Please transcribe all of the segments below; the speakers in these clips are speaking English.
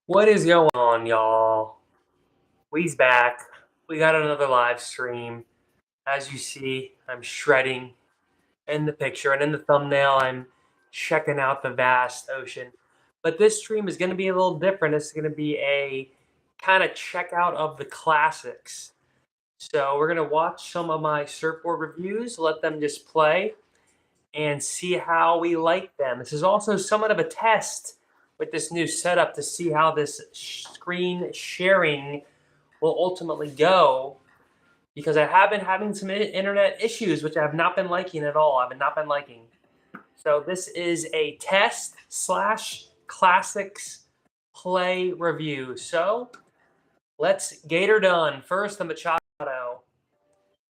What is going on, y'all? We's back. We got another live stream. As you see, I'm shredding in the picture, and in the thumbnail, I'm checking out the vast ocean. But this stream is going to be a little different. It's going to be a kind of check out of the classics. So we're going to watch some of my surfboard reviews, let them just play, and see how we like them. This is also somewhat of a test with this new setup to see how this screen sharing will ultimately go, because I have been having some internet issues, which I have not been liking at all. I've not been liking. So this is a test / classics play review. So let's get her done. First, the Machado.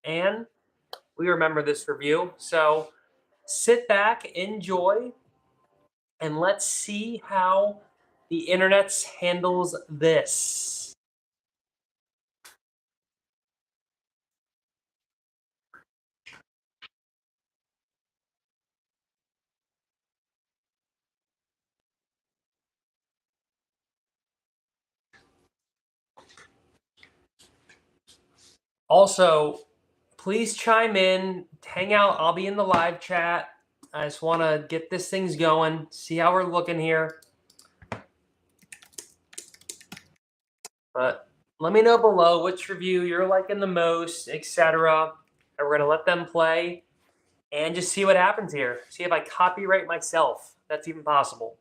And we remember this review. So sit back, enjoy, and let's see how the internet handles this. Also, please chime in, hang out. I'll be in the live chat. I just want to get this thing's going, see how we're looking here. But let me know below which review you're liking the most, etc. And we're going to let them play and just see what happens here. See if I copyright myself. That's even possible.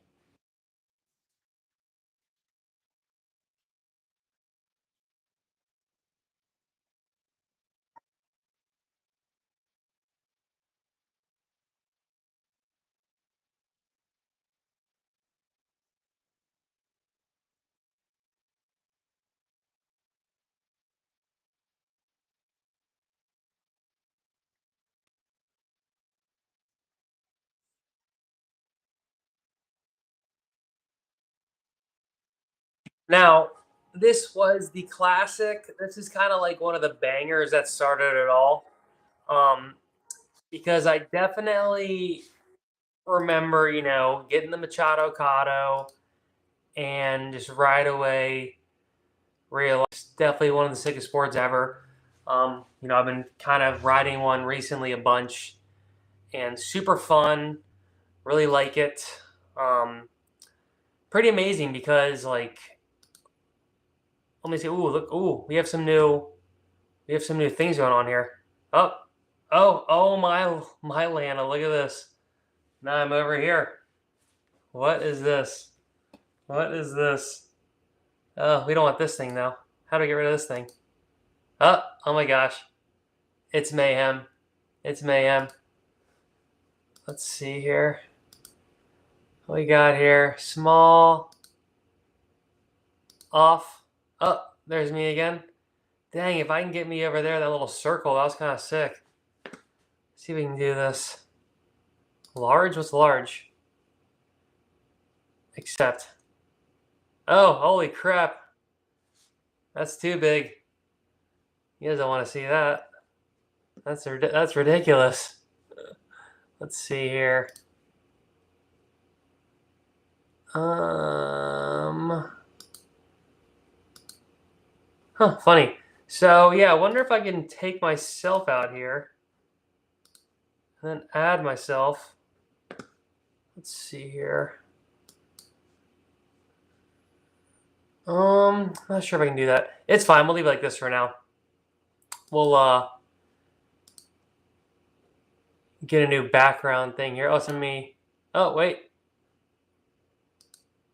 Now, this was the classic. This is kind of like one of the bangers that started it all. Because I definitely remember, getting the Machadocado and just right away realized definitely one of the sickest boards ever. I've been kind of riding one recently a bunch and super fun. Really like it. Pretty amazing because let me see. Ooh, look. Ooh, we have some new things going on here. Oh, my Lana, look at this. Now I'm over here. What is this? What is this? Oh, we don't want this thing though. How do I get rid of this thing? Oh my gosh. It's mayhem. It's mayhem. Let's see here. What we got here? Small. Off. Oh, there's me again. Dang, if I can get me over there, that little circle, that was kind of sick. Let's see if we can do this. Large? What's large? Accept. Oh, holy crap. That's too big. You guys don't want to see that. That's ridiculous. Let's see here. Funny. So yeah, I wonder if I can take myself out here and then add myself. Let's see here. Not sure if I can do that. It's fine. We'll leave it like this for now. We'll get a new background thing here. Oh, it's me. Oh, wait.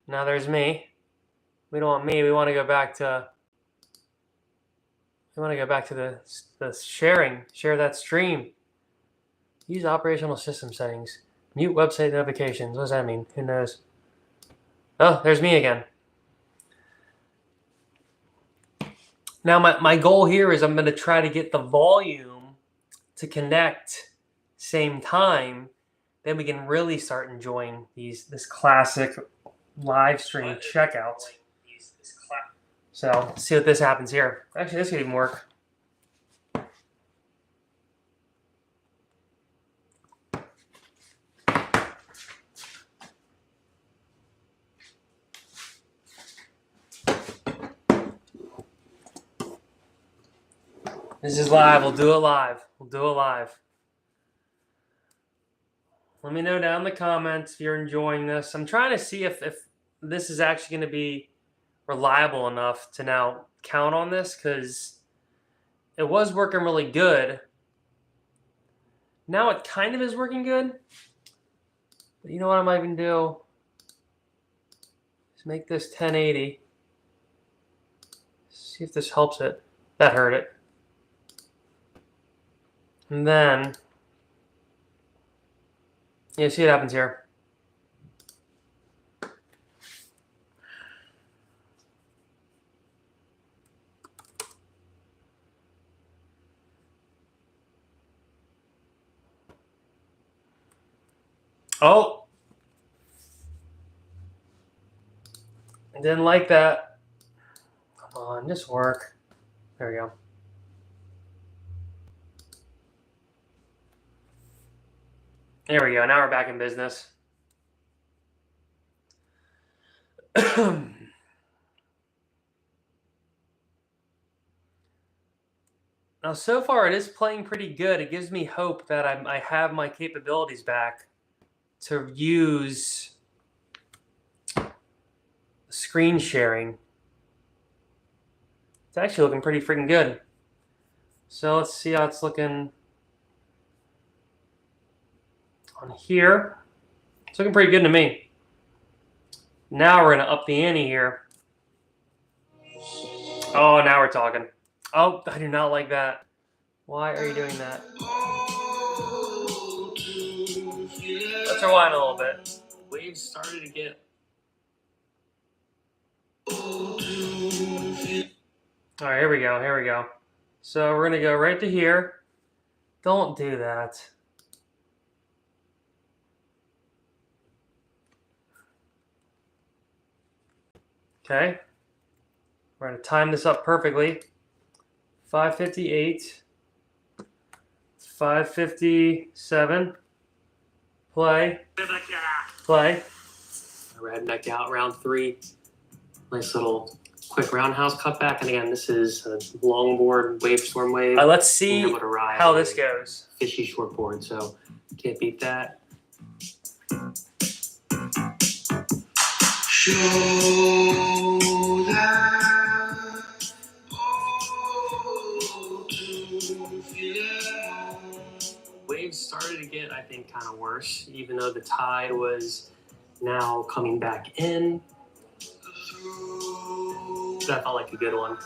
Now there's me. We don't want me. We want to go back to. We want to go back to the sharing. Share that stream. Use operational system settings. Mute website notifications. What does that mean? Who knows? Oh, there's me again. Now, my goal here is I'm going to try to get the volume to connect same time. Then we can really start enjoying this classic live stream checkout. So let's see what this happens here. Actually, this could even work. This is live. We'll do it live. We'll do it live. Let me know down in the comments if you're enjoying this. I'm trying to see if this is actually going to be reliable enough to now count on this, because it was working really good. Now it kind of is working good. But you know what I might even do? Is make this 1080. See if this helps it. That hurt it. And then, yeah, see what happens here. Oh, I didn't like that. Come on, just work. There we go. There we go. Now we're back in business. Now, so far, it is playing pretty good. It gives me hope that I have my capabilities back to use screen sharing. It's actually looking pretty freaking good. So let's see how it's looking on here. It's looking pretty good to me. Now we're going to up the ante here. Oh, now we're talking. Oh, I do not like that. Why are you doing that? Let's rewind a little bit. Waves started to get... All right, here we go. Here we go. So we're going to go right to here. Don't do that. Okay. We're going to time this up perfectly. 558. 557. Play. Play. Redneck out, round 3. Nice little quick roundhouse cutback. And again, this is a longboard wave, storm wave. Let's see how this goes. Fishy shortboard, so can't beat that. Show that waves started to get, I think, kind of worse, even though the tide was now coming back in. That felt like a good one.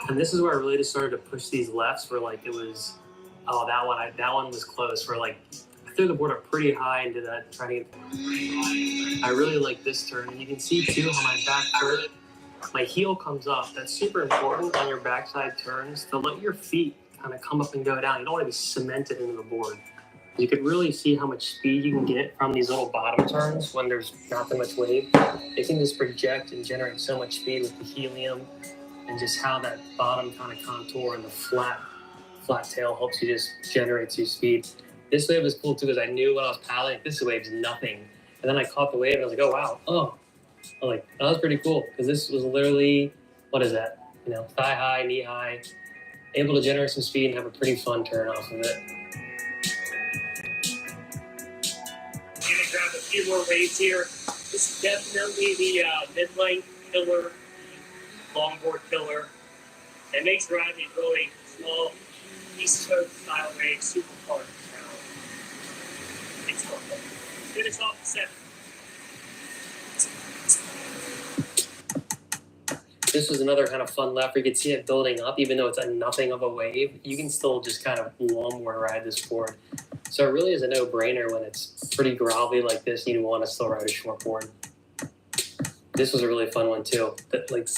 And this is where I really just started to push these lefts where like it was, oh, that one was close, where like I threw the board up pretty high into that, trying to get, I really like this turn. And you can see too how my back turn, my heel comes up. That's super important on your backside turns, to let your feet kind of come up and go down. You don't want to be cemented into the board. You could really see how much speed you can get from these little bottom turns when there's not that much wave. It can just project and generate so much speed with the helium, and just how that bottom kind of contour and the flat tail helps you just generate your speed. This wave was cool too, because I knew when I was paddling, this wave's nothing. And then I caught the wave and I was like, oh wow, oh. I'm like, that was pretty cool, because this was literally, what is that? You know, thigh high, knee high, able to generate some speed and have a pretty fun turn off of it. I'm gonna grab a few more waves here. This is definitely the mid-length killer, longboard killer. It makes riding really slow, East Coast style wave, super fun. It's fun. Finish off the set. This was another kind of fun left where you could see it building up, even though it's a nothing of a wave. You can still just kind of longboard ride this board. So it really is a no-brainer when it's pretty grovelly like this, you want to still ride a shortboard. This was a really fun one too. That, like,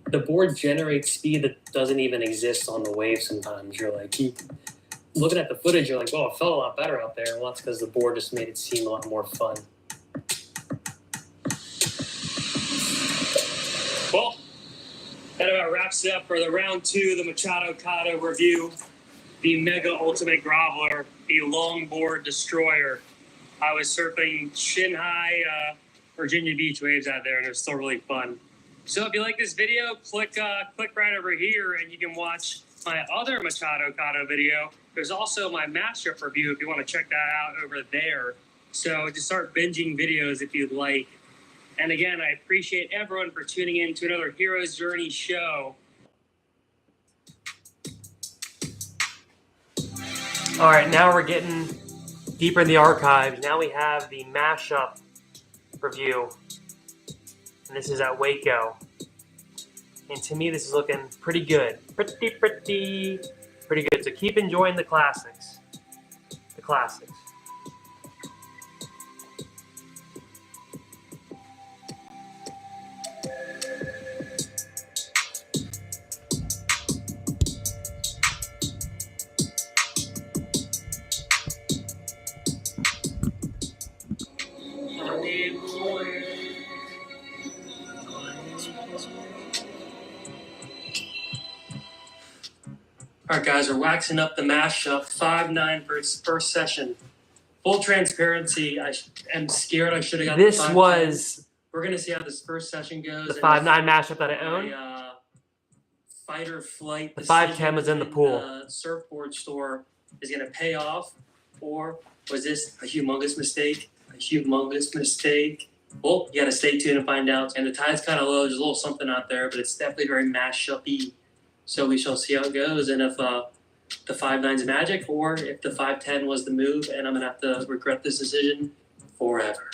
the board generates speed that doesn't even exist on the wave sometimes. You're like, looking at the footage, you're like, oh, it felt a lot better out there. Well, that's because the board just made it seem a lot more fun. Well, that about wraps it up for the round 2 of the Machadocado review. The Mega Ultimate Groveler, the Longboard Destroyer. I was surfing shin-high Virginia Beach waves out there, and it was still really fun. So if you like this video, click right over here and you can watch my other Machadocado video. There's also my mashup review if you want to check that out over there. So just start binging videos if you'd like. And again, I appreciate everyone for tuning in to another Hero's Journey show. All right, now we're getting deeper in the archives. Now we have the mashup review. And this is at Waco. And to me, this is looking pretty good. Pretty good. So keep enjoying the classics. The classics. All right, guys, we're waxing up the mashup 5-9 for its first session. Full transparency, I am scared I should have got this. This was. We're gonna see how this first session goes. The 5-9 mashup that I own. Fight or flight. The 5-10 was in the pool. The surfboard store is gonna pay off, or was this a humongous mistake? A humongous mistake. Well, you gotta stay tuned and find out. And the tide's kind of low. There's a little something out there, but it's definitely very mashup-y. So we shall see how it goes, and if the 5-9's magic, or if the 5-10 was the move, and I'm gonna have to regret this decision forever.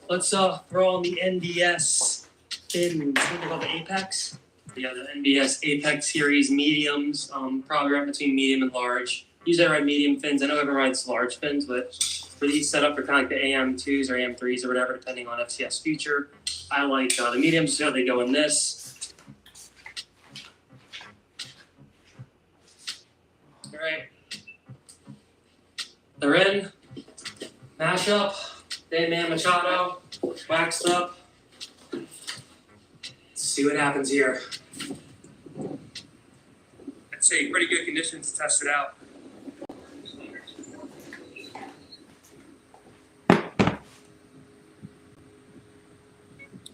Let's throw on the NBS fins. What about the Apex? Yeah, the NBS Apex series mediums. Probably right between medium and large. Usually I ride medium fins. I know everyone rides large fins, but for these set up for kind of like the AM2s or AM3s or whatever, depending on FCS feature. I like the mediums, so they go in this. All right. They're in. Mashup. Man Machado. Waxed up. Let's see what happens here. I'd say pretty good conditions to test it out.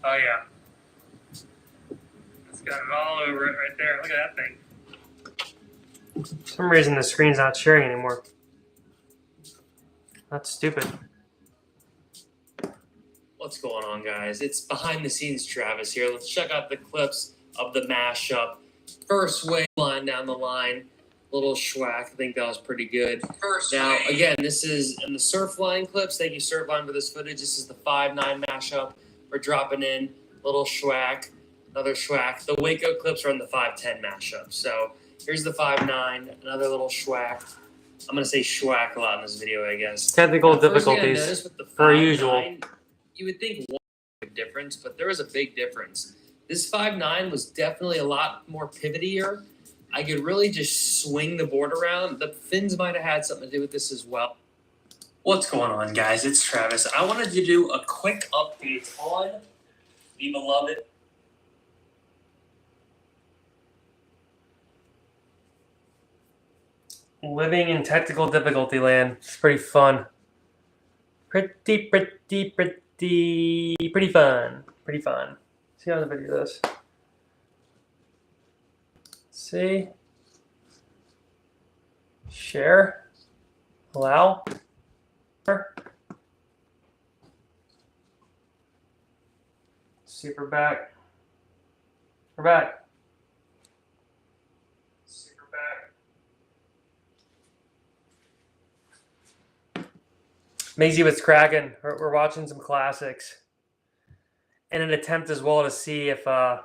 Oh yeah. It's got it all over it right there. Look at that thing. For some reason the screen's not sharing anymore. That's stupid. What's going on, guys? It's behind the scenes Travis here. Let's check out the clips of the mashup. First wave line down the line. Little schwack. I think that was pretty good. Now, again, this is in the Surfline clips. Thank you, Surfline, for this footage. This is the 5-9 mashup. We're dropping in little schwack, another schwack. The Waco clips are in the 5-10 mashup. So here's the 5-9, another little schwack. I'm gonna say schwack a lot in this video, I guess. Technical difficulties with the 5-9, per usual. You would think one big difference, but there was a big difference. This 5-9 was definitely a lot more pivotier. I could really just swing the board around. The fins might have had something to do with this as well. What's going on, guys? It's Travis. I wanted to do a quick update on the beloved living in technical difficulty land. It's pretty fun. Pretty fun. Pretty fun. See how the video does. See? Share. Allow. See if we're back. We're back. See if we're back. Maisie, what's cracking? We're watching some classics. In an attempt as well to see if my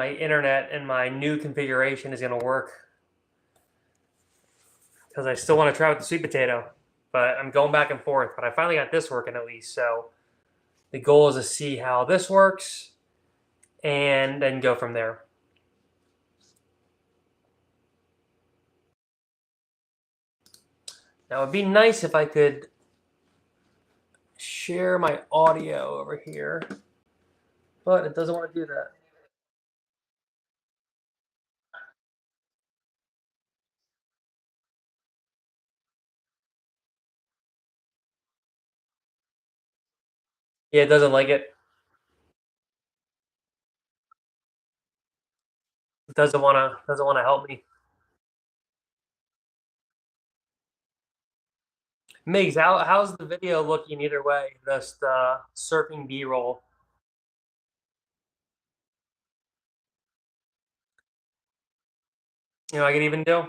internet and my new configuration is going to work. Because I still want to try with the sweet potato. But I'm going back and forth. But I finally got this working at least. So the goal is to see how this works and then go from there. Now it'd be nice if I could share my audio over here. But it doesn't want to do that. Yeah, it doesn't like it. It doesn't wanna help me. Migs, how's the video looking either way? Just surfing B-roll. You know, I could even do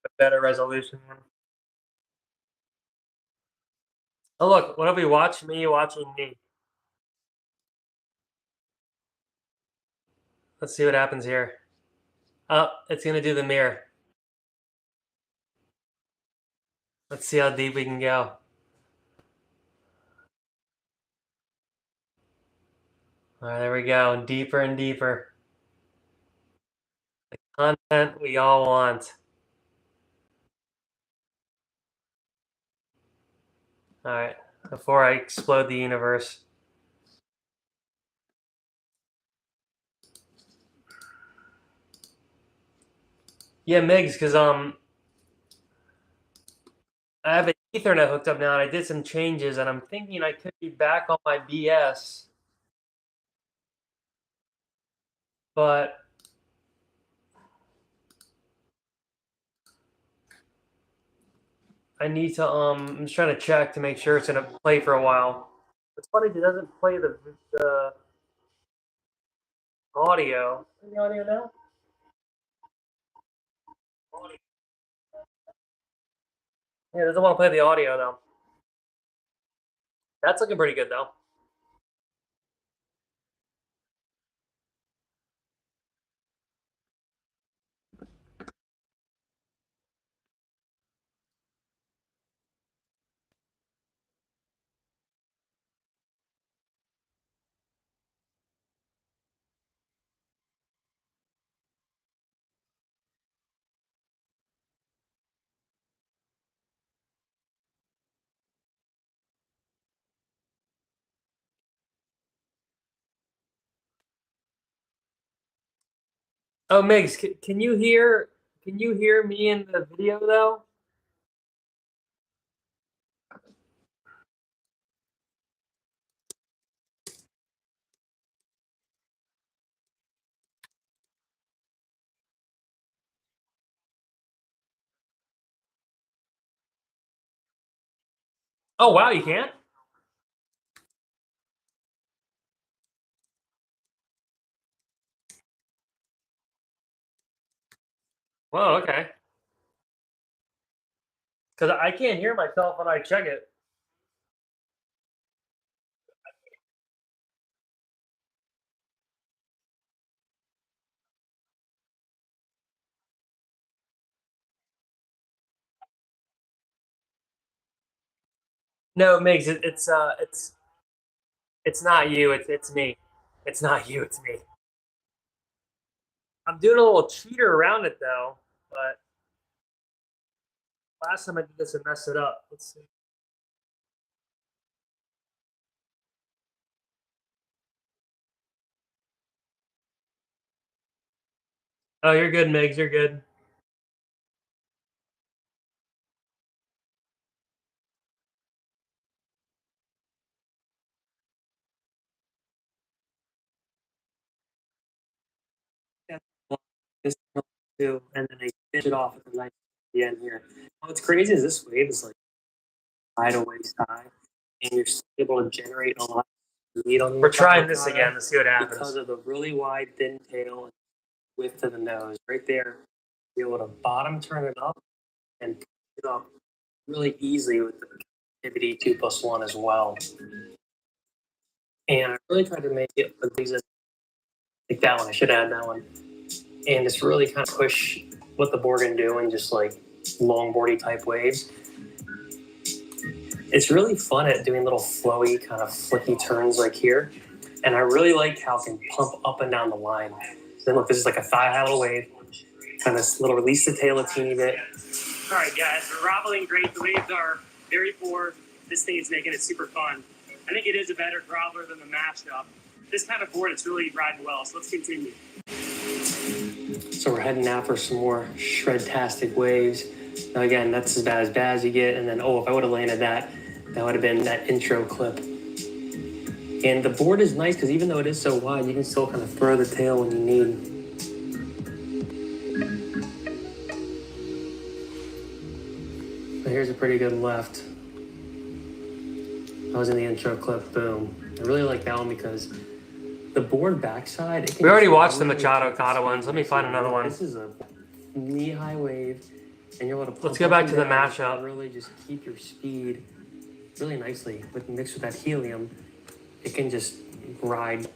a better resolution one. Oh look, whenever you watch me, you're watching me. Let's see what happens here. Oh, it's gonna do the mirror. Let's see how deep we can go. All right, there we go. Deeper and deeper. The content we all want. All right, before I explode the universe. Yeah, Migs, because I have an Ethernet hooked up now, and I did some changes, and I'm thinking I could be back on my BS, but I need to I'm just trying to check to make sure it's gonna play for a while. It's funny it doesn't play the audio. The audio now? Yeah, it doesn't want to play the audio though. That's looking pretty good though. Oh, Migs, can you hear? Can you hear me in the video though? Oh wow, you can't. Well, okay. Because I can't hear myself when I check it. No, Migs, it's not you. It's me. It's not you. It's me. I'm doing a little cheater around it though, but last time I did this, I messed it up. Let's see. Oh, you're good, Migs. You're good. This too, and then I finish it off with the light at the end here. What's crazy is this wave is like wide away high, and you're still able to generate a lot of speed on the We're trying this again to see what happens. Because of the really wide thin tail and width of the nose, right there, you're able to bottom turn it up and push it up really easily with the activity 2+1 as well. And I really tried to make it like that one. I should add that one. And just really kind of push what the board can do in just like longboardy type waves. It's really fun at doing little flowy kind of flicky turns like here. And I really like how it can pump up and down the line. Then look, this is like a thigh-high little wave. Kind of little release the tail a teeny bit. All right, guys, we're groveling great. The waves are very poor. This thing is making it super fun. I think it is a better groveler than the Mashup. This kind of board, it's really riding well, so let's continue. So we're heading now for some more shred-tastic waves. Now again, that's as bad as you get. And then, oh, if I would have landed that, that would have been that intro clip. And the board is nice because even though it is so wide, you can still kind of throw the tail when you need. But here's a pretty good left. I was in the intro clip, boom. I really like that one because the board backside. We already watched the Machadocado ones. Let me find another one. This is a knee-high wave, and you're able to. Let's go back to the Mashup. Really, just keep your speed really nicely. Mixed with that helium, it can just ride.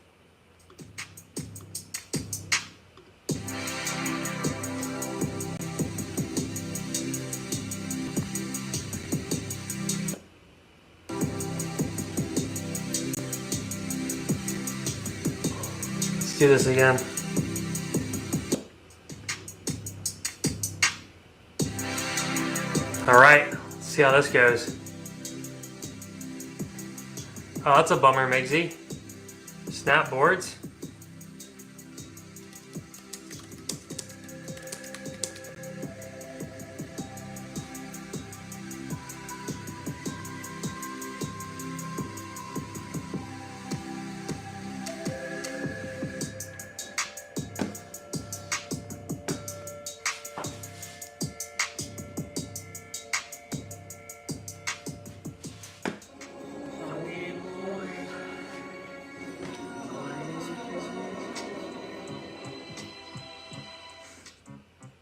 Let's do this again. All right, let's see how this goes. Oh, that's a bummer, Migsy. Snap boards.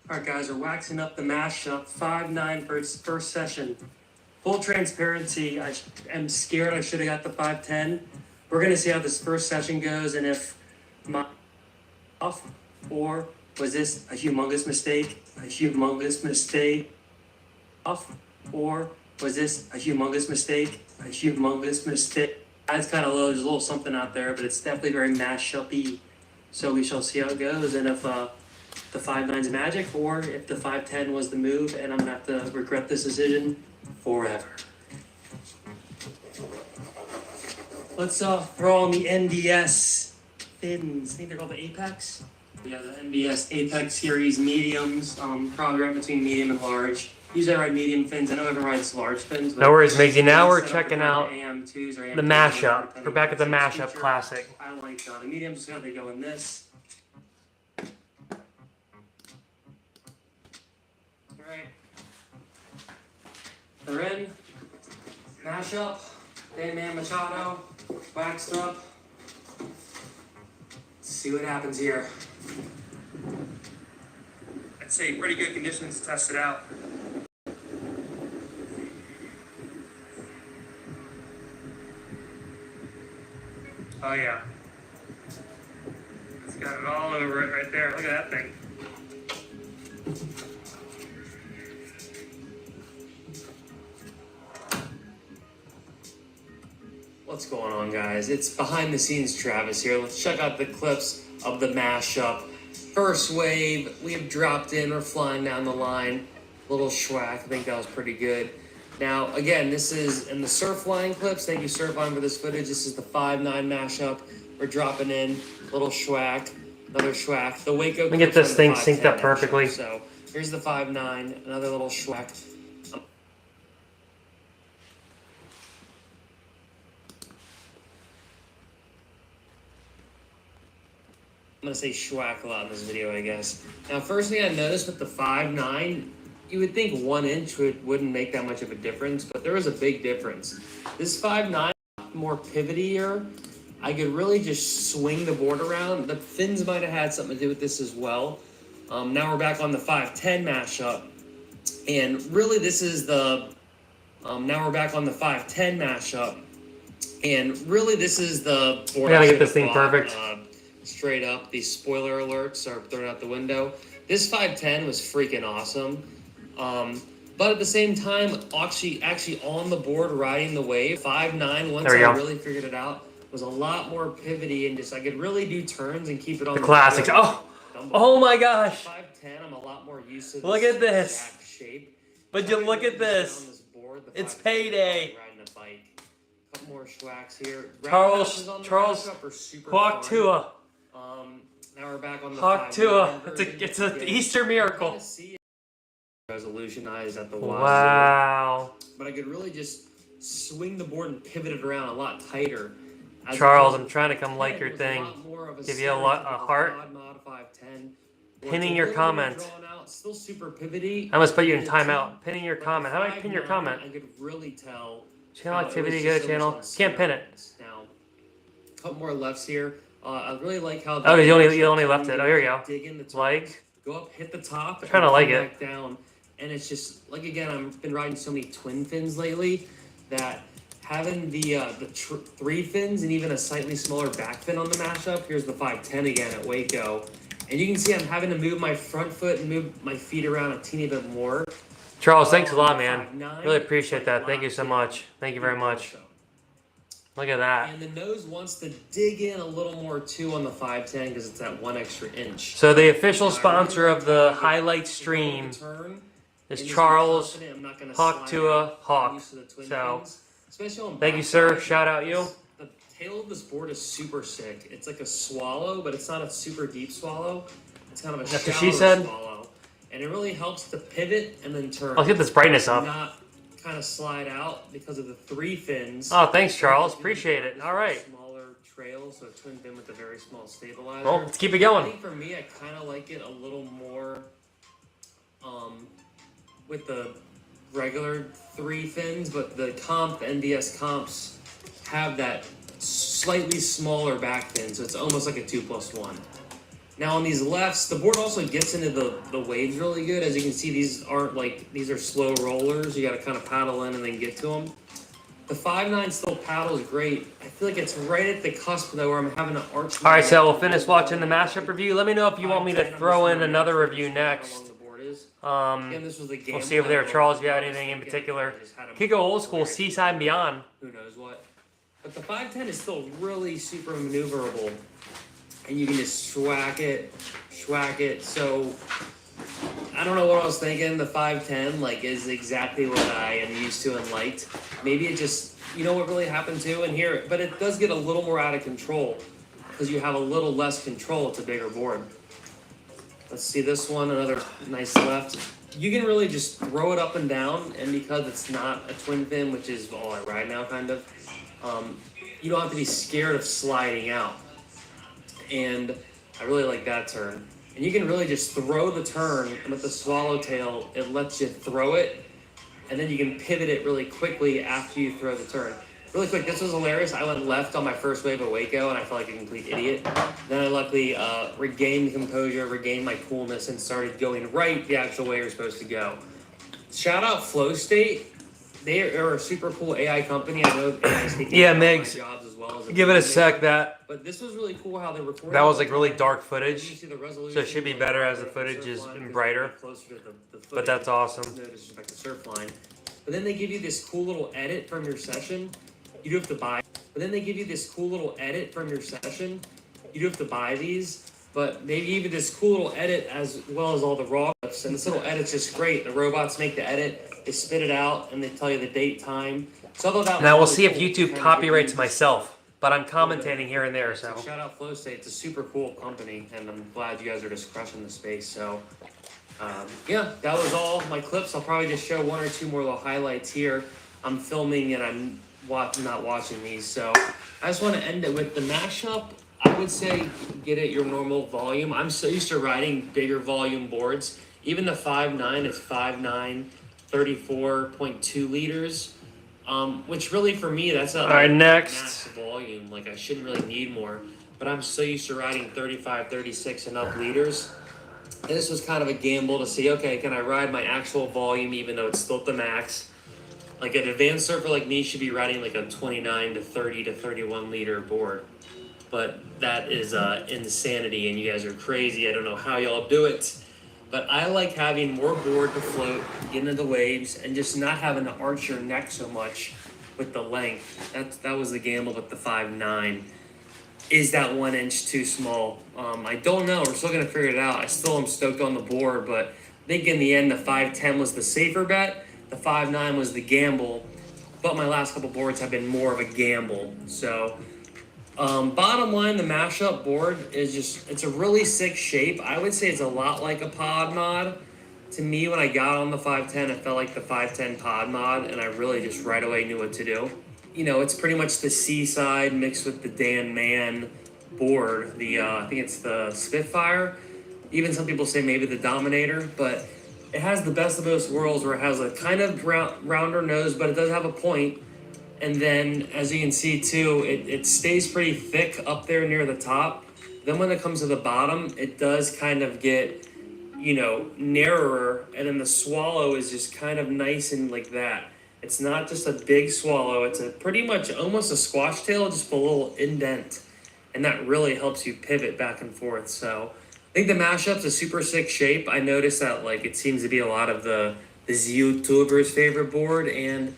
All right, guys, we're waxing up the Mashup 5.9 for its first session. Full transparency, I am scared I should have got the 5.10. We're going to see how this first session goes and if my off or was this a humongous mistake? A humongous mistake? Off or was this a humongous mistake? A humongous mistake? That's kind of low. There's a little something out there, but it's definitely very Mashup-y. So we shall see how it goes and if the 5.9's magic, or if the 5.10 was the move, and I'm gonna have to regret this decision forever. Let's throw on the NDS fins. I think they're called the Apex. Yeah, the NBS Apex series mediums. Probably right between medium and large. Usually I ride medium fins. I know everyone rides large fins. No worries, Migsy. Now we're checking out the Mashup. We're back at the Mashup Classic. I like the mediums. They go in this. Alright. They're in. Mashup. Man Machado. Waxed up. Let's see what happens here. I'd say pretty good conditions to test it out. Oh yeah. It's got it all over it right there. Look at that thing. What's going on, guys? It's behind the scenes Travis here. Let's check out the clips of the Mashup. First wave, we have dropped in, we're flying down the line. Little schwack, I think that was pretty good. Now, again, this is in the Surfline clips. Thank you, Surfline, for this footage. This is the 5.9 Mashup. We're dropping in, little schwack, another schwack. The Waco. Let me get this thing synced up perfectly. So here's the 5.9, another little schwack. I'm gonna say schwack a lot in this video, I guess. Now, first thing I noticed with the 5.9, you would think 1 inch wouldn't make that much of a difference, but there was a big difference. This 5.9 more pivotier. I could really just swing the board around. The fins might have had something to do with this as well. Now we're back on the 5.10 Mashup, and really this is the. Now we're back on the 5.10 Mashup, and really this is the board. I gotta get this thing perfect. Straight up, these spoiler alerts are thrown out the window. This 5.10 was freaking awesome. But at the same time, actually on the board riding the wave, 5.9, once I really figured it out, was a lot more pivoty and just I could really do turns and keep it on the classics. Oh, Oh my gosh. 510, I'm a lot more used to Look at this. exact shape. But you look at this. It's payday. Riding a bike. A couple more schwacks here. Charles Hawk Tua. Now we're back on the Hawk Tua. It's an Easter miracle. Resolutionized at the wow. But I could really just swing the board and pivot it around a lot tighter. Charles, I'm trying to come like your thing. Give you a heart. Pinning your comment. Still super pivoty. I must put you in timeout. Pinning your comment. How do I pin your comment? I could really tell. Channel activity, go to channel. Can't pin it. Now, a couple more lefts here. I really like how. Oh, you only left it. Oh, here you go. Dig in the top, like. Go up, hit the top. I'm trying to like it. Back down, and it's just like again. I've been riding so many twin fins lately that having the 3 fins and even a slightly smaller back fin on the mashup. Here's the 510 again at Waco. And you can see I'm having to move my front foot and move my feet around a teeny bit more. Charles, thanks a lot, man. Really appreciate that. Thank you so much. Thank you very much. Look at that. And the nose wants to dig in a little more too on the 510 because it's that 1 extra inch. So the official sponsor of the highlight stream is Charles Hawk Tua Hawk. So thank you, sir. Shout out you. The tail of this board is super sick. It's like a swallow, but it's not a super deep swallow. It's kind of a shallow swallow. And it really helps to pivot and then turn. Let's get this brightness up. Not kind of slide out because of the 3 fins. Oh, thanks, Charles. Appreciate it. All right. Smaller trail, so twin fin with a very small stabilizer. Well, let's keep it going. I think for me, I kind of like it a little more with the regular 3 fins, but the NDS comps have that slightly smaller back fin, so it's almost like a 2+1. Now on these lefts, the board also gets into the waves really good. As you can see, these are slow rollers. You got to kind of paddle in and then get to them. The 5.9 still paddles great. I feel like it's right at the cusp though where I'm having to arch. All right, so we'll finish watching the mashup review. Let me know if you want me to throw in another review next. We'll see over there, Charles, if you have anything in particular. Could go old school, Seaside and Beyond. Who knows what. But the 510 is still really super maneuverable. And you can just schwack it. So, I don't know what I was thinking. The 510, is exactly what I am used to and liked. Maybe it just, you know what really happened too in here? But it does get a little more out of control because you have a little less control. It's a bigger board. Let's see this one, another nice left. You can really just throw it up and down, and because it's not a twin fin, which is all I ride now, kind of, you don't have to be scared of sliding out. And I really like that turn. And you can really just throw the turn, and with the swallowtail, it lets you throw it, and then you can pivot it really quickly after you throw the turn. Really quick, this was hilarious. I went left on my first wave of Waco, and I felt like a complete idiot. Then I luckily regained composure, regained my coolness, and started going right the actual way you're supposed to go. Shout out Flow State. They are a super cool AI company. I know AI's taking Migs. jobs as well. Give it a sec, But this was really cool how they recorded. That was really dark footage, so it should be better as the footage is brighter. But that's awesome. No disrespect to Surfline. But then they give you this cool little edit from your session. You do have to buy. But then they give you this cool little edit from your session. You do have to buy these. But they give you this cool little edit as well as all the raw clips. And this little edit's just great. The robots make the edit. They spit it out and they tell you the date, time. So now we'll see if YouTube copyrights myself. But I'm commentating here and there, so. Shout out Flow State. It's a super cool company, and I'm glad you guys are just crushing the space. So, yeah, that was all my clips. I'll probably just show 1 or 2 more little highlights here. I'm filming and I'm not watching these. So I just want to end it with the mashup. I would say get it your normal volume. I'm so used to riding bigger volume boards. Even the 5.9 is 5.9, 34.2 liters. Which really for me, that's a max volume. I shouldn't really need more. But I'm so used to riding 35, 36 and up liters. And this was kind of a gamble to see, okay, can I ride my actual volume even though it's still at the max? An advanced surfer like me should be riding a 29 to 30 to 31 liter board. But that is insanity, and you guys are crazy. I don't know how y'all do it. But I like having more board to float, get into the waves, and just not having to arch your neck so much with the length. That was the gamble with the 5.9. is that 1 inch too small? I don't know. We're still gonna figure it out. I still am stoked on the board, but I think in the end the 510 was the safer bet. The 5.9 was the gamble, but my last couple boards have been more of a gamble. So bottom line, the mashup board is it's a really sick shape. I would say it's a lot like a pod mod. To me, when I got on the 510, it felt like the 510 pod mod, and I really just right away knew what to do. You know, it's pretty much the Seaside mixed with the Dan Mann board. I think it's the Spitfire. Even some people say maybe the Dominator, but it has the best of both worlds, where it has a kind of rounder nose, but it does have a point. And then, as you can see too, it stays pretty thick up there near the top. Then when it comes to the bottom, it does kind of get, you know, narrower, and then the swallow is just kind of nice and like that. It's not just a big swallow. It's a pretty much almost a squash tail, just a little indent. And that really helps you pivot back and forth. So I think the Mashup's a super sick shape. I noticed that like it seems to be a lot of the YouTubers' favorite board, and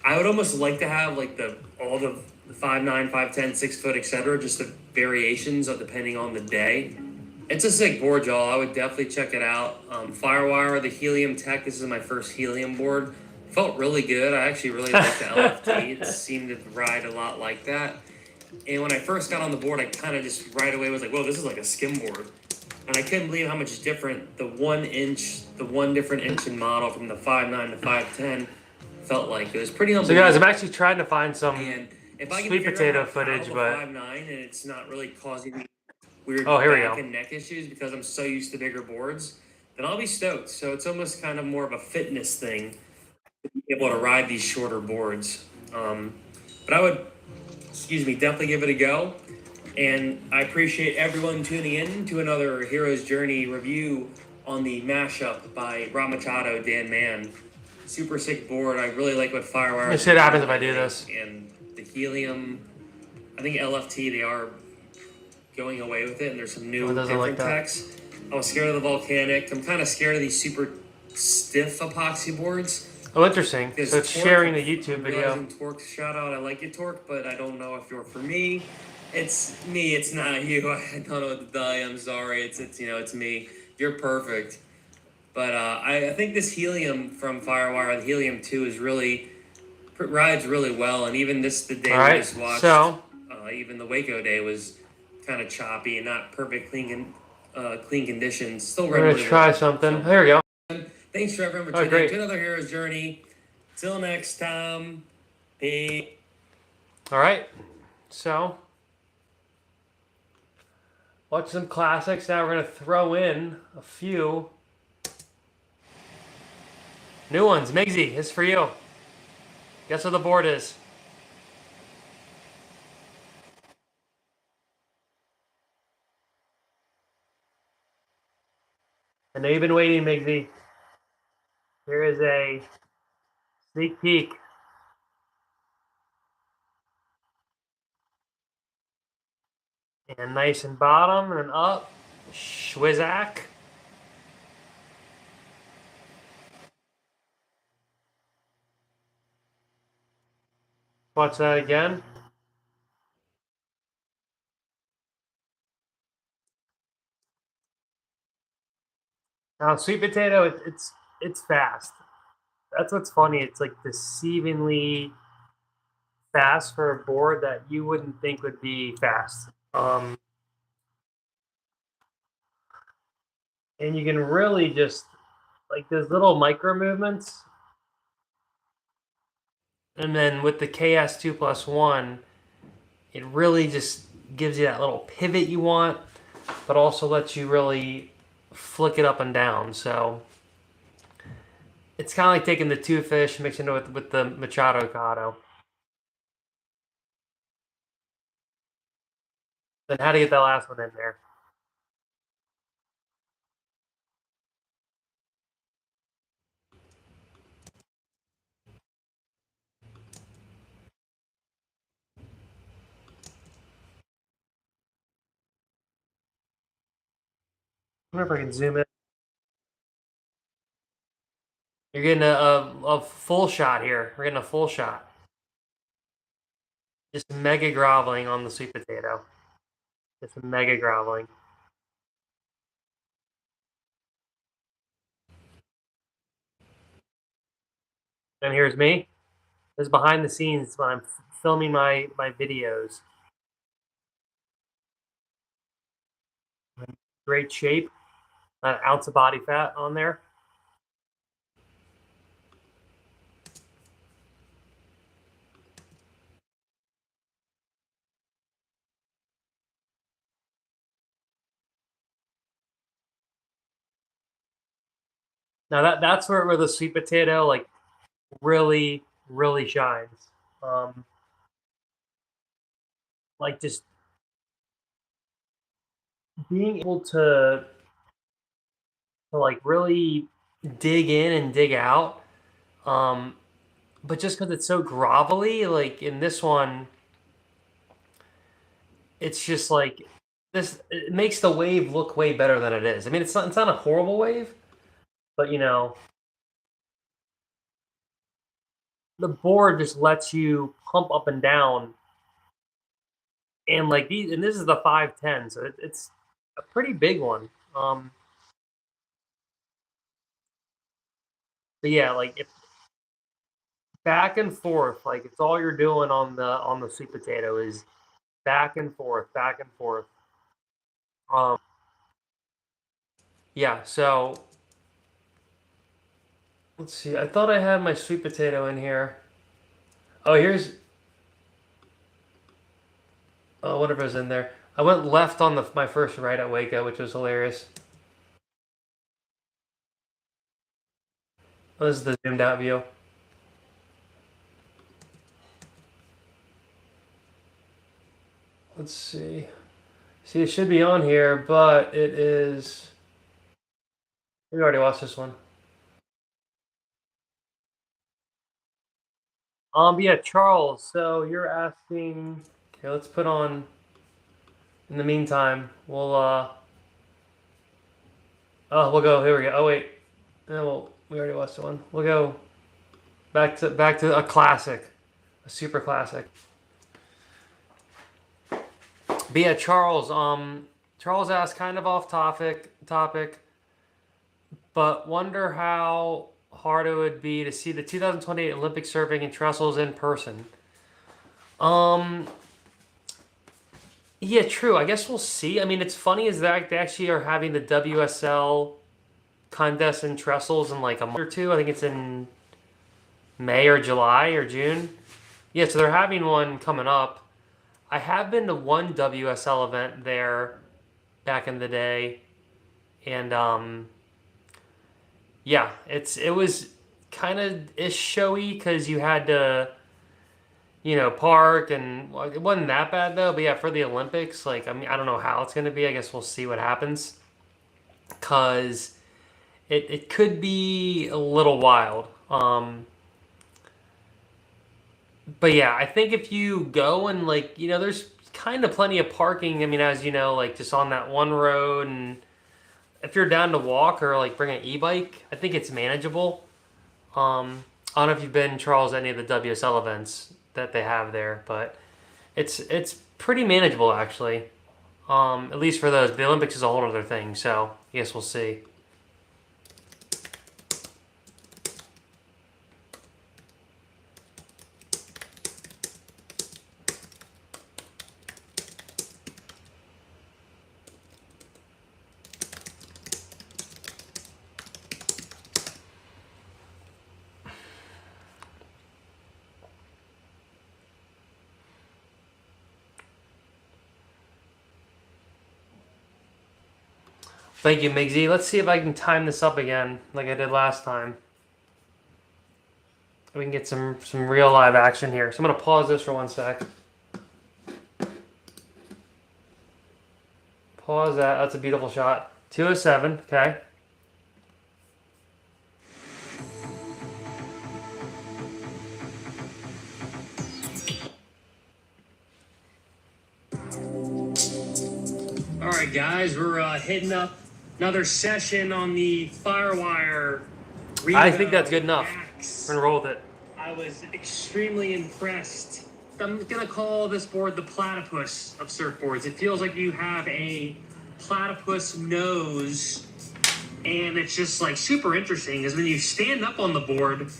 I would almost like to have like all the 5.9, 5.10, 6 foot, etc. Just the variations of depending on the day. It's a sick board, y'all. I would definitely check it out. Firewire, the Helium Tech. This is my first Helium board. Felt really good. I actually really liked the LFT. It seemed to ride a lot like that. And when I first got on the board, I kind of just right away was like, whoa, this is like a skim board. And I couldn't believe how much different the 1 different inch in model from the 5.9 to 5.10 felt like. It was pretty unbelievable. So guys, I'm actually trying to find some sweet potato footage, but 5.9 and it's not really causing me weird back and neck issues because I'm so used to bigger boards, then I'll be stoked. So it's almost kind of more of a fitness thing to be able to ride these shorter boards. But I would, definitely give it a go. And I appreciate everyone tuning in to another Hero's Journey review on the Mashup by Revo Machado, Dan Mann. Super sick board. I really like what Firewire. This shit happens if I do this. And the Helium, I think LFT, they are going away with it, and there's some new different techs. I was scared of the Volcanic. I'm kind of scared of these super stiff epoxy boards. Oh, interesting. So it's sharing the YouTube video. Torque, shout out. I like you, Torque, but I don't know if you're for me. It's me. It's not you. I don't know what to tell you. I'm sorry. It's me. You're perfect. But I think this Helium from Firewire, the Helium 2, rides really well. And even the day we just watched, even the Waco day was kind of choppy and not perfect clean conditions. Still we're gonna try something. There we go. Thanks for everyone for tuning in to another Hero's Journey. Till next time. Peace. All right. So watch some classics. Now we're gonna throw in a few new ones. Migsy, this is for you. Guess what the board is? I know you've been waiting, Migsy. Here is a sneak peek. And nice and bottom and up. Schwizak. Watch that again. Now, sweet potato, it's fast. That's what's funny. It's like deceivingly fast for a board that you wouldn't think would be fast. And you can really just, like, there's little micro movements. And then with the KS2+1, it really just gives you that little pivot you want, but also lets you really flick it up and down. So it's kind of like taking the Too Fish, mixing it with the Machadocado. Then how to get that last one in there. I wonder if I can zoom in. You're getting a full shot here. We're getting a full shot. Just mega groveling on the sweet potato. Just mega groveling. And here's me. This is behind the scenes when I'm filming my videos. Great shape. An ounce of body fat on there. Now that's where the sweet potato like really shines. Like just being able to like really dig in and dig out. But just because it's so grovelly, like in this one, it's just like this. It makes the wave look way better than it is. I mean, it's not a horrible wave, but you know, the board just lets you pump up and down, and like these, and this is the 510, so it's a pretty big one. But yeah, like if back and forth, like it's all you're doing on the sweet potato is back and forth, back and forth. Yeah, so let's see. I thought I had my sweet potato in here. Oh, here's whatever's in there. I went left on my first right at Waco, which was hilarious. Oh, this is the zoomed out view. Let's see. See, it should be on here, but it is. We already watched this one. Yeah, Charles. So you're asking. Okay, let's put on. In the meantime, we'll oh, we'll go. Here we go. Oh wait. No, well, we already watched the one. We'll go back to a classic, a super classic. But yeah, Charles. Charles asked kind of off topic, but wonder how hard it would be to see the 2028 Olympic surfing and trestles in person. Yeah, true. I guess we'll see. I mean, it's funny is that they actually are having the WSL contest in trestles in like a month or two. I think it's in May or July or June. Yeah, so they're having one coming up. I have been to one WSL event there back in the day, and yeah, it was kind of ish showy because you had to, you know, park, and well, it wasn't that bad though. But yeah, for the Olympics, like I mean, I don't know how it's gonna be. I guess we'll see what happens, cause it could be a little wild. But yeah, I think if you go and like, you know, there's kind of plenty of parking. I mean, as you know, like just on that one road, and if you're down to walk or like bring an e-bike, I think it's manageable. I don't know if you've been, Charles, any of the WSL events that they have there, but it's pretty manageable actually. At least for those. The Olympics is a whole other thing, so I guess we'll see. Thank you, Migsy. Let's see if I can time this up again like I did last time. We can get some real live action here. So I'm going to pause this for 1 sec. Pause that. That's a beautiful shot. 207. Okay. All right, guys, we're hitting up another session on the Firewire Revo I think that's good enough. Max. We're going to roll with it. I was extremely impressed I'm gonna call this board the platypus of surfboards. It feels like you have a platypus nose, and it's just like super interesting because when you stand up on the board,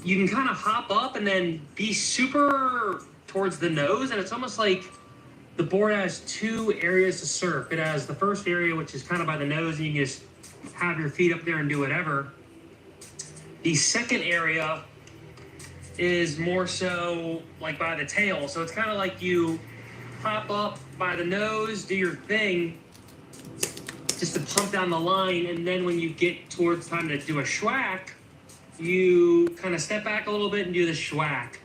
you can kind of hop up and then be super towards the nose, and it's almost like the board has two areas to surf. It has the first area, which is kind of by the nose, and you can just have your feet up there and do whatever. The second area is more so like by the tail. So it's kind of like you hop up by the nose, do your thing, just to pump down the line, and then when you get towards time to do a schwack, you kind of step back a little bit and do the schwack.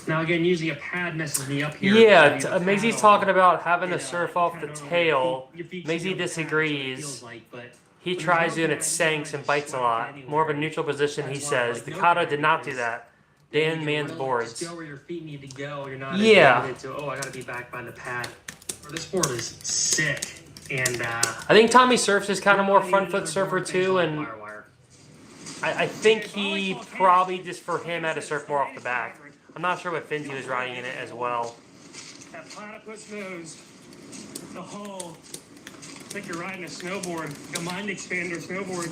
Now again, usually a pad messes me up here. Yeah, Maisie's talking about having to surf off the tail. Maisie disagrees. He tries to and it sinks and bites a lot. More of a neutral position, he says. Ducato did not do that. Dan Man's boards. Go where your feet need to go. You're not oh, I gotta be back by the pad. This board is sick. And I think Tommy Surfs is kind of more front foot surfer too, and I think he probably just for him had to surf more off the back. I'm not sure what fins he was riding in it as well. That platypus nose, the hull. It's like you're riding a snowboard, like a mind expander snowboard.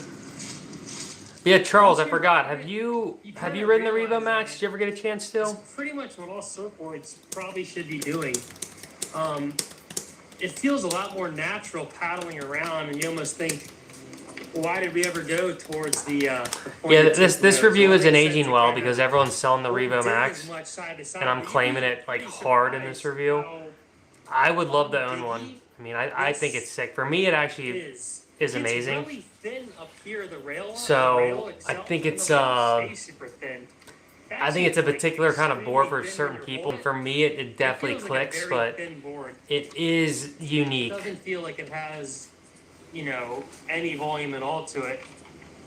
Yeah, Charles, I forgot. Have you ridden the Revo Max? Did you ever get a chance to? It's pretty much what all surfboards probably should be doing. It feels a lot more natural paddling around, and you almost think, why did we ever go towards the point? Yeah, this review isn't aging well because everyone's selling the Revo Max, and I'm claiming it like hard in this review. I would love to own one. I mean, I think it's sick. For me, it actually is amazing. So I think it's a particular kind of board for certain people. For me, it definitely clicks, but it is unique. It doesn't feel like it has, you know, any volume at all to it.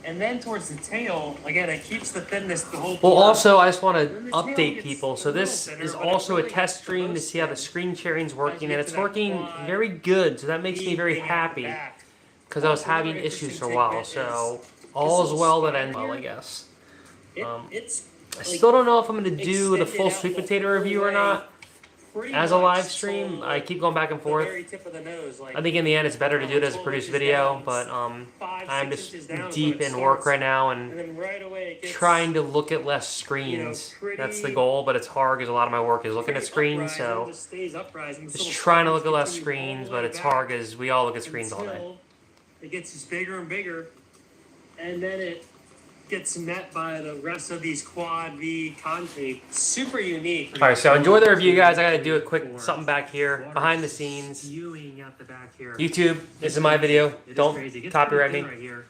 And then towards the tail, again, it keeps the thinness the whole. Well, also, I just want to update people. So this is also a test stream to see how the screen sharing is working, and it's working very good. So that makes me very happy because I was having issues for a while. So all is well that ends well, I guess. I still don't know if I'm going to do the full sweet potato review or not as a live stream. I keep going back and forth. I think in the end it's better to do it as a produced video, but I'm just deep in work right now and trying to look at less screens. That's the goal, but it's hard because a lot of my work is looking at screens, so just trying to look at less screens, but it's hard because we all look at screens all day. It gets just bigger and bigger, and then it gets met by the rest of these quad V concave. Super unique. All right, so enjoy the review, guys. I got to do a quick something back here, behind the scenes. YouTube, this is my video. Don't copyright me. Right here.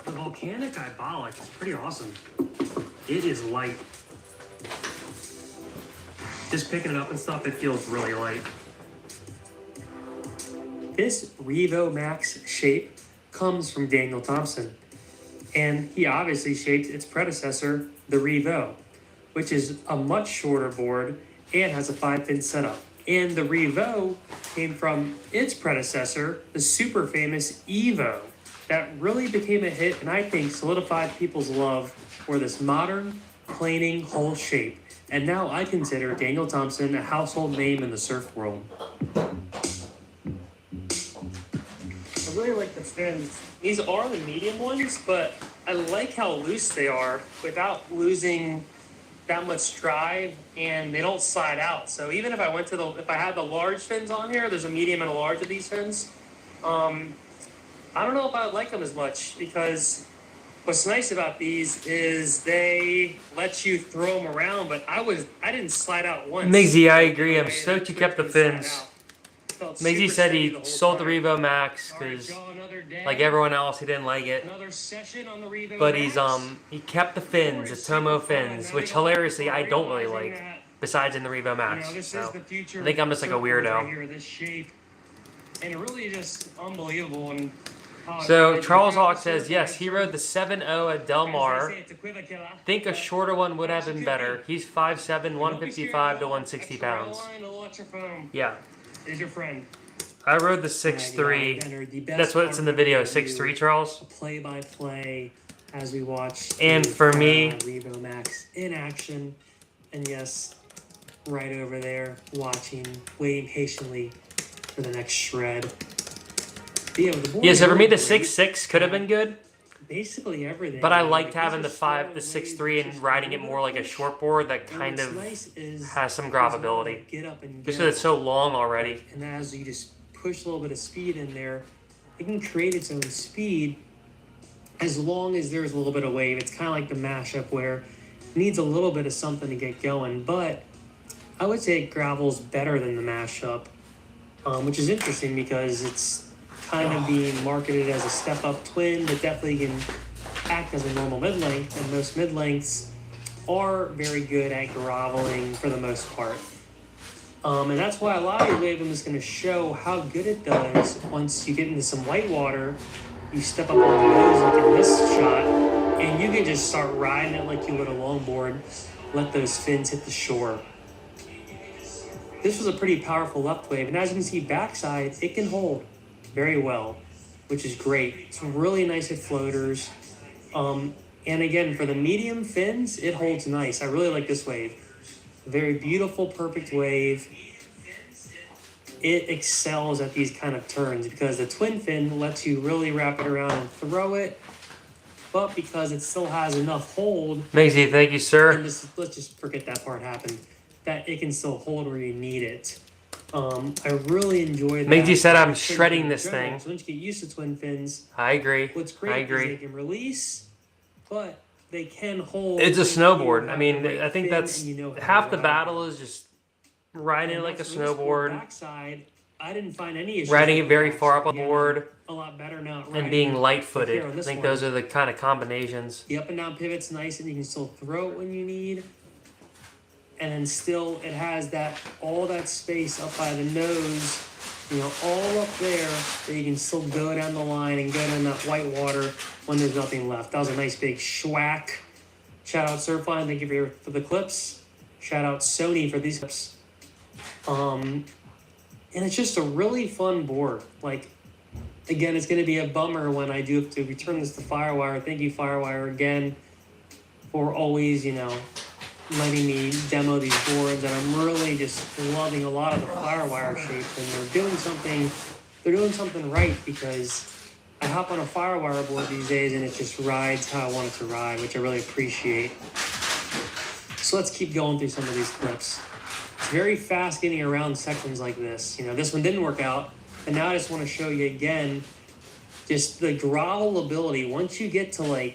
The volcanic Ibolic is pretty awesome. It is light. Just picking it up and stuff, it feels really light. This Revo Max shape comes from Daniel Thompson. And he obviously shaped its predecessor, the Revo, which is a much shorter board and has a 5-pin setup. And the Revo came from its predecessor, the super famous Evo, that really became a hit and I think solidified people's love for this modern, planing hull shape. And now I consider Daniel Thompson a household name in the surf world. I really like the fins. These are the medium ones, but I like how loose they are without losing that much drive, and they don't slide out. So even if I went to if I had the large fins on here, there's a medium and a large of these fins. I don't know if I would like them as much because what's nice about these is they let you throw them around, but I didn't slide out once. Maisie, I agree. I'm stoked you kept the fins. Maisie said he sold the Revo Max because, like everyone else, he didn't like it. But he kept the fins, the Tomo fins, which hilariously I don't really like. Besides in the Revo Max, so I think I'm just like a weirdo. And it really just unbelievable. So Charles Hawk says yes, he rode the 7.0 at Del Mar. Think a shorter one would have been better. He's 5'7", 155 to 160 pounds. Yeah. Is your friend. I rode the 6'3". That's what's in the video, 6'3", Charles. Play-by-play as we watch. And for me, Revo Max in action. And yes, right over there, watching, waiting patiently for the next shred. But yeah, the board Yeah, so for me, the really 6.6 could have been good. basically everything. But I man. liked Like, having the these are 5, the slow 6.3 waves, and just riding a it little more bit like a push. short board that And kind what's of nice is has some there's a lot of gravability. get up and Just go. because it's so long already. And as you just push a little bit of speed in there, it can create its own speed as long as there's a little bit of wave. It's kind of like the mashup where it needs a little bit of something to get going. But I would say gravel's better than the mashup, which is interesting because it's kind of being marketed as a step-up twin, but definitely can act as a normal mid-length, and most mid-lengths are very good at groveling for the most part. And that's why a lot of your wave is going to show how good it does once you get into some white water. You step up on the nose like in this shot, and you can just start riding it like you would a longboard, let those fins hit the shore. This was a pretty powerful left wave, and as you can see backside, it can hold very well, which is great. It's really nice at floaters. And again, for the medium fins, it holds nice. I really like this wave. Very beautiful, perfect wave. It excels at these kind of turns because the twin fin lets you really wrap it around and throw it, but because it still has enough hold, Maisie, thank you, and sir. let's just forget that part happened, that it can still hold where you need it. I really enjoy that. Maisie said I'm Twin shredding fin this in general. thing. So once you get used to twin fins, I agree. what's I great is agree. they can release, but they can hold. It's a if you snowboard. have I the mean, right I think fin that's and you know how to half the ride battle it. is just riding it And like a that's for this board snowboard, backside. I didn't find any issues. riding with it the very far up on backside. board, A lot better now. and being Here light-footed. on I this think one, those are the kind of combinations. the up and down pivot's nice, and you can still throw it when you need. And then still, it has that all that space up by the nose, all up there, that you can still go down the line and go down that white water when there's nothing left. That was a nice big schwack. Shout out Surfline, thank you for the clips. Shout out Sony for these clips. And it's just a really fun board. Like, again, it's going to be a bummer when I do have to return this to Firewire. Thank you, Firewire, again, for always, letting me demo these boards. And I'm really just loving a lot of the Firewire shapes. And they're doing something right, because I hop on a Firewire board these days and it just rides how I want it to ride, which I really appreciate. So let's keep going through some of these clips. It's very fast getting around sections like this. This one didn't work out, and now I just want to show you again just the grovel ability. Once you get to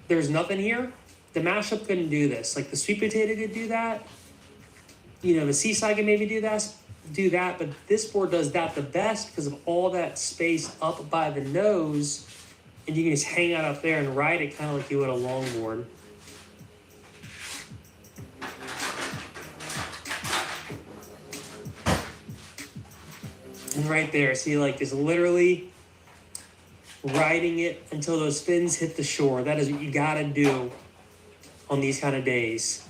there's nothing here, the mashup couldn't do this. Like the sweet potato could do that. The seaside can maybe do that, but this board does that the best because of all that space up by the nose, and you can just hang out up there and ride it kind of like you would a longboard. And right there, see, just literally riding it until those fins hit the shore. That is what you gotta do on these kind of days.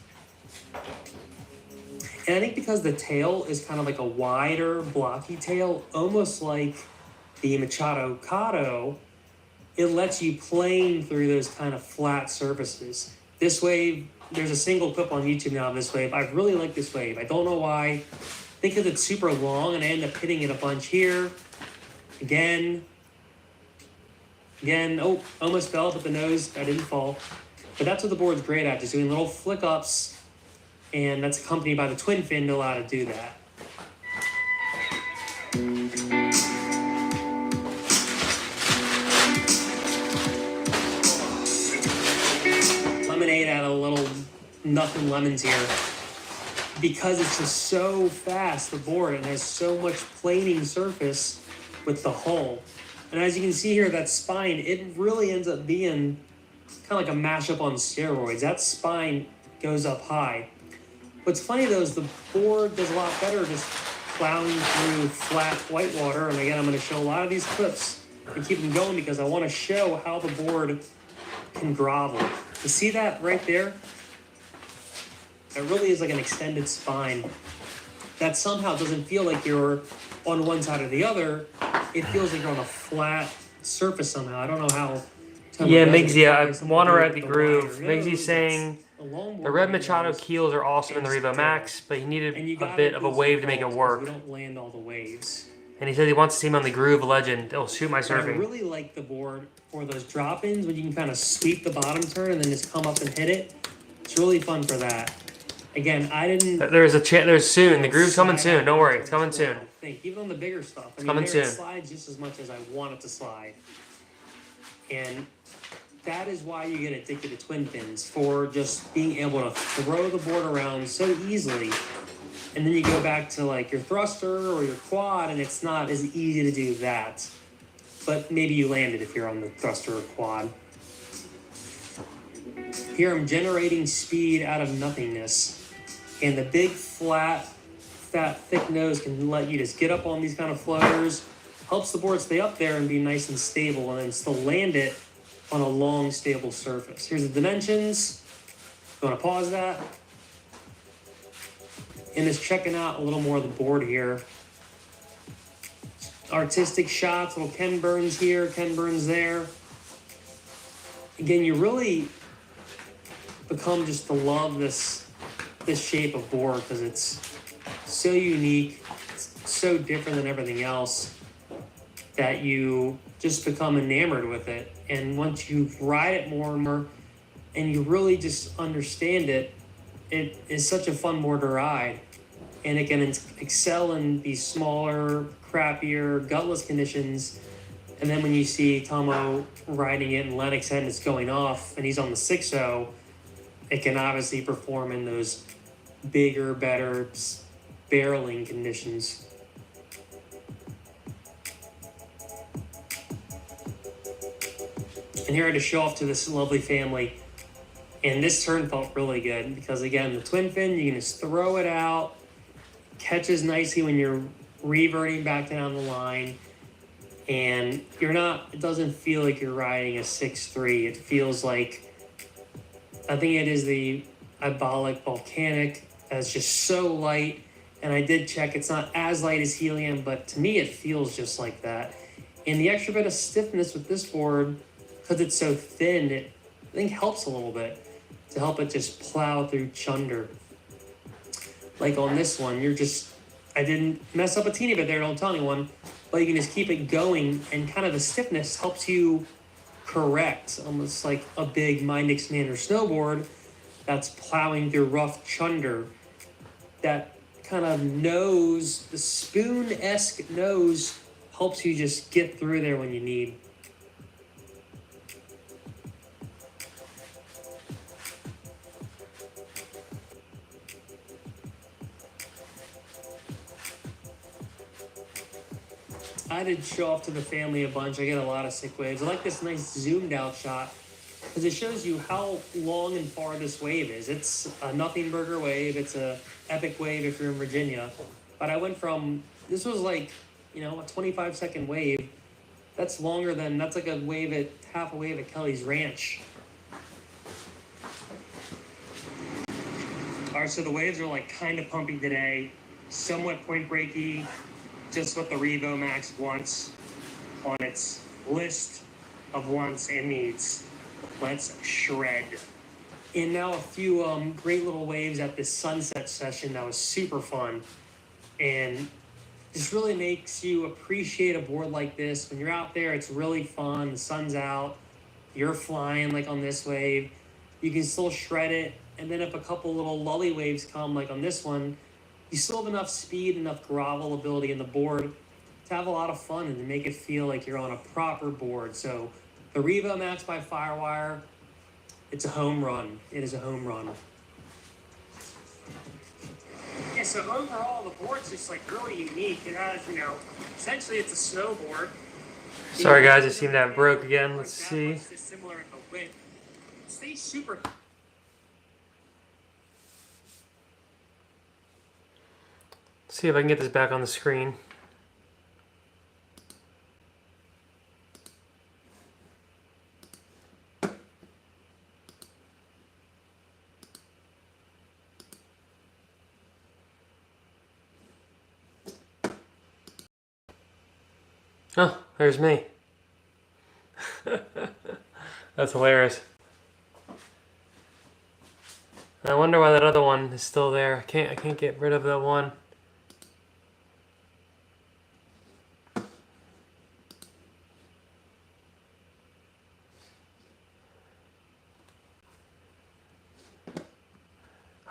And I think because the tail is kind of like a wider, blocky tail, almost like the Machadocado, it lets you plane through those kind of flat surfaces. This wave, there's a single clip on YouTube now of this wave. I really like this wave. I don't know why. I think because it's super long, and I end up hitting it a bunch here. Again, oh, almost fell up at the nose. I didn't fall. But that's what the board's great at, just doing little flick ups, and that's accompanied by the twin fin to allow to do that. Lemonade out of little nothing lemons here. Because it's just so fast, the board, and has so much planing surface with the hull. And as you can see here, that spine, it really ends up being kind of like a mashup on steroids. That spine goes up high. What's funny though is the board does a lot better just plowing through flat whitewater. And again, I'm going to show a lot of these clips and keep them going because I want to show how the board can grovel. You see that right there? It really is like an extended spine that somehow doesn't feel like you're on one side or the other. It feels like you're on a flat surface somehow. I don't know how. Yeah, Migsy, I want to ride the groove. Migsy's saying The red Machado keels are awesome in the Revo Max, but he needed a bit of a wave to make it work. We don't land all the waves. And he said he wants to see him on the Groove Legend. It'll suit my I surfing. really like the board for those drop-ins when you can kind of sweep the bottom turn and then just come up and hit it. It's really fun for that. Again, I didn't. There's soon. The Groove's coming soon. Don't worry, it's coming soon. Even on the bigger stuff. I mean, coming soon. It slides just as much as I want it to slide. And that is why you get addicted to twin fins, for just being able to throw the board around so easily. And then you go back to like your thruster or your quad, and it's not as easy to do that. But maybe you land it if you're on the thruster or quad. Here I'm generating speed out of nothingness. And the big, flat, thick nose can let you just get up on these kind of floaters. Helps the board stay up there and be nice and stable, and then still land it on a long, stable surface. Here's the dimensions. You want to pause that? And just checking out a little more of the board here. Artistic shots, little Ken Burns here, Ken Burns there. Again, you really become just to love this shape of board because it's so unique, it's so different than everything else that you just become enamored with it. And once you ride it more and more and you really just understand it, it is such a fun board to ride. And it can excel in these smaller, crappier, gutless conditions. And then when you see Tomo riding it in Lennox Head and it's going off and he's on the 6.0, it can obviously perform in those bigger, better barreling conditions. And here I had to show off to this lovely family. And this turn felt really good because, again, the twin fin, you can just throw it out, catches nicely when you're reverting back down the line. And it doesn't feel like you're riding a 6.3. It feels like, I think it is the Ibolic Volcanic that's just so light. And I did check, it's not as light as Helium, but to me it feels just like that. And the extra bit of stiffness with this board, because it's so thin, it I think helps a little bit to help it just plow through chunder. Like on this one, I didn't mess up a teeny bit there, don't tell anyone, but you can just keep it going, and kind of the stiffness helps you correct, almost like a big Mind Expander snowboard that's plowing through rough chunder. That kind of nose, the spoon-esque nose, helps you just get through there when you need. I did show off to the family a bunch. I get a lot of sick waves. I like this nice zoomed out shot because it shows you how long and far this wave is. It's a nothing burger wave. It's a epic wave if you're in Virginia. But I went from, this was like, a 25-second wave. That's like a wave half a wave at Kelly's Ranch. All right, so the waves are like kind of pumping today, somewhat point breaky. Just what the Revo Max wants on its list of wants and needs. Let's shred. And now a few great little waves at this sunset session that was super fun. And this really makes you appreciate a board like this. When you're out there, it's really fun. The sun's out. You're flying like on this wave. You can still shred it. And then if a couple little lully waves come like on this one, you still have enough speed, enough grovel ability in the board to have a lot of fun and to make it feel like you're on a proper board. So the Revo Max by Firewire, it's a home run. It is a home run. Yeah, so overall, the board's just like really unique. It has, essentially it's a snowboard. Sorry guys, I seem to have broke again. Let's see. Similar in the width. It stays super. See if I can get this back on the screen. Oh, there's me. That's hilarious. I wonder why that other one is still there. I can't get rid of that one.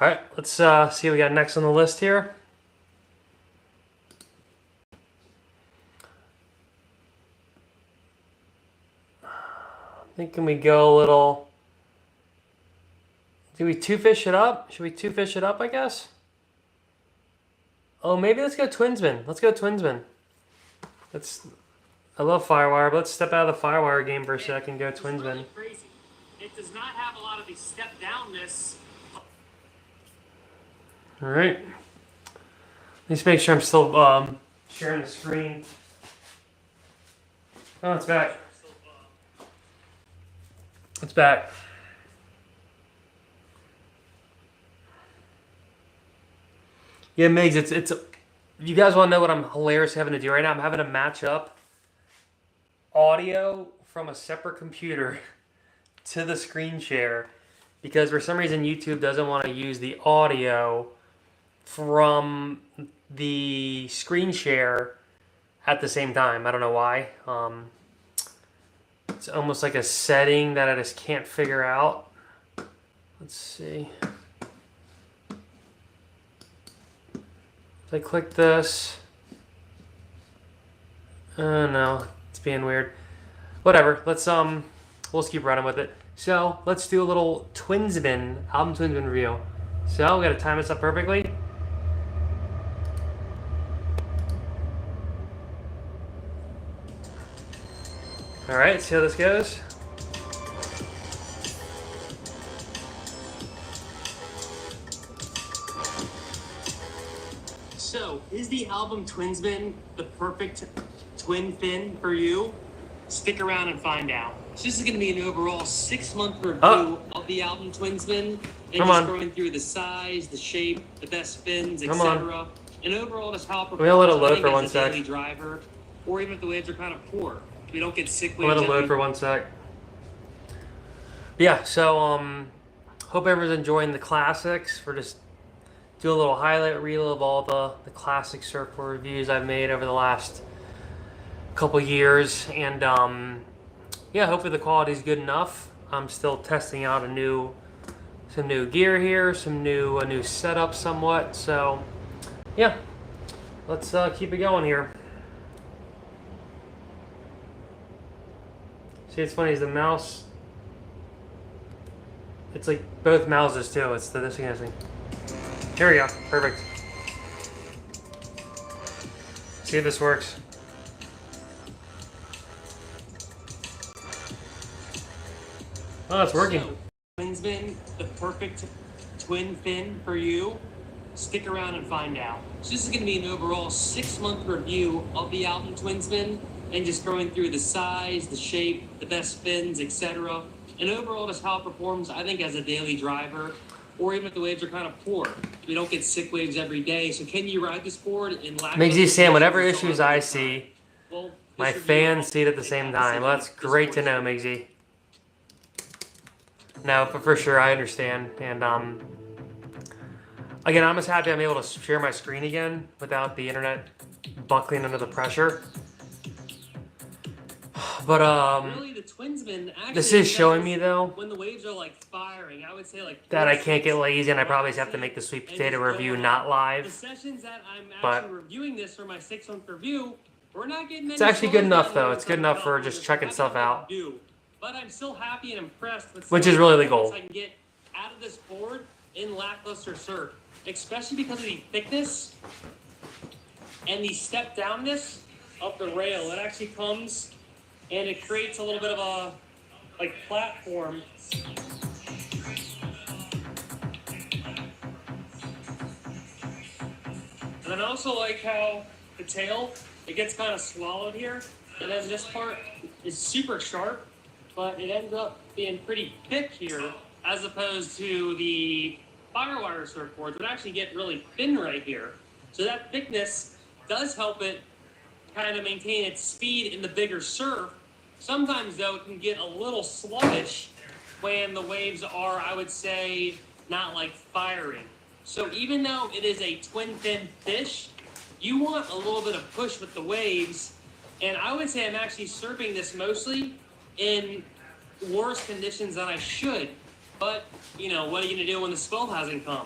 All right, let's see what we got next on the list here. Thinking we go a little. Do we two-fish it up? Should we two-fish it up, I guess? Oh, maybe let's go Twinsman. Let's go Twinsman. I love Firewire, but let's step out of the Firewire game for a second and go Twinsman. Really crazy. It does not have a lot of the step downness. All right. Let's make sure I'm still sharing the screen. Oh, it's back. It's back. Yeah, Migs, it's you guys want to know what I'm hilarious having to do right now? I'm having to match up audio from a separate computer to the screen share because for some reason YouTube doesn't want to use the audio from the screen share at the same time. I don't know why. It's almost like a setting that I just can't figure out. Let's see. If I click this, oh no, it's being weird. Whatever. Let's we'll just keep running with it. So let's do a little Twinsman album Twinsman review. So we got to time this up perfectly. All right, see how this goes. So, is the album Twinsman the perfect twin fin for you? Stick around and find out. So this is going to be an overall 6-month review of the album Twinsman, and just going through the size, the shape, the best fins, etc. And overall, just how it performs. We'll let it load for 1 sec. Daily driver, or even if the waves are kind of poor. We don't get sick waves. Let it load for 1 sec. Yeah, so hope everyone's enjoying the classics. We're just do a little highlight reel of all the classic surfboard reviews I've made over the last couple years, and yeah, hopefully the quality is good enough. I'm still testing out some new gear here, a new setup somewhat. So yeah, let's keep it going here. See, it's funny is the mouse. It's like both mouses too. It's this thing. Here we go. Perfect. See if this works. Oh, it's working. So, Twinsman, the perfect twin fin for you? Stick around and find out. So this is going to be an overall 6-month review of the album Twinsman, and just going through the size, the shape, the best fins, etc. And overall, just how it performs, I think, as a daily driver, or even if the waves are kind of poor. We don't get sick waves every day. So can you ride this board in Migsy Sam, whatever issues I see, my fans see it at the same time. Well, that's great to know, Migsy. No, but for sure, I understand. And again, I'm just happy I'm able to share my screen again without the internet buckling under the pressure. But really, the Twinsman actually this is showing me though when the waves are like firing, I would say like that I can't get lazy, and I probably have to make the sweet potato review not the live. sessions that I'm But actually reviewing this for my 6-month review, we're not getting many. It's actually good enough though. It's good enough for just checking stuff out, But I'm still happy and impressed with which is really the goal. I can get out of this board in lackluster surf, especially because of the thickness and the step downness of the rail. It actually comes and it creates a little bit of a like platform. And then I also like how the tail, it gets kind of swallowed here, and then this part is super sharp, but it ends up being pretty thick here, as opposed to the Firewire surfboards, which actually get really thin right here. So that thickness does help it kind of maintain its speed in the bigger surf. Sometimes, though, it can get a little sluggish when the waves are, I would say, not like firing. So even though it is a twin fin fish, you want a little bit of push with the waves. And I would say I'm actually surfing this mostly in worse conditions than I should. But, you know, what are you going to do when the swell hasn't come?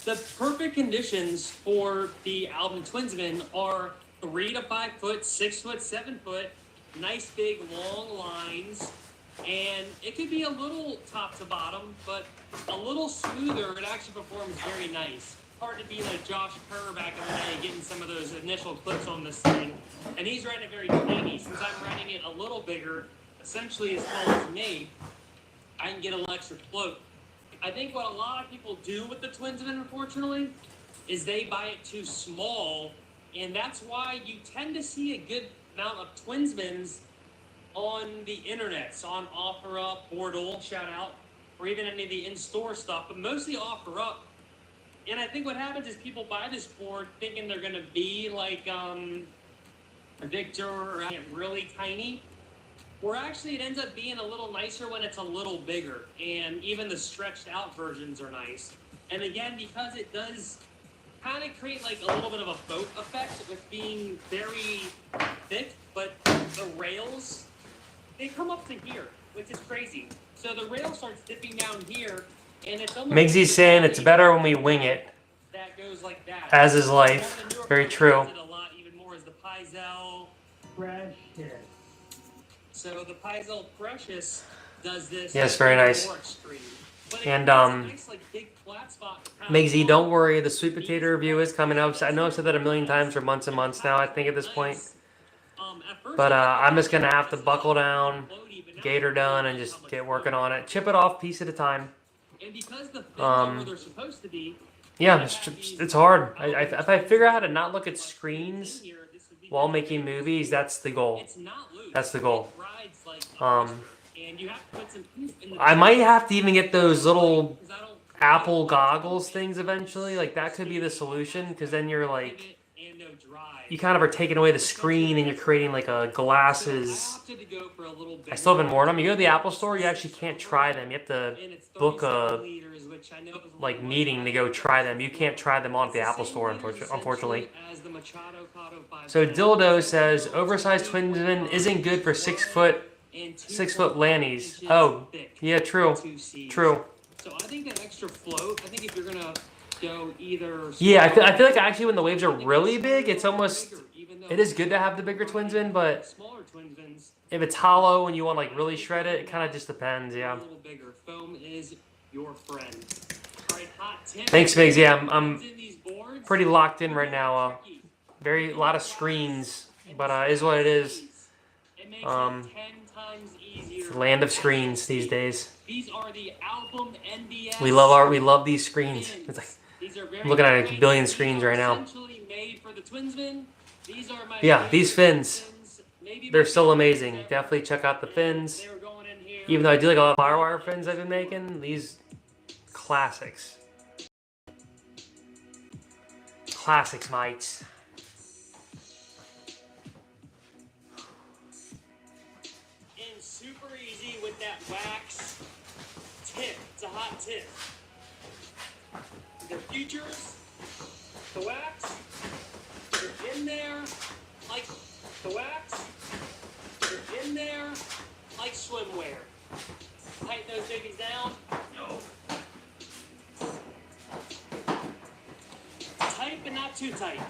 The perfect conditions for the Album Twinsman are 3 to 5 foot, 6 foot, 7 foot, nice big long lines. And it could be a little top to bottom, but a little smoother. It actually performs very nice. Hard to be like Josh Kerr back in the day, getting some of those initial clips on this thing. And he's running it very tiny. Since I'm running it a little bigger, essentially as tall as me, I can get a little extra float. I think what a lot of people do with the Twinsman, unfortunately, is they buy it too small. And that's why you tend to see a good amount of Twinsmans on the internet, so on OfferUp, Boardle, shout out, or even any of the in-store stuff, but mostly OfferUp. And I think what happens is people buy this board thinking they're going to be like a Victor or really tiny, where actually it ends up being a little nicer when it's a little bigger, and even the stretched out versions are nice. And again, because it does kind of create like a little bit of a boat effect with being very thick, but the rails, they come up to here, which is crazy. So the rail starts dipping down here, and it's almost Miggsy's saying it's better when we wing it. That goes like that. As is life. Very true. A lot even more is the Paizel Precious. So the Paizel Precious does this. Yes, very nice. More extreme. But And nice, like, big flat spot. Miggsy, don't worry, the sweet potato review is coming up. I know I've said that a million times for months and months now, I think at this point. But I'm just gonna have to buckle down, gator done, and just get working on it. Chip it off piece at a time. And because the fins are where they're supposed to be, yeah, it's hard. If I figure out how to not look at screens while making movies, that's the goal. That's the goal. I might have to even get those little Apple goggles things eventually. Like, that could be the solution, because then you're like, you kind of are taking away the screen and you're creating like a glasses. I still haven't worn them. You go to the Apple store, you actually can't try them. You have to book a like meeting to go try them. You can't try them on at the Apple store, unfortunately. So Dildo says oversized Twinsman isn't good for 6 foot lannies. Oh, yeah, true. True. So I think that extra float, I think if you're gonna go either. Yeah, I feel like actually when the waves are really big, it's almost, it is good to have the bigger Twinsman, but if it's hollow and you want like really shred it, it kind of just depends. Yeah. A little bigger. Foam is your friend. All right, hot tip. Thanks, Migs. Yeah, I'm pretty locked in right now. A lot of screens, but is what it is. It's the land of screens these days. These are the Album NBS. We love these screens. It's like, I'm looking at a billion screens right now. Yeah, these fins, they're still amazing. Definitely check out the fins. Even though I do like a lot of Firewire fins I've been making, these classics. Classics, mates. And super easy with that wax tip. It's a hot tip. The futures, the wax, they're in there like the wax, they're in there like swimwear. Tighten those babies down. No. Tight, but not too tight.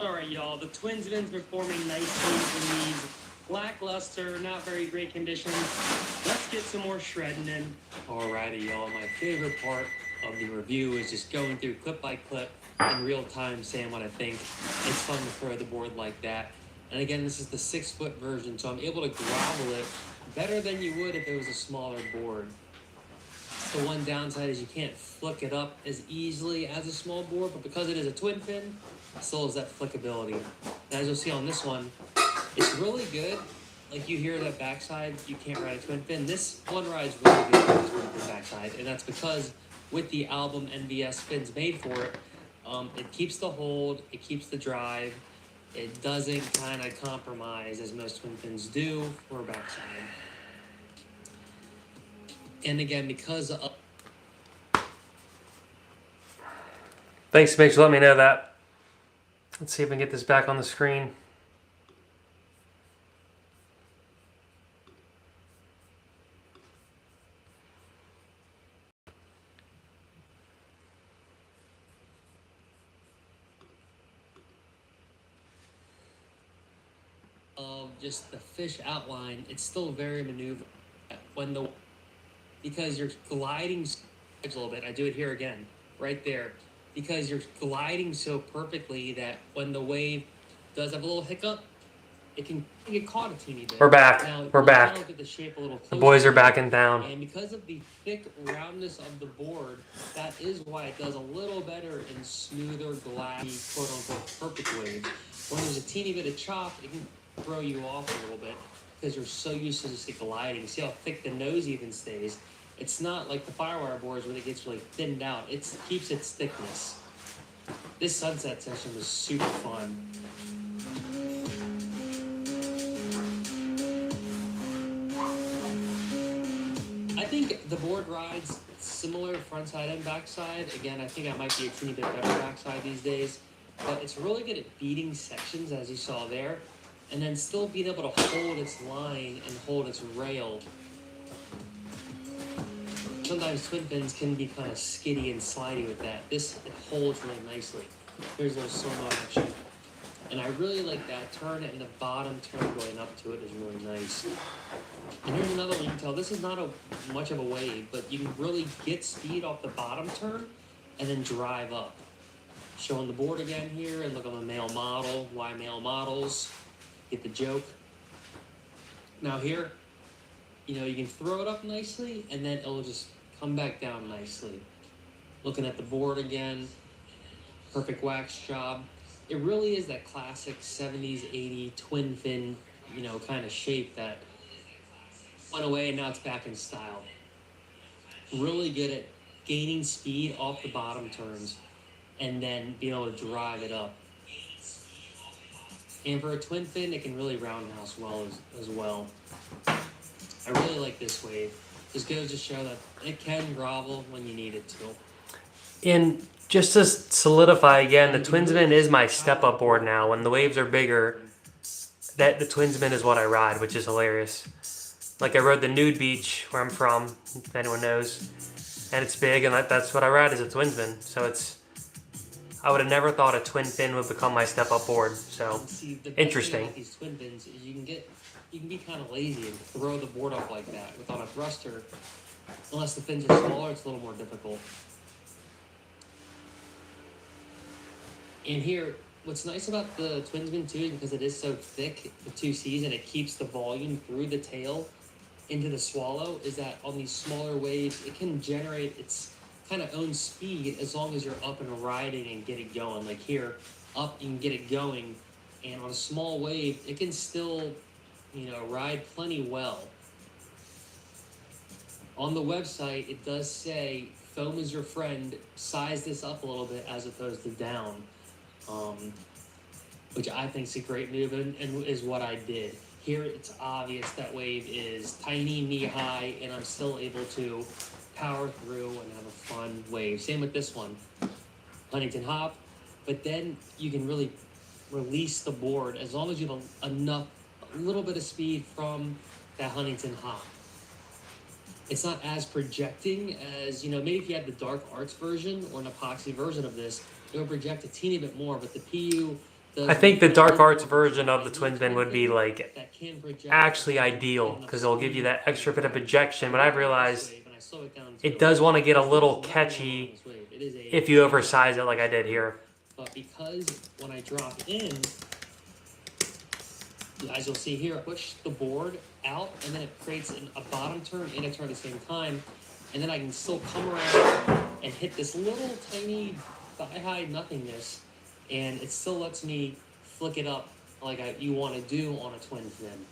Alright, y'all, the Twinsman's performing nicely in these lackluster, not very great conditions. Let's get some more shredding in. Alrighty, y'all, my favorite part of the review is just going through clip by clip in real time, saying what I think. It's fun to throw the board like that. And again, this is the 6 foot version, so I'm able to gravel it better than you would if it was a smaller board. The one downside is you can't flick it up as easily as a small board, but because it is a twin fin, it still has that flickability. And as you'll see on this one, it's really good. Like, you hear that backside, you can't ride a twin fin. This one rides really good on this twin fin backside, and that's because with the Album NBS fins made for it, it keeps the hold, it keeps the drive, it doesn't kind of compromise as most twin fins do for backside. And again, because of Thanks, Mitch, for letting me know that. Let's see if we can get this back on the screen. Of just the fish outline, it's still very maneuverable because you're gliding a little bit. I do it here again, right there, because you're gliding so perfectly that when the wave does have a little hiccup, it can get caught a teeny bit. We're back. Now, We're back. look at the shape a little The boys closer. are back in town. And because of the thick roundness of the board, that is why it does a little better in smoother, glassy, quote-unquote perfect waves. When there's a teeny bit of chop, it can throw you off a little bit because you're so used to just gliding. See how thick the nose even stays? It's not like the Firewire boards when it gets really thinned out. It keeps its thickness. This sunset session was super fun. I think the board rides similar frontside and backside. Again, I think I might be a teeny bit better backside these days. But it's really good at beating sections, as you saw there, and then still being able to hold its line and hold its rail. Sometimes twin fins can be kind of skiddy and slidey with that. This, it holds really nicely. Here's a little slow-mo action. And I really like that turn, and the bottom turn going up to it is really nice. And here's another one you can tell. This is not much of a wave, but you can really get speed off the bottom turn and then drive up. Showing the board again here, and look on the male model. Why male models? Get the joke. Now here, you know, you can throw it up nicely, and then it'll just come back down nicely. Looking at the board again, perfect wax job. It really is that classic 70s, 80s twin fin, you know, kind of shape that went away and now it's back in style. Really good at gaining speed off the bottom turns and then being able to drive it up. And for a twin fin, it can really roundhouse well as well. I really like this wave. Just goes to show that it can grovel when you need it to. And just to solidify again, the Twinsman is my step-up board now. When the waves are bigger, the Twinsman is what I ride, which is hilarious. Like I rode the Nude Beach, where I'm from, if anyone knows, and it's big, and that's what I ride is a Twinsman. So I would have never thought a twin fin would become my step-up board. So interesting. With these twin fins is you can be kind of lazy and throw the board up like that without a thruster. Unless the fins are smaller, it's a little more difficult. And here, what's nice about the Twinsman too is because it is so thick, the 2Cs, and it keeps the volume through the tail into the swallow, is that on these smaller waves, it can generate its kind of own speed as long as you're up and riding and get it going. Like here, up you can get it going, and on a small wave, it can still, you know, ride plenty well. On the website, it does say, foam is your friend, size this up a little bit as opposed to down. Which I think is a great move and is what I did. Here it's obvious that wave is tiny, knee-high, and I'm still able to power through and have a fun wave. Same with this one, Huntington hop, but then you can really release the board as long as you have a little bit of speed from that Huntington hop. It's not as projecting as, you know, maybe if you had the Dark Arts version or an epoxy version of this, it would project a teeny bit more, but the PU does... I think the Dark Arts version of the Twinsman would be like actually ideal because it'll give you that extra bit of projection, but I've realized it does want to get a little catchy if you oversize it like I did here. But because when I drop in, as you'll see here, I push the board out and then it creates a bottom turn and a turn at the same time, and then I can still come around and hit this little tiny thigh-high nothingness, and it still lets me flick it up like you want to do on a twin fin.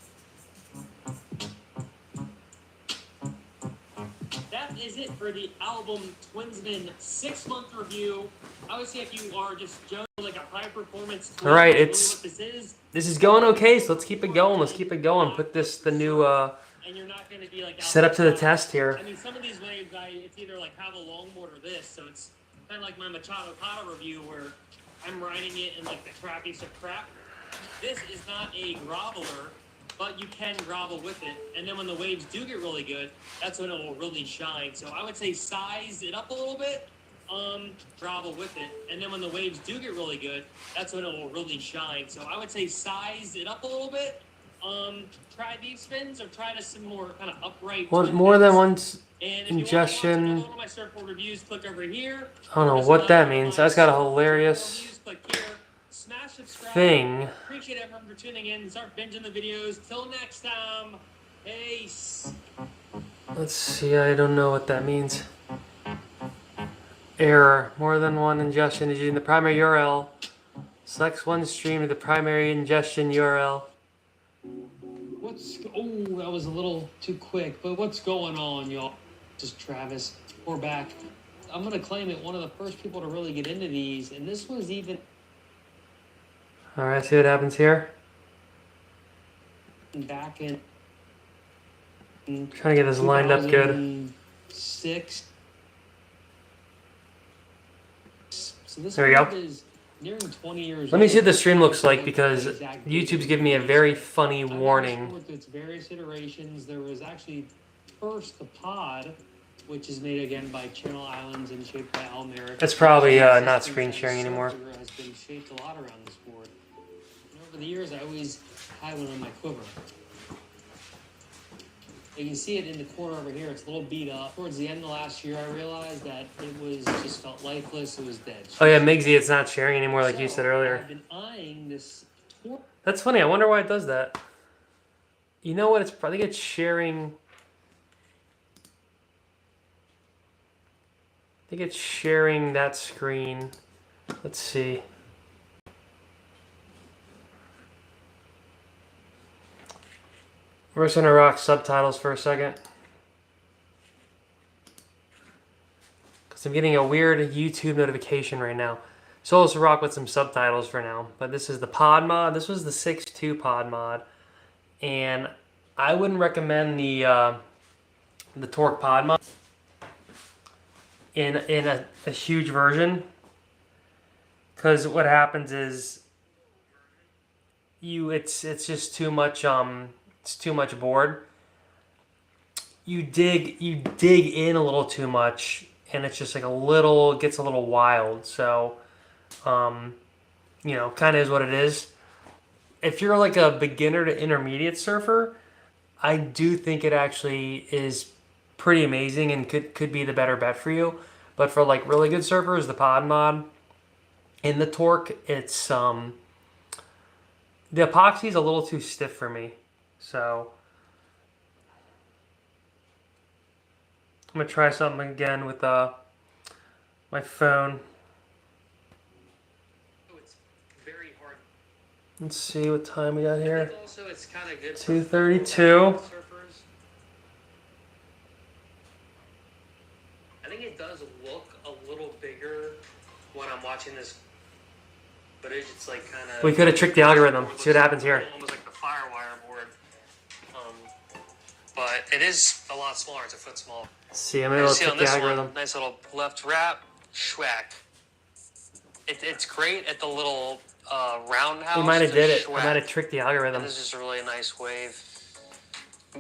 That is it for the album Twinsman 6-month review. I would say if you are just like a high-performance twin, All right, really what this is going okay, so let's keep it going. Let's keep it going. Put the new and you're not going to be like set up to the test here. I mean, some of these waves, it's either like have a longboard or this, so it's Kind of like my Machadocado review where I'm riding it in like the crappiest of crap. This is not a groveler, but you can grovel with it. And then when the waves do get really good, that's when it will really shine. So I would say size it up a little bit, grovel with it. And then when the waves do get really good, that's when it will really shine. So I would say size it up a little bit. Try these spins or try to some more kind of upright. Want more than one and ingestion? one of my surfboard reviews, click over here. I don't know what that means. That's got a hilarious Smash subscribe. thing. Appreciate everyone for tuning in. Start binging the videos. Till next time. Peace. Let's see. I don't know what that means. Error. More than one ingestion is using the primary URL. Selects one stream to the primary ingestion URL. Oh, that was a little too quick. But what's going on, y'all? Just Travis. We're back. I'm gonna claim it. One of the first people to really get into these, and this was even. All right, see what happens here. Back in. Trying to get this lined up good. 6. So this there we go. is nearing 20 years Let me see what old. the stream looks like because YouTube's giving me a very funny warning. With its various iterations, there was actually first the pod, which is made again by Channel Islands and shaped by Merrick. It's probably not screen sharing anymore. Has been shaped a lot around this board. And over the years, I always had one in my quiver. You can see it in the corner over here. It's a little beat up. Towards the end of last year, I realized that it just felt lifeless. It was dead. Oh yeah, Migsy, it's not sharing anymore like you said earlier. I've been eyeing this. That's funny. I wonder why it does that. You know what? I think it's sharing. I think it's sharing that screen. Let's see. We're just gonna rock subtitles for a second. Because I'm getting a weird YouTube notification right now. So let's rock with some subtitles for now. But this is the pod mod. This was the 6.2 pod mod. And I wouldn't recommend the Torque pod mod in a huge version. Because what happens is it's just too much it's too much board. You dig in a little too much, and it's just like it gets a little wild. So, you know, kind of is what it is. If you're like a beginner to intermediate surfer, I do think it actually is pretty amazing and could be the better bet for you. But for like really good surfers, the pod mod in the Torque, it's the epoxy is a little too stiff for me. So I'm gonna try something again with my phone. It's very hard. Let's see what time we got here. Also, it's kind of good. 2:32. I think it does look a little bigger when I'm watching this footage. It's like kind of. We could have tricked the algorithm. See what happens here. Almost like the Firewire board. But it is a lot smaller. It's a foot smaller. See, I'm able to trick the algorithm. Nice little left wrap, schwack. It's great at the little roundhouse. We might have did it. We might have tricked the algorithm. This is a really nice wave.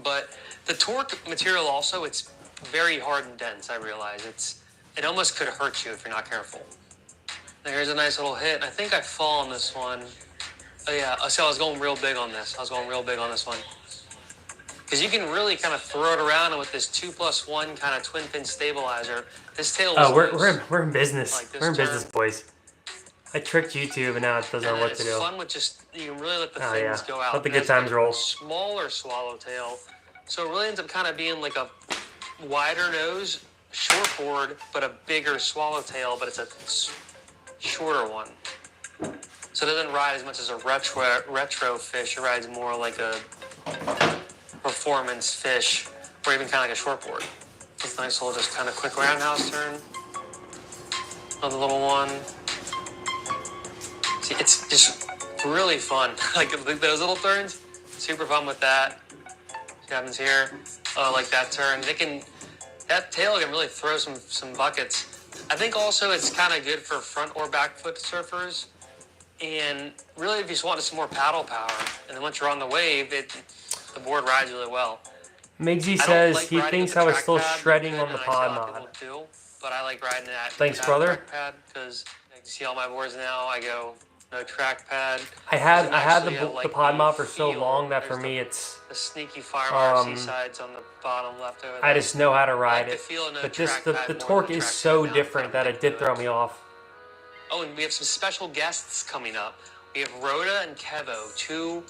But the Torque material also, it's very hard and dense. I realize it almost could hurt you if you're not careful. There's a nice little hit. I think I fall on this one. Oh yeah. So I was going real big on this. One. Because you can really kind of throw it around, and with this 2+1 kind of twin pin stabilizer, this tail. Oh, we're in business. Like we're in business, boys. I tricked YouTube, and now it doesn't know what to do. It's fun with just you can really let the fins go out. Let the good times roll. Smaller swallowtail, so it really ends up kind of being like a wider nose shortboard, but a bigger swallowtail, but it's a shorter one. So it doesn't ride as much as a retro fish. It rides more like a performance fish, or even kind of like a shortboard. It's a nice little just kind of quick roundhouse turn. Another little one. See, it's just really fun. Like those little turns, super fun with that. See what happens here? Like that turn. That tail can really throw some buckets. I think also it's kind of good for front or back foot surfers. And really, if you just wanted some more paddle power, and then once you're on the wave, the board rides really well. Migsy I don't says like he riding thinks with I the was still trackpad, shredding good, on the and I see a pod lot of mod. people do, but I like riding that. Thanks, without a brother. trackpad because you can see all my boards now. I go no trackpad. I had Actually, the pod mod for so feel. long that for There's me it's the sneaky Firewire seasides on the bottom left over there. I just know how to ride the it. feel of no But trackpad the more torque than is trackpad so now, different but I'm that it into did throw me off. Oh, and we have some special guests coming up. We have Rhoda and Kevo, two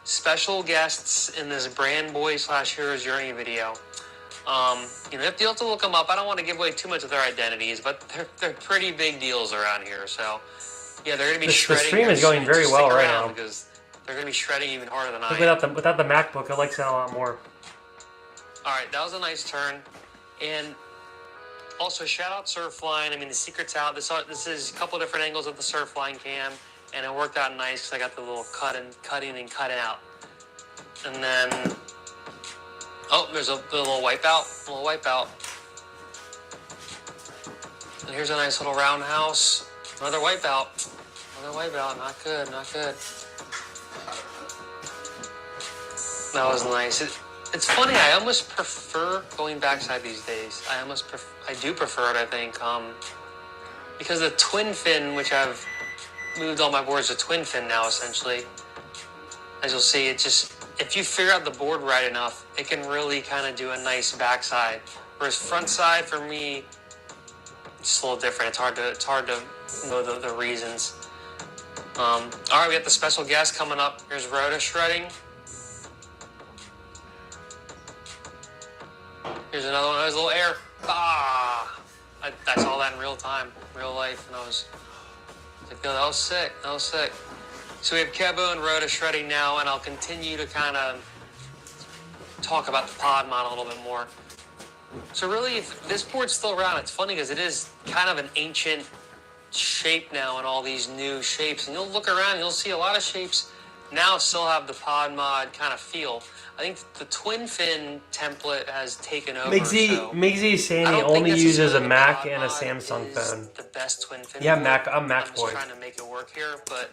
special guests in this Brand Boy / Heroes Journey video. You have to look them up. I don't want to give away too much of their identities, but they're pretty big deals around here. So, yeah, they're going to be shredding. The stream is going very well right now because they're going to be shredding even harder than I am. Without the MacBook, I like that a lot more. All right, that was a nice turn, and also shout out Surfline. I mean, the secret's out. This is a couple different angles of the Surfline cam, and it worked out nice because I got the little cutting and cutting out, and then. Oh, there's a little wipeout. And here's a nice little roundhouse. Another wipeout. Not good. That was nice. It's funny. I almost prefer going backside these days. I do prefer it, I think. Because the twin fin, which I've moved all my boards to twin fin now, essentially. As you'll see, it just... If you figure out the board right enough, it can really kind of do a nice backside. Whereas front side, for me, it's a little different. It's hard to know the reasons. All right, we got the special guest coming up. Here's Rhoda shredding. Here's another one. There's a little air. I saw that in real time, real life, and I was like, "No, that was sick." So we have Kevo and Rhoda shredding now, and I'll continue to kind of talk about the pod mod a little bit more. So really, if this board's still around, it's funny because it is kind of an ancient shape now in all these new shapes. And you'll look around and you'll see a lot of shapes now still have the pod mod kind of feel. I think the twin fin template has taken over. Migsy is saying he only uses a Mac and a Samsung phone. The best twin fin. Yeah, board. I'm Mac boy. I'm just trying to make it work here, but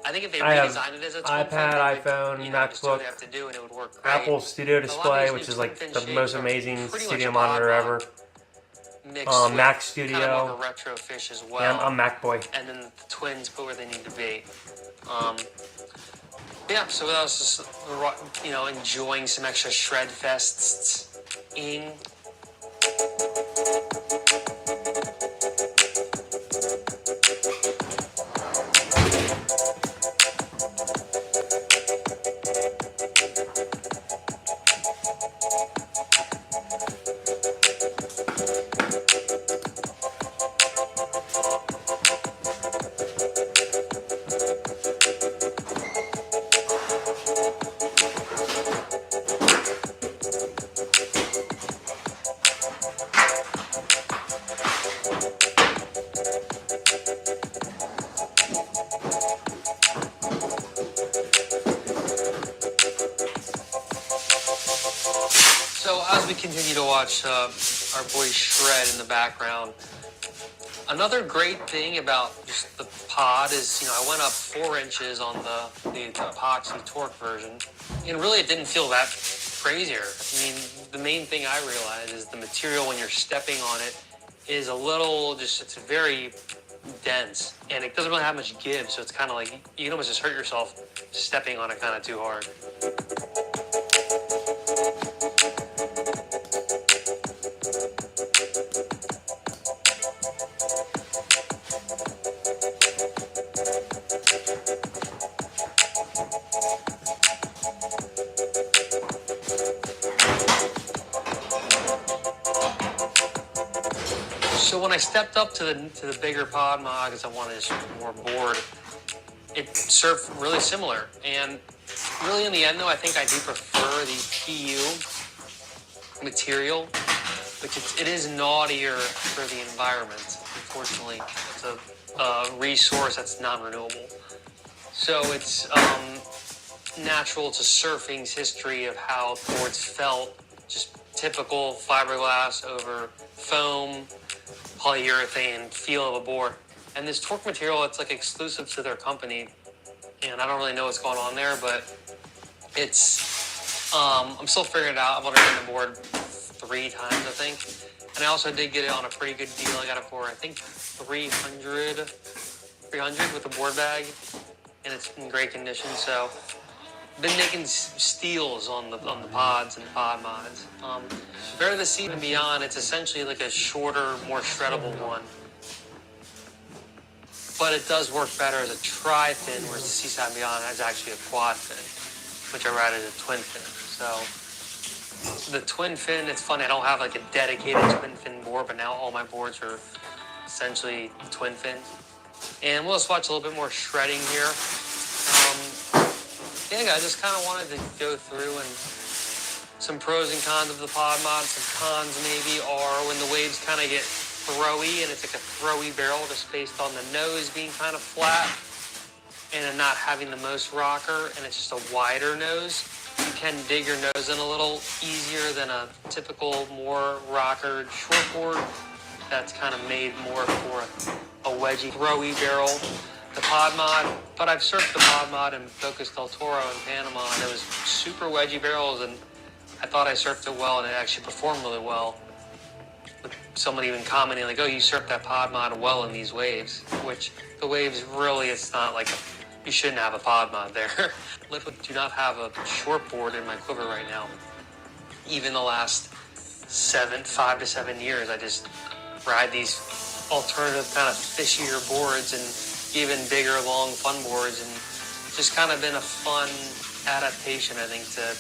I think if they redesigned it as a twin iPad, fin, iPhone, MacBook, they have to do and it would work great. Apple Studio Display, which is like the most amazing studio monitor ever. Mac Studio. Kind of like a retro fish as well. Yeah, I'm Mac boy. And then the twins put where they need to be. Yeah, so that was just, enjoying some extra shred fests in. As we continue to watch our boy shred in the background, another great thing about just the pod is, I went up 4 inches on the epoxy torque version, and really it didn't feel that crazier. I mean, the main thing I realized is the material when you're stepping on it is a little, it's very dense, and it doesn't really have much give, so it's kind of like, you can almost just hurt yourself stepping on it kind of too hard. So when I stepped up to the bigger pod mod because I wanted just more board, it surfed really similar. And really in the end though, I think I do prefer the PU material, which it is naughtier for the environment, unfortunately. It's a resource that's non-renewable. So it's natural to surfing's history of how boards felt, just typical fiberglass over foam, polyurethane feel of a board. And this torque material, it's like exclusive to their company. And I don't really know what's going on there, but it's, I'm still figuring it out. I've only done the board 3 times, I think. And I also did get it on a pretty good deal. I got it for, I think, 300 with a board bag. And it's in great condition, so been making steals on the pods and pod mods. Better the Sea and Beyond, it's essentially like a shorter, more shreddable one. But it does work better as a tri-fin, whereas the Seaside and Beyond is actually a quad fin, which I ride as a twin fin. So the twin fin, it's funny, I don't have like a dedicated twin fin board, but now all my boards are essentially twin fins. And we'll just watch a little bit more shredding here. Yeah, guys, just kind of wanted to go through and some pros and cons of the pod mod. Some cons maybe are when the waves kind of get throwy, and it's like a throwy barrel just based on the nose being kind of flat and not having the most rocker, and it's just a wider nose. You can dig your nose in a little easier than a typical, more rockered shortboard that's kind of made more for a wedgy, throwy barrel. The pod mod, but I've surfed the pod mod in Bocas del Toro in Panama, and it was super wedgy barrels, and I thought I surfed it well, and it actually performed really well. With someone even commenting like, "Oh, you surfed that pod mod well in these waves," which the waves really, it's not like you shouldn't have a pod mod there. Literally, do not have a shortboard in my quiver right now. Even the last 5 to 7 years, I just ride these alternative kind of fishier boards and even bigger, long fun boards, and just kind of been a fun adaptation, I think, to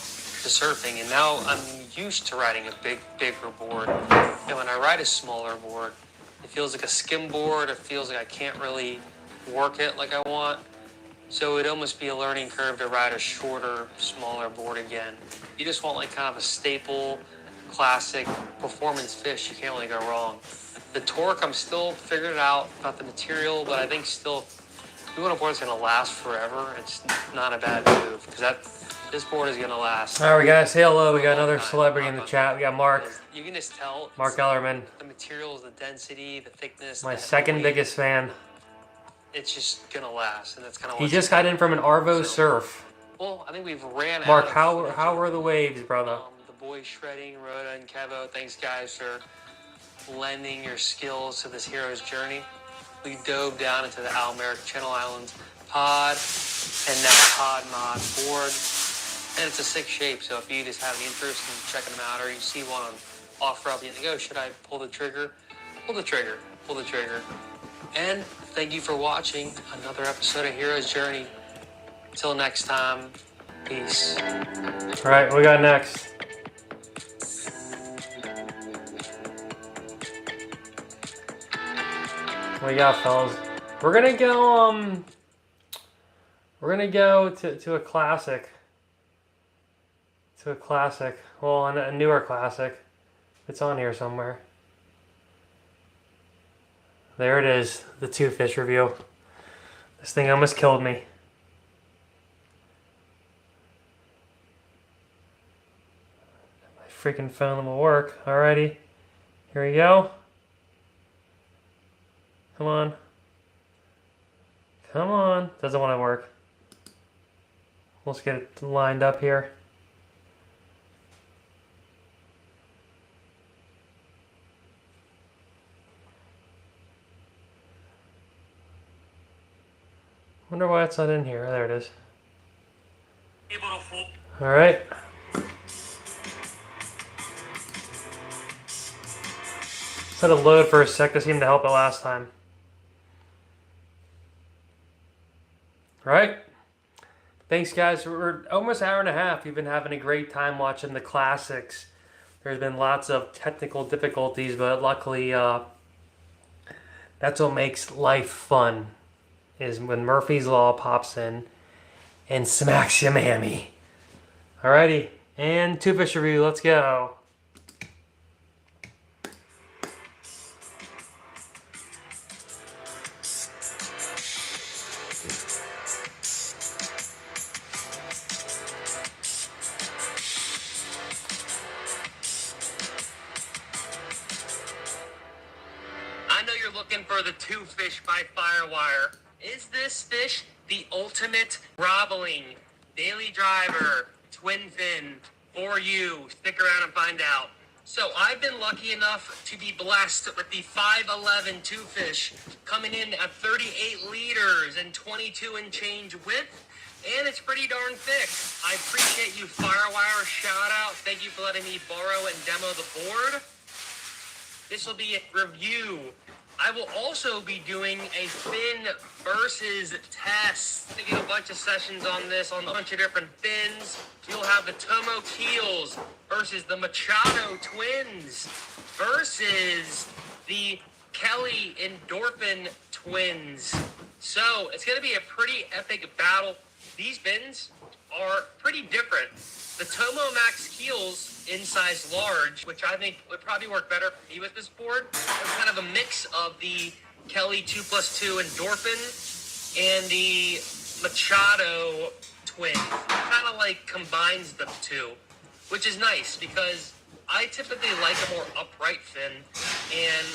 surfing. And now I'm used to riding a bigger board. And when I ride a smaller board, it feels like a skim board. It feels like I can't really work it like I want. So it'd almost be a learning curve to ride a shorter, smaller board again. You just want like kind of a staple, classic performance fish. You can't really go wrong. The torque, I'm still figuring it out about the material, but I think still, if you want a board that's going to last forever, it's not a bad move, because this board is going to last. All right, we got to say hello. We got another celebrity in the chat. We got Mark. You can just tell. Mark Ellerman. The materials, the density, the thickness. My second biggest fan. It's just going to last, and that's kind of. He just got in from an Arvo surf. Well, I think we've ran out. Mark, how were the waves, brother? The boys shredding, Rhoda and Kevo. Thanks, guys, for lending your skills to this hero's journey. We dove down into the Merrick Channel Islands pod and now pod mod board, and it's a sick shape. So if you just have an interest in checking them out, or you see one on off-route, you think, oh, should I pull the trigger? Pull the trigger. Pull the trigger. And thank you for watching another episode of Hero's Journey. Until next time, peace. All right, what we got next? What do you got, fellas? We're gonna go to a classic. To a classic. Well, a newer classic. It's on here somewhere. There it is, the Too Fish review. This thing almost killed me. My freaking phone will work. Alrighty. Here we go. Come on. Come on. Doesn't want to work. Let's get it lined up here. Wonder why it's not in here. There it is. Alright. Let it load for a sec. This seemed to help it last time. Right? Thanks, guys. We're almost an hour and a half. You've been having a great time watching the classics. There's been lots of technical difficulties, but luckily, that's what makes life fun, is when Murphy's Law pops in and smacks you, mammy. Alrighty, and Too Fish review. Let's go. I looking for the Too Fish by Firewire. Is this fish the ultimate groveling daily driver twin fin for you? Stick around and find out. So I've been lucky enough to be blessed with the 5'11" Too Fish coming in at 38 liters and 22 and change width, and it's pretty darn thick. I appreciate you, Firewire. Shout out. Thank you for letting me borrow and demo the board. This will be a review. I will also be doing a fin versus test. I get a bunch of sessions on this on a bunch of different fins. You'll have the Tomo Keels versus the Machado twins versus the Kelly Endorphin twins. So it's going to be a pretty epic battle. These fins are pretty different. The Tomo Max keels in size large, which I think would probably work better for me with this board. It's kind of a mix of the Kelly 2+2 Endorphin and the Machado twin. It kind of like combines the two, which is nice because I typically like a more upright fin, and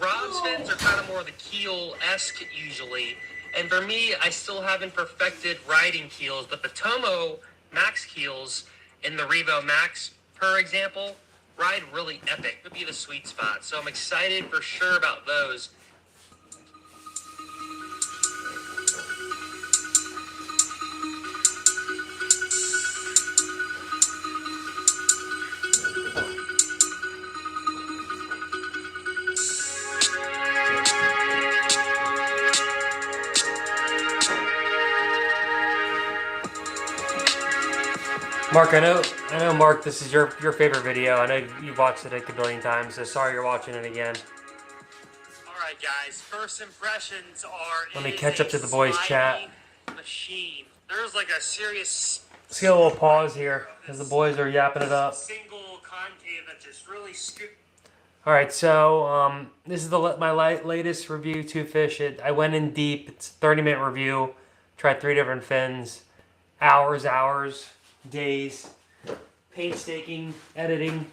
Rob's fins are kind of more the keel-esque usually. And for me, I still haven't perfected riding keels, but the Tomo Max keels in the Revo Max, for example, ride really epic. Would be the sweet spot. So I'm excited for sure about those. Mark, I know, Mark, this is your favorite video. I know you've watched it a billion times, so sorry you're watching it again. Alright guys, first impressions are... Let me catch up to the boys' chat. Machine. There's like a serious... Let's get a little pause here, because the boys are yapping it up. Single concave that just really scoop... Alright, so this is my latest review, Too Fish. I went in deep. It's a 30-minute review. Tried 3 different fins. Hours, days, painstaking editing,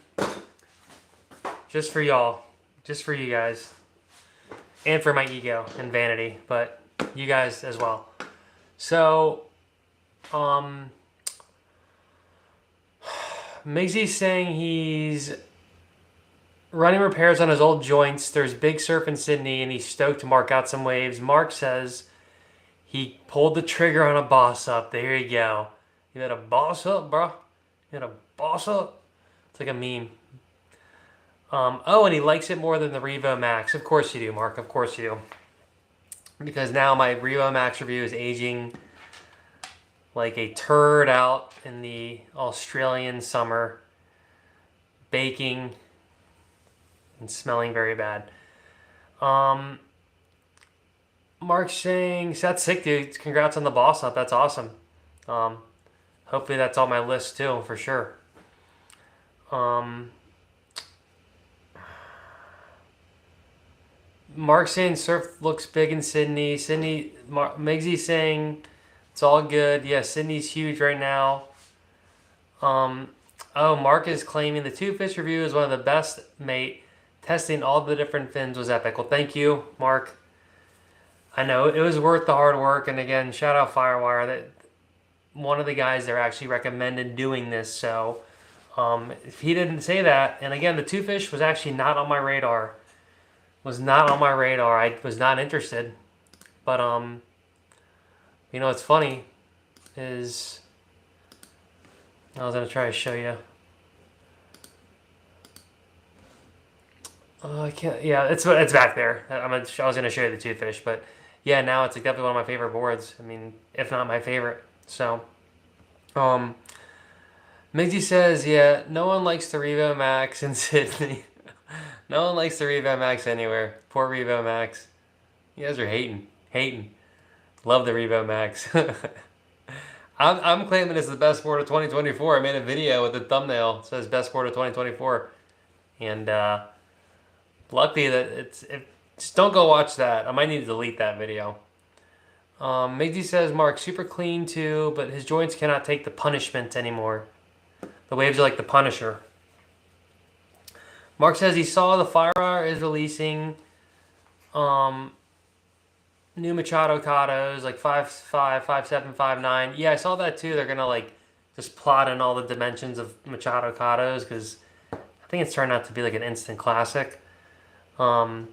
just for y'all, just for you guys, and for my ego and vanity, but you guys as well. So, Miggsy's saying he's running repairs on his old joints. There's big surf in Sydney, and he's stoked to mark out some waves. Mark says he pulled the trigger on a boss up. There you go. You had a boss up, bro. You had a boss up. It's like a meme. Oh, and he likes it more than the Revo Max. Of course you do, Mark. Of course you do. Because now my Revo Max review is aging like a turd out in the Australian summer. Baking and smelling very bad. Mark's saying, that's sick, dude. Congrats on the boss up. That's awesome. Hopefully that's on my list too, for sure. Mark's saying surf looks big in Sydney. Miggsy's saying it's all good. Yeah, Sydney's huge right now. Oh, Mark is claiming the Too Fish review is one of the best, mate. Testing all the different fins was epic. Well, thank you, Mark. I know it was worth the hard work. And again, shout out Firewire. That one of the guys there actually recommended doing this. So if he didn't say that, and again, the Too Fish was actually not on my radar. Was not on my radar. I was not interested. But you know what's funny is I was gonna try to show you. Oh, I can't. Yeah, it's back there. I was gonna show you the Too Fish, but yeah, now it's definitely one of my favorite boards. I mean, if not my favorite. So, Miggsy says, yeah, no one likes the Revo Max in Sydney. No one likes the Revo Max anywhere. Poor Revo Max. You guys are hating. Love the Revo Max. I'm claiming it's the best board of 2024. I made a video with the thumbnail that says best board of 2024, and luckily that just don't go watch that. I might need to delete that video. Miggsy says, Mark, super clean too, but his joints cannot take the punishment anymore. The waves are like the Punisher. Mark says he saw the Firewire is releasing New Machadocados, like 5.5, 5.7, 5.9. Yeah, I saw that too. They're gonna like just plot in all the dimensions of Machadocados because I think it's turned out to be like an instant classic. Mizzy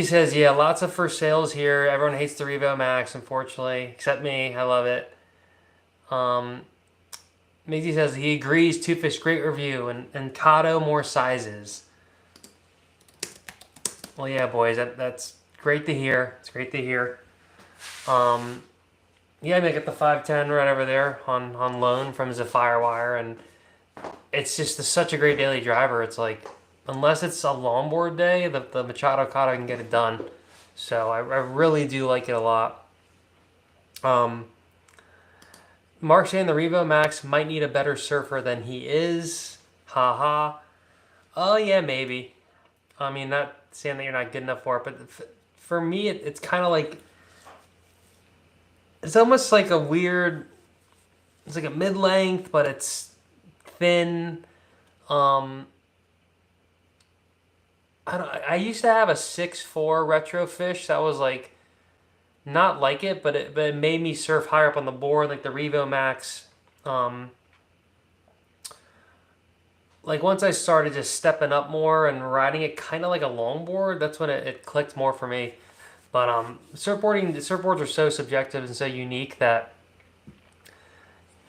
says, yeah, lots of for sales here. Everyone hates the Revo Max, unfortunately, except me. I love it. Mizzy says he agrees. Toofish, great review, and Kato more sizes. Well, yeah, boys, that's great to hear. It's great to hear. Yeah, I may get the 510 right over there on loan from the Firewire, and it's just such a great daily driver. It's like, unless it's a longboard day, the Machadocado can get it done. So I really do like it a lot. Mark's saying the Revo Max might need a better surfer than he is. Haha. Oh, yeah, maybe. I mean, not saying that you're not good enough for it, but for me, it's kind of like, it's almost like a weird, it's like a mid-length, but it's thin. I used to have a 6.4 retro fish that was like, not like it, but it made me surf higher up on the board, like the Revo Max. Like once I started just stepping up more and riding it kind of like a longboard, that's when it clicked more for me. But surfboards are so subjective and so unique that,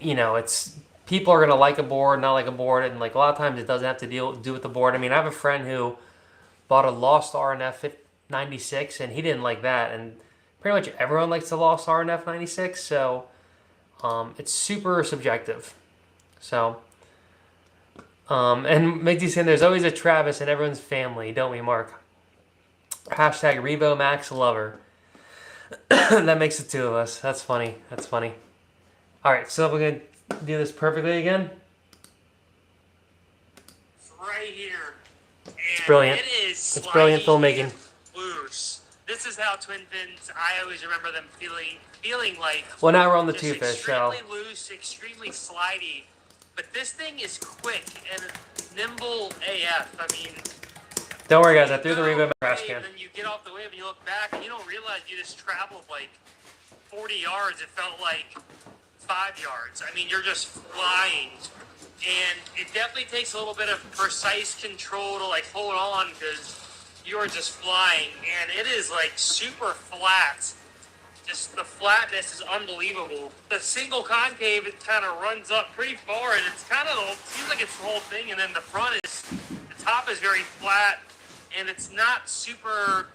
you know, it's people are gonna like a board, not like a board, and like a lot of times it doesn't have to do with the board. I mean, I have a friend who bought a Lost RNF 96 and he didn't like that, and pretty much everyone likes the Lost RNF 96, so it's super subjective. So. And Mickey saying there's always a Travis in everyone's family, don't we, Mark? Hashtag Revo Max lover. That makes the two of us. That's funny. That's funny. All right, so we're going to do this perfectly again. It's right here. And it's brilliant. It is it's brilliant filmmaking. Loose. This is how twin fins, I always remember them feeling like. Well, now we're on the Too Fish, so. Extremely loose, extremely slidey. But this thing is quick and nimble AF. I mean, don't worry, guys. I threw the Revo trash can. And then you get off the wave and you look back and you don't realize you just traveled like 40 yards. It felt like 5 yards. I mean, you're just flying. And it definitely takes a little bit of precise control to like hold on because you are just flying. And it is like super flat. Just the flatness is unbelievable. The single concave, it kind of runs up pretty far, and it's kind of seems like it's the whole thing. And then the front is, the top is very flat, and it's not super,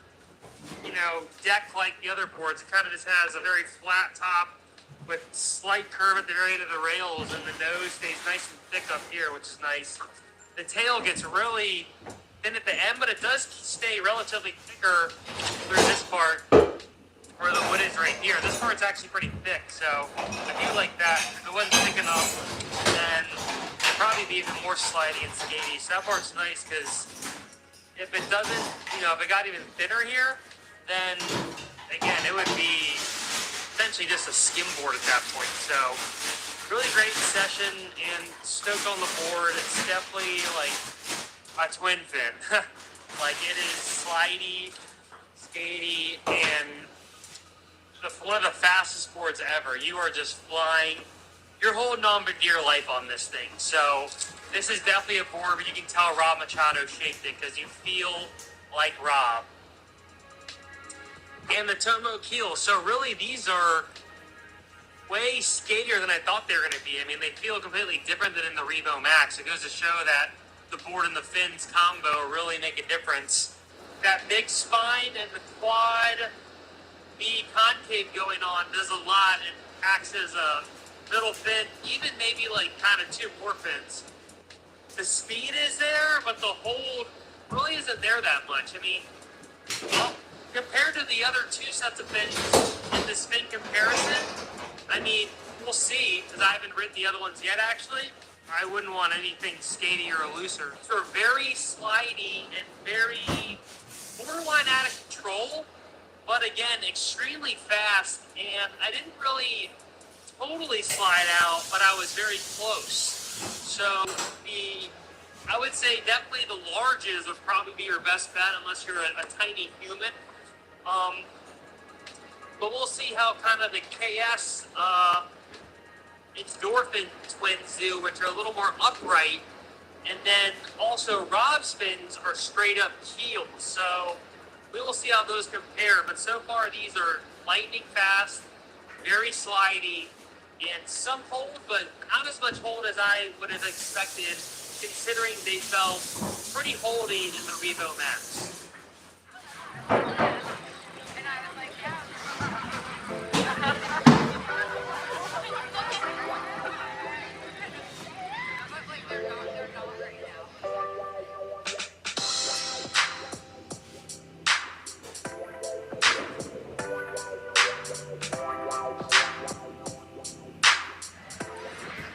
deck like the other boards. It kind of just has a very flat top with slight curve at the very end of the rails, and the nose stays nice and thick up here, which is nice. The tail gets really thin at the end, but it does stay relatively thicker through this part. Where the wood is right here. This part's actually pretty thick, so I do like that. If it wasn't thick enough, then it'd probably be even more slidey and skatey. So that part's nice because if it doesn't, if it got even thinner here, then again, it would be essentially just a skimboard at that point. So really great session and stoked on the board. It's definitely like a twin fin. Like it is slidey, skatey, and one of the fastest boards ever. You are just flying. You're holding on for dear life on this thing. So this is definitely a board where you can tell Rob Machado shaped it because you feel like Rob. And the Tomo keel. So really these are way skatier than I thought they were going to be. I mean, they feel completely different than in the Revo Max. It goes to show that the board and the fins combo really make a difference. That big spine and the quad the concave going on does a lot and acts as a middle fin, even maybe like kind of two more fins. The speed is there, but the hold really isn't there that much. I mean, well, compared to the other two sets of fins in this fin comparison, I mean, we'll see, because I haven't ridden the other ones yet, actually. I wouldn't want anything skatier or looser. They're very slidey and very borderline out of control. But again, extremely fast, and I didn't really totally slide out, but I was very close. So the I would say definitely the larges would probably be your best bet unless you're a tiny human. But we'll see how kind of the KS endorphin twins do, which are a little more upright. And then also Rob's fins are straight up keeled. So we will see how those compare. But so far these are lightning fast, very slidey, and some hold, but not as much hold as I would have expected, considering they felt pretty holdy in the Revo Max.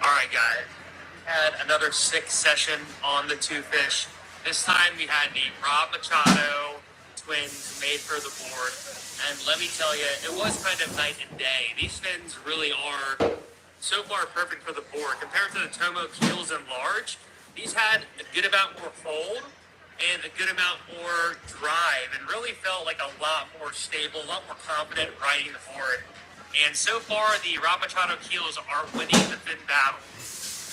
Alright guys, we had another sick session on the Too Fish. This time we had the Rob Machado twins made for the board. And let me tell you, it was kind of night and day. These fins really are so far perfect for the board. Compared to the Tomo keels and large, these had a good amount more fold and a good amount more drive and really felt like a lot more stable, a lot more confident riding the board. And so far, the Rob Machado keels are winning the fin battle.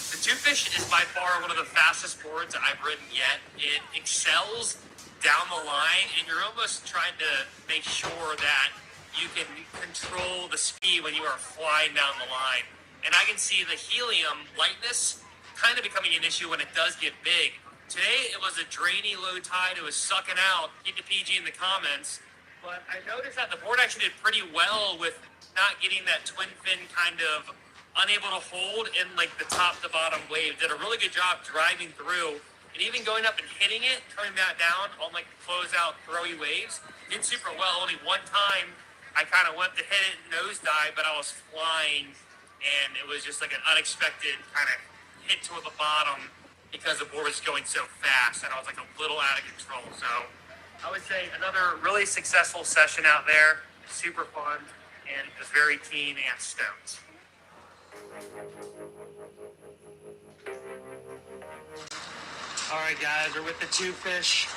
The Too Fish is by far one of the fastest boards I've ridden yet. It excels down the line, and you're almost trying to make sure that you can control the speed when you are flying down the line. And I can see the helium lightness kind of becoming an issue when it does get big. Today, it was a drainy low tide. It was sucking out. Keep the PG in the comments. But I noticed that the board actually did pretty well with not getting that twin fin kind of unable to hold in like the top to bottom wave. Did a really good job driving through and even going up and hitting it, coming back down on like the closeout throwy waves. Did super well. Only one time I kind of went to hit it nosedive, but I was flying and it was just like an unexpected kind of hit to the bottom because the board was going so fast and I was like a little out of control. So I would say another really successful session out there, super fun, and was very keen and stoked. All right, guys, we're with the Too Fish,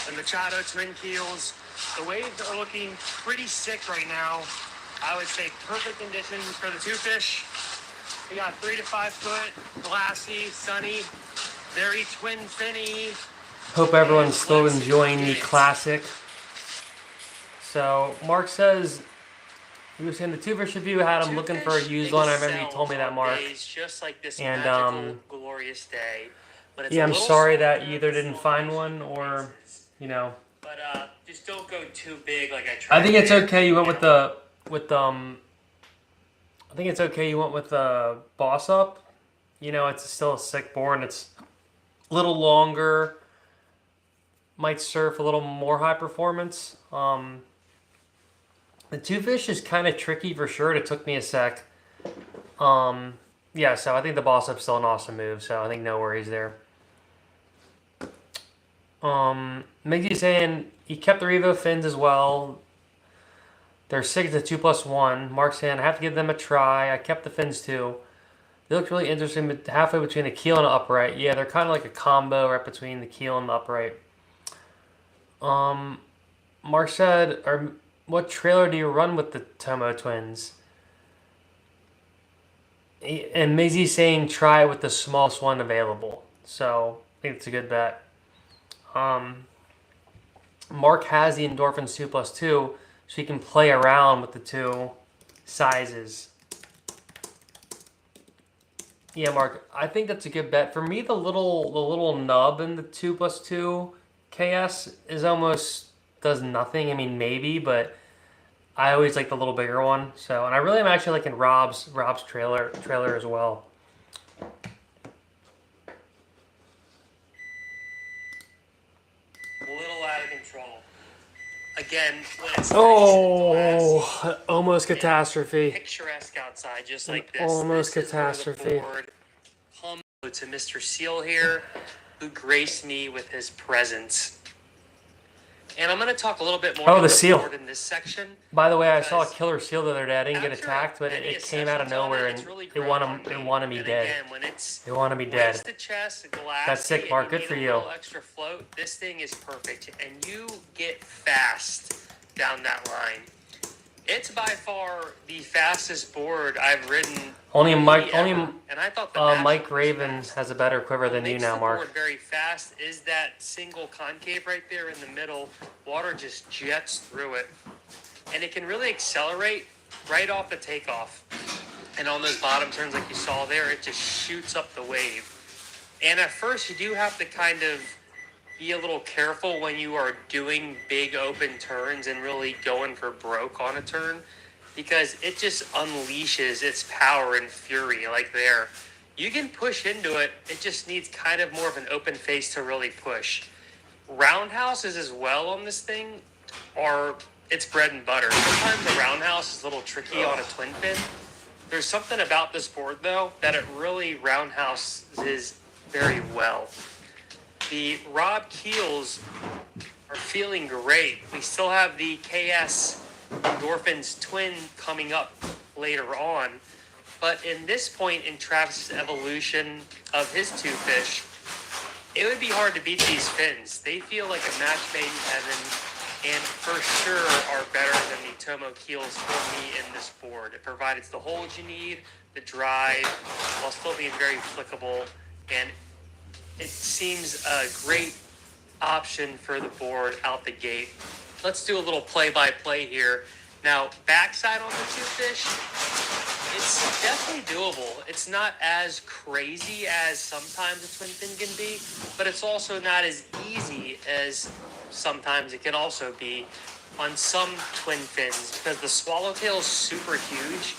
the Machado twin keels. The waves are looking pretty sick right now. I would say perfect conditions for the Too Fish. We got 3 to 5 foot, glassy, sunny, very twin finny. Hope everyone's still enjoying the classic. So Mark says he was saying the Too Fish review had him looking for a used one. I remember you told me that, Mark. Just like this and magical, glorious day. But it's yeah, I'm sorry that you either didn't find one or, you know. But just don't go too big like I tried. I think it's okay. You went with the I think it's okay. You went with the Boss Up. You know, it's still a sick board. And it's a little longer. Might surf a little more high performance. The Too Fish is kind of tricky for sure. It took me a sec. Yeah, so I think the Boss Up's still an awesome move. So I think no worries there. Miggsy's saying he kept the Revo fins as well. They're 6 to 2+1. Mark's saying I have to give them a try. I kept the fins too. They look really interesting, but halfway between the keel and the upright. Yeah, they're kind of like a combo right between the keel and the upright. Mark said, what trailer do you run with the Tomo twins? And Miggsy's saying try with the smallest one available. So I think it's a good bet. Mark has the Endorphins 2+2, so he can play around with the two sizes. Yeah, Mark, I think that's a good bet. For me, the little nub in the 2+2 KS is almost does nothing. I mean, maybe, but I always like the little bigger one. So, and I really am actually liking Rob's trailer as well. A little out of control. Again, when it's Oh, almost catastrophe. picturesque outside, just like this. Almost This is where the catastrophe. board hum to Mr. Seal here, who graced me with his presence. And I'm going to talk a little bit more Oh, about the seal. board in this section. By the way, I saw a because killer seal the other day. I didn't get after attacked, but many it came out of sessions on nowhere it's and really it grown on wanted me And dead. Again, when it's It wanted me waist dead. to chest, glassy, That's sick, Mark. and Good you for need you. a little extra float, this thing is perfect. And you get fast down that line. It's by far the fastest board I've ridden. Only Mike, ever. only And I thought the Mike Mashup was Raven fast. has a better quiver than you Makes now, the Mark. board very fast is that single concave right there in the middle. Water just jets through it, and it can really accelerate right off the takeoff. And on those bottom turns, like you saw there, it just shoots up the wave. And at first, you do have to kind of be a little careful when you are doing big open turns and really going for broke on a turn, because it just unleashes its power and fury like there. You can push into it. It just needs kind of more of an open face to really push. Roundhouses as well on this thing are its bread and butter. Sometimes the roundhouse is a little tricky on a twin fin. There's something about this board though that it really roundhouses very well. The Rob keels are feeling great. We still have the KS Endorphins twin coming up later on. But in this point in Travis's evolution of his two fish, it would be hard to beat these fins. They feel like a match made in heaven, and for sure are better than the Tomo keels for me in this board. It provides the hold you need, the drive, while still being very flickable, and it seems a great option for the board out the gate. Let's do a little play-by-play here. Now, backside on the two fish, it's definitely doable. It's not as crazy as sometimes a twin fin can be, but it's also not as easy as sometimes it can also be on some twin fins, because the swallowtail is super huge.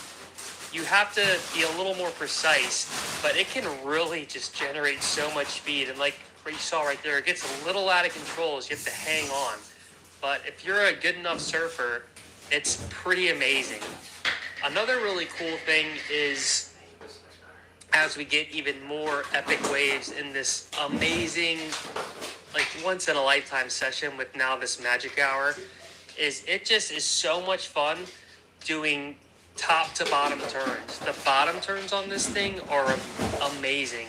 You have to be a little more precise, but it can really just generate so much speed. And like what you saw right there, it gets a little out of control, so you have to hang on. But if you're a good enough surfer, it's pretty amazing. Another really cool thing is, as we get even more epic waves in this amazing, like once in a lifetime session with now this magic hour, is it just is so much fun doing top to bottom turns. The bottom turns on this thing are amazing,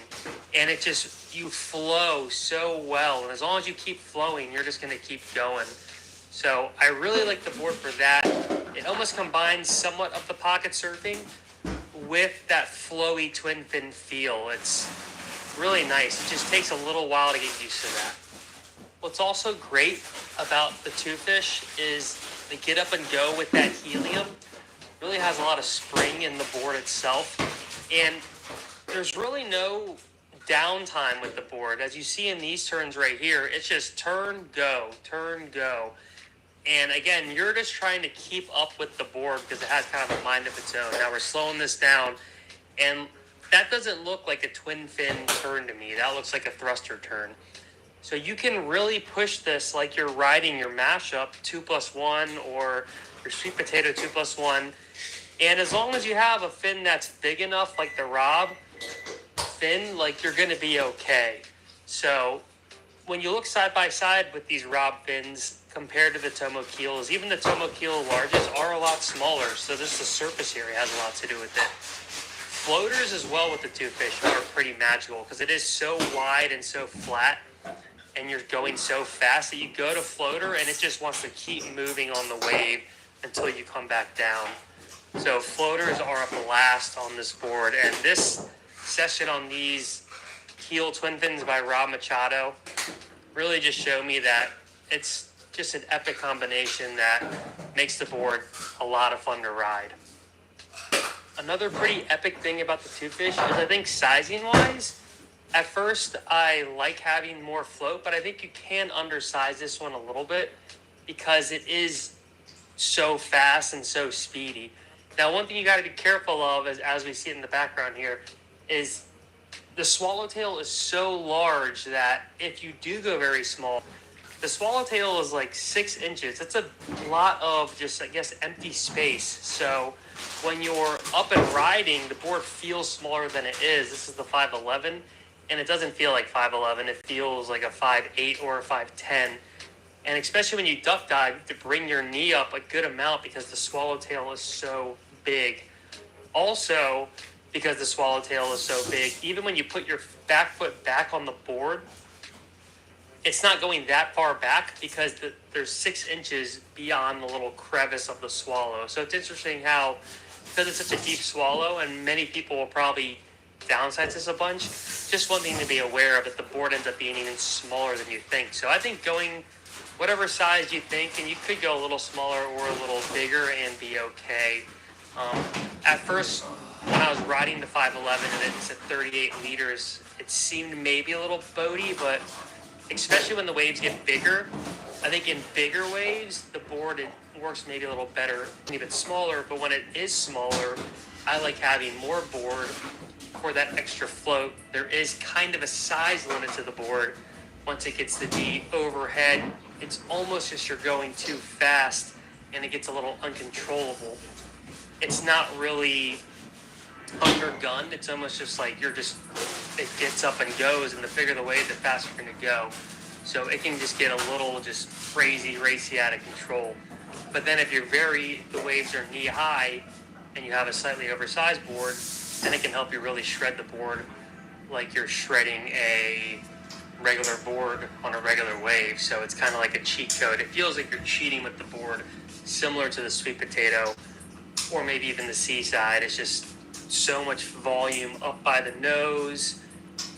and it just, you flow so well, and as long as you keep flowing, you're just going to keep going. So I really like the board for that. It almost combines somewhat of the pocket surfing with that flowy twin fin feel. It's really nice. It just takes a little while to get used to that. What's also great about the two fish is the get up and go with that helium. Really has a lot of spring in the board itself, and there's really no downtime with the board. As you see in these turns right here, it's just turn, go, turn, go. And again, you're just trying to keep up with the board because it has kind of a mind of its own. Now we're slowing this down, and that doesn't look like a twin fin turn to me. That looks like a thruster turn. So you can really push this like you're riding your mashup 2+1 or your sweet potato 2+1. And as long as you have a fin that's big enough, like the Rob fin, like you're going to be okay. So when you look side by side with these Rob fins compared to the Tomo keels, even the Tomo keel larges are a lot smaller. So this the surface area has a lot to do with it. Floaters as well with the two fish are pretty magical because it is so wide and so flat, and you're going so fast that you go to floater and it just wants to keep moving on the wave until you come back down. So floaters are a blast on this board, and this session on these keel twin fins by Rob Machado really just showed me that it's just an epic combination that makes the board a lot of fun to ride. Another pretty epic thing about the two fish is I think sizing wise, at first I like having more float, but I think you can undersize this one a little bit because it is so fast and so speedy. Now, one thing you got to be careful of, as we see it in the background here, is the swallowtail is so large that if you do go very small, the swallowtail is like 6 inches. It's a lot of just, I guess, empty space. So when you're up and riding, the board feels smaller than it is. This is the 511, and it doesn't feel like 511. It feels like a 5'8 or a 5'10. And especially when you duck dive, you have to bring your knee up a good amount because the swallowtail is so big. Also, because the swallowtail is so big, even when you put your back foot back on the board, it's not going that far back because there's 6 inches beyond the little crevice of the swallow. So it's interesting how, because it's such a deep swallow, and many people will probably downsize this a bunch, just one thing to be aware of, that the board ends up being even smaller than you think. So I think going whatever size you think, and you could go a little smaller or a little bigger and be okay. At first, when I was riding the 511 and it's at 38 liters, it seemed maybe a little boaty, but especially when the waves get bigger, I think in bigger waves, the board, it works maybe a little better, a bit smaller, but when it is smaller, I like having more board for that extra float. There is kind of a size limit to the board. Once it gets to be overhead, it's almost just you're going too fast and it gets a little uncontrollable. It's not really undergunned. It's almost just like it gets up and goes, and the bigger the wave, the faster you're going to go. So it can just get a little just crazy, racy, out of control. But then if the waves are knee high and you have a slightly oversized board, then it can help you really shred the board like you're shredding a regular board on a regular wave. So it's kind of like a cheat code. It feels like you're cheating with the board, similar to the sweet potato or maybe even the seaside. It's just so much volume up by the nose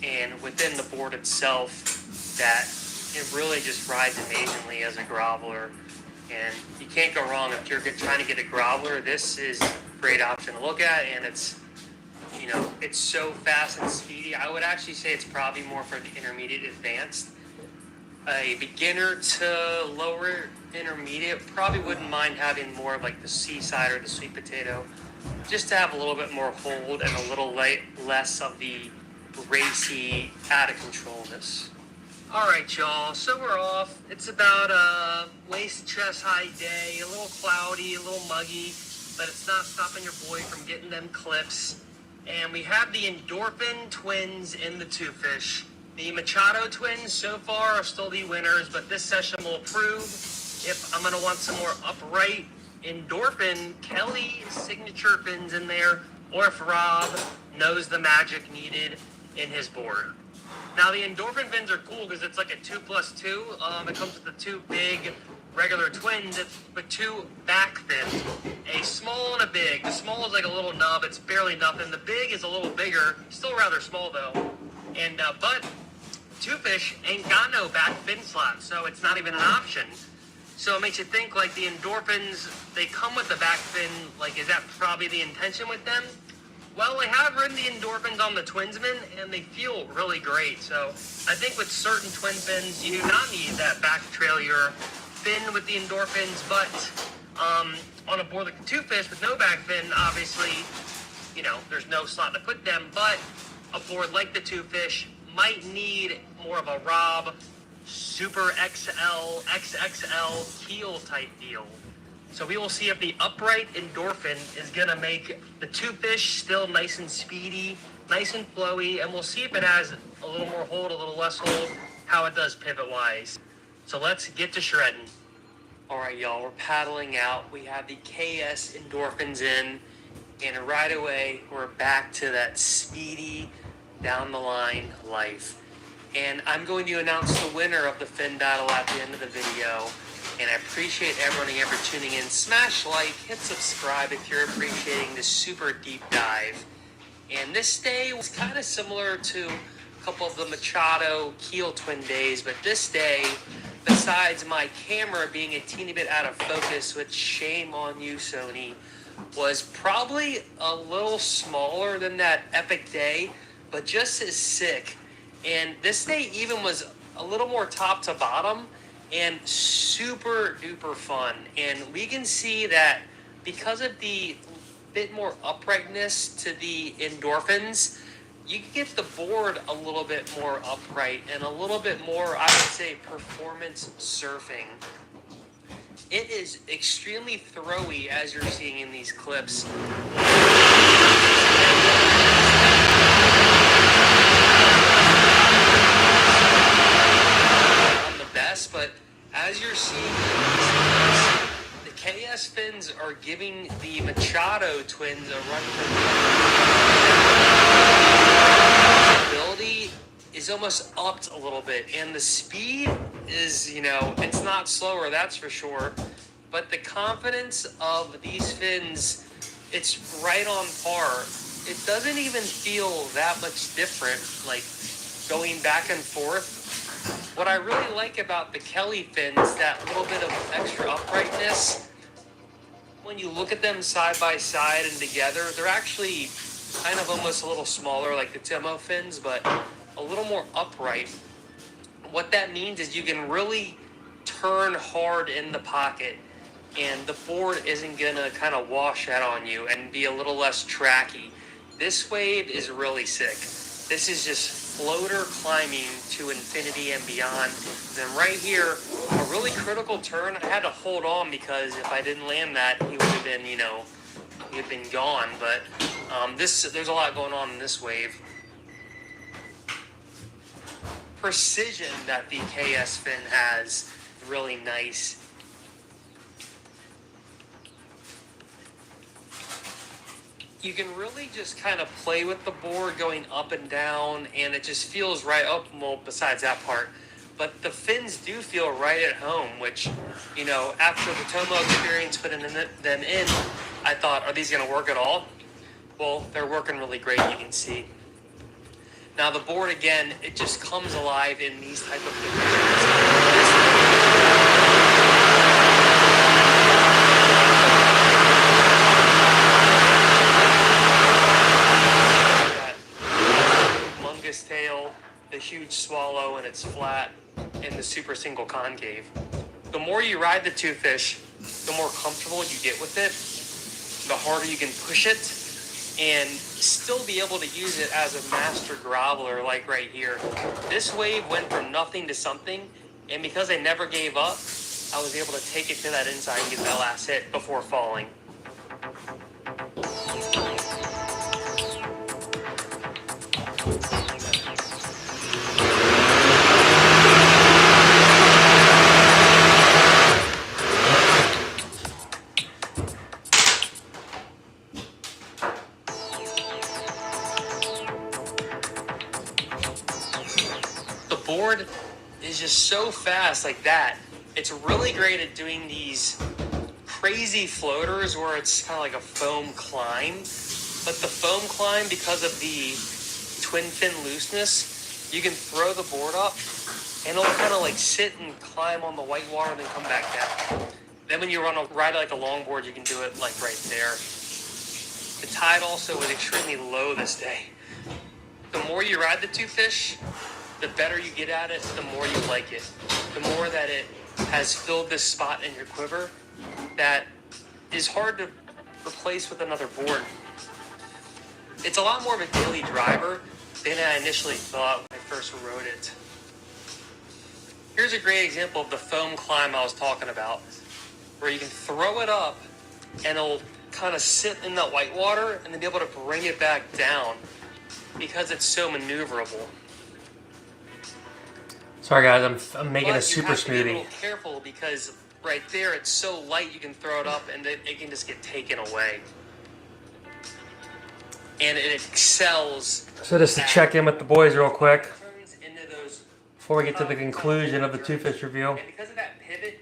and within the board itself that it really just rides amazingly as a groveler. And you can't go wrong if you're trying to get a groveler. This is a great option to look at, and it's so fast and speedy. I would actually say it's probably more for the intermediate advanced. A beginner to lower intermediate probably wouldn't mind having more of like the seaside or the sweet potato, just to have a little bit more hold and a little less of the racy, out of controlness. All right, y'all. So we're off. It's about a waist chest high day, a little cloudy, a little muggy, but it's not stopping your boy from getting them clips. And we have the Endorphin twins in the Too Fish. The Machado twins so far are still the winners, but this session will prove if I'm going to want some more upright Endorphin Kelly signature fins in there, or if Rob knows the magic needed in his board. Now the Endorphin fins are cool because it's like a 2+2. It comes with the 2 big regular twins with 2 back fins, a small and a big. The small is like a little nub, it's barely nothing. The big is a little bigger, still rather small though. And but Too Fish ain't got no back fin slot, so it's not even an option. So it makes you think like the Endorphins, they come with the back fin. Like, is that probably the intention with them? Well, I have ridden the Endorphins on the Twinsman, and they feel really great. So I think with certain twin fins, you do not need that back trailer fin with the Endorphins, but on a board like the Too Fish with no back fin, obviously, there's no slot to put them, but a board like the Too Fish might need more of a Rob Super XL, XXL keel type deal. So we will see if the upright Endorphin is going to make the Too Fish still nice and speedy, nice and flowy, and we'll see if it has a little more hold, a little less hold, how it does pivot-wise. So let's get to shredding. All right, y'all, we're paddling out. We have the KS Endorphins in, and right away, we're back to that speedy, down-the-line life. And I'm going to announce the winner of the fin battle at the end of the video. And I appreciate everyone ever tuning in. Smash like, hit subscribe if you're appreciating this super deep dive. And this day was kind of similar to a couple of the Machado Keel twin days, but this day, besides my camera being a teeny bit out of focus, which shame on you, Sony, was probably a little smaller than that epic day, but just as sick. And this day even was a little more top to bottom and super duper fun. And we can see that because of the bit more uprightness to the Endorphins, you can get the board a little bit more upright and a little bit more, I would say, performance surfing. It is extremely throwy, as you're seeing in these clips. But as you're twins a run for ability is almost upped a little bit, and the speed is, you know, it's not slower, that's for sure, but the confidence of these fins, it's right on par. It doesn't even feel that much different, like going back and forth. What I really like about the Kelly fins, that little bit of extra uprightness. When you look at them side by side and together, they're actually kind of almost a little smaller like the Timo fins, but a little more upright. What that means is you can really turn hard in the pocket, and the board isn't gonna kind of wash out on you and be a little less tracky. This wave is really sick. This is just floater climbing to infinity and beyond. And then right here, a really critical turn. I had to hold on because if I didn't land that, he would have been, you know, he would have been gone. But there's a lot going on in this wave. Precision that the KS fin has, really nice. You can really just kind of play with the board going up and down, and it just feels right. Oh, well, besides that part. But the fins do feel right at home, which, you know, after the Tomo experience putting them in, I thought, are these going to work at all? Well, they're working really great, you can see. Now, the board, again, it just comes alive in these type of conditions. Tail, the huge swallow, and it's flat, and the super single concave. The more you ride the Too Fish, the more comfortable you get with it, the harder you can push it, and still be able to use it as a master groveler like right here. This wave went from nothing to something, and because I never gave up, I was able to take it to that inside and get that last hit before falling. Board is just so fast like that. It's really great at doing these crazy floaters where it's kind of like a foam climb. But the foam climb, because of the twin fin looseness, you can throw the board up and it'll kind of like sit and climb on the white water and then come back down. Then when you ride like a longboard, you can do it like right there. The tide also was extremely low this day. The more you ride the Too Fish, the better you get at it, the more you like it. The more that it has filled this spot in your quiver that is hard to replace with another board. It's a lot more of a daily driver than I initially thought when I first rode it. Here's a great example of the foam climb I was talking about, where you can throw it up and it'll kind of sit in that white water and then be able to bring it back down because it's so maneuverable. Sorry guys, I'm making a super smoothie. You have to be a smoothie. little careful because right there it's so light you can throw it up and it can just get taken away. And it excels. So just to check in with the boys real quick Turns into those before we get to the conclusion of the Too Fish review. And because of that pivot,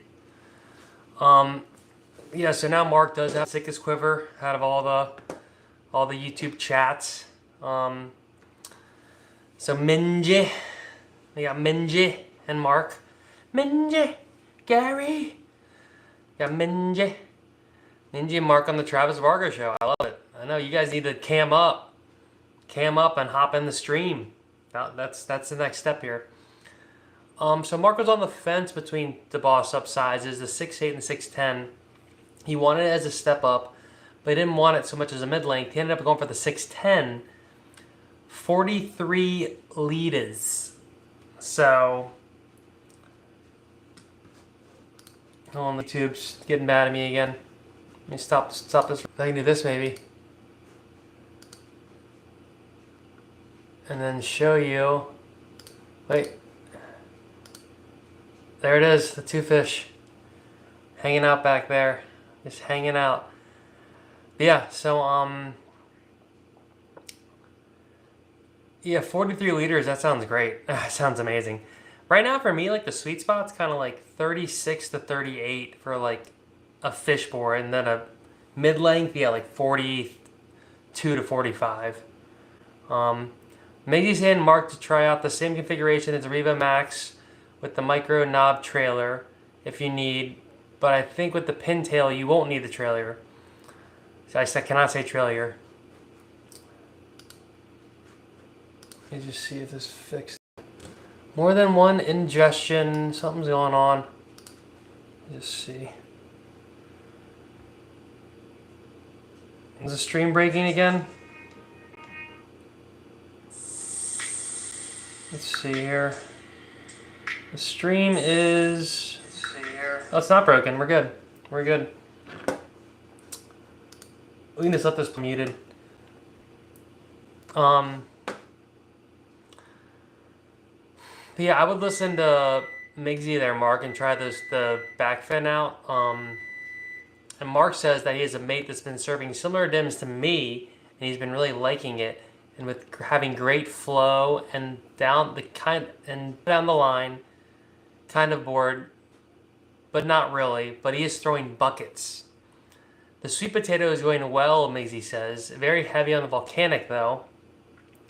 Yeah, so now Mark does have the sickest quiver out of all the YouTube chats. So Minji, we got Minji and Mark. Minji, Gary, got Minji and Mark on the Travis Varga show. I love it. I know you guys need to cam up and hop in the stream. That's the next step here. So Mark was on the fence between the boss up sizes, the 6'8" and the 6'10". He wanted it as a step up, but he didn't want it so much as a mid-length. He ended up going for the 6'10", 43 liters. So, hold on, the tube's getting mad at me again. Let me stop this. I can do this maybe. And then show you, wait. There it is, the Too Fish. Hanging out back there. Just hanging out. Yeah, so yeah, 43 liters, that sounds great. That sounds amazing. Right now for me, like the sweet spot's kind of like 36 to 38 for like a fish bore, and then a mid-length, yeah, like 42 to 45. Maggie's hand marked to try out the same configuration as the Revo Max with the micro knob trailer if you need, but I think with the pintail you won't need the trailer. So I cannot say trailer. Let me just see if this is fixed. More than one ingestion, something's going on. Just see. Is the stream breaking again? Let's see here. The stream is... Let's see here. Oh, it's not broken. We're good. We're good. We can just let this muted. Yeah, I would listen to Miggsy there, Mark, and try the back fin out. And Mark says that he has a mate that's been serving similar dims to me, and he's been really liking it, and with having great flow and down the line, kind of bored, but not really. But he is throwing buckets. The sweet potato is going well, Miggsy says. Very heavy on the volcanic though.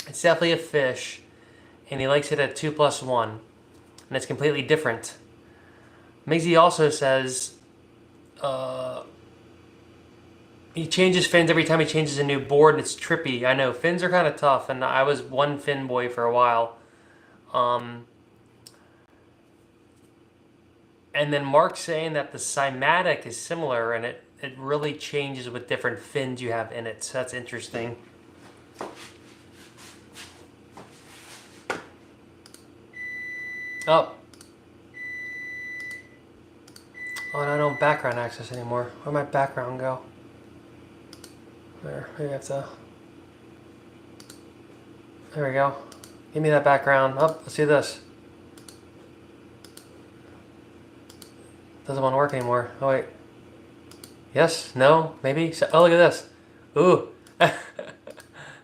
It's definitely a fish, and he likes it at 2+1, and it's completely different. Miggsy also says he changes fins every time he changes a new board, and it's trippy. I know, fins are kind of tough, and I was one fin boy for a while. And then Mark's saying that the cymatic is similar, and it really changes with different fins you have in it, so that's interesting. Oh. Oh, and I don't background access anymore. Where'd my background go? There, maybe I have to... There we go. Give me that background. Oh, let's do this. Doesn't want to work anymore. Oh, wait. Yes? No? Maybe? Oh, look at this. Ooh.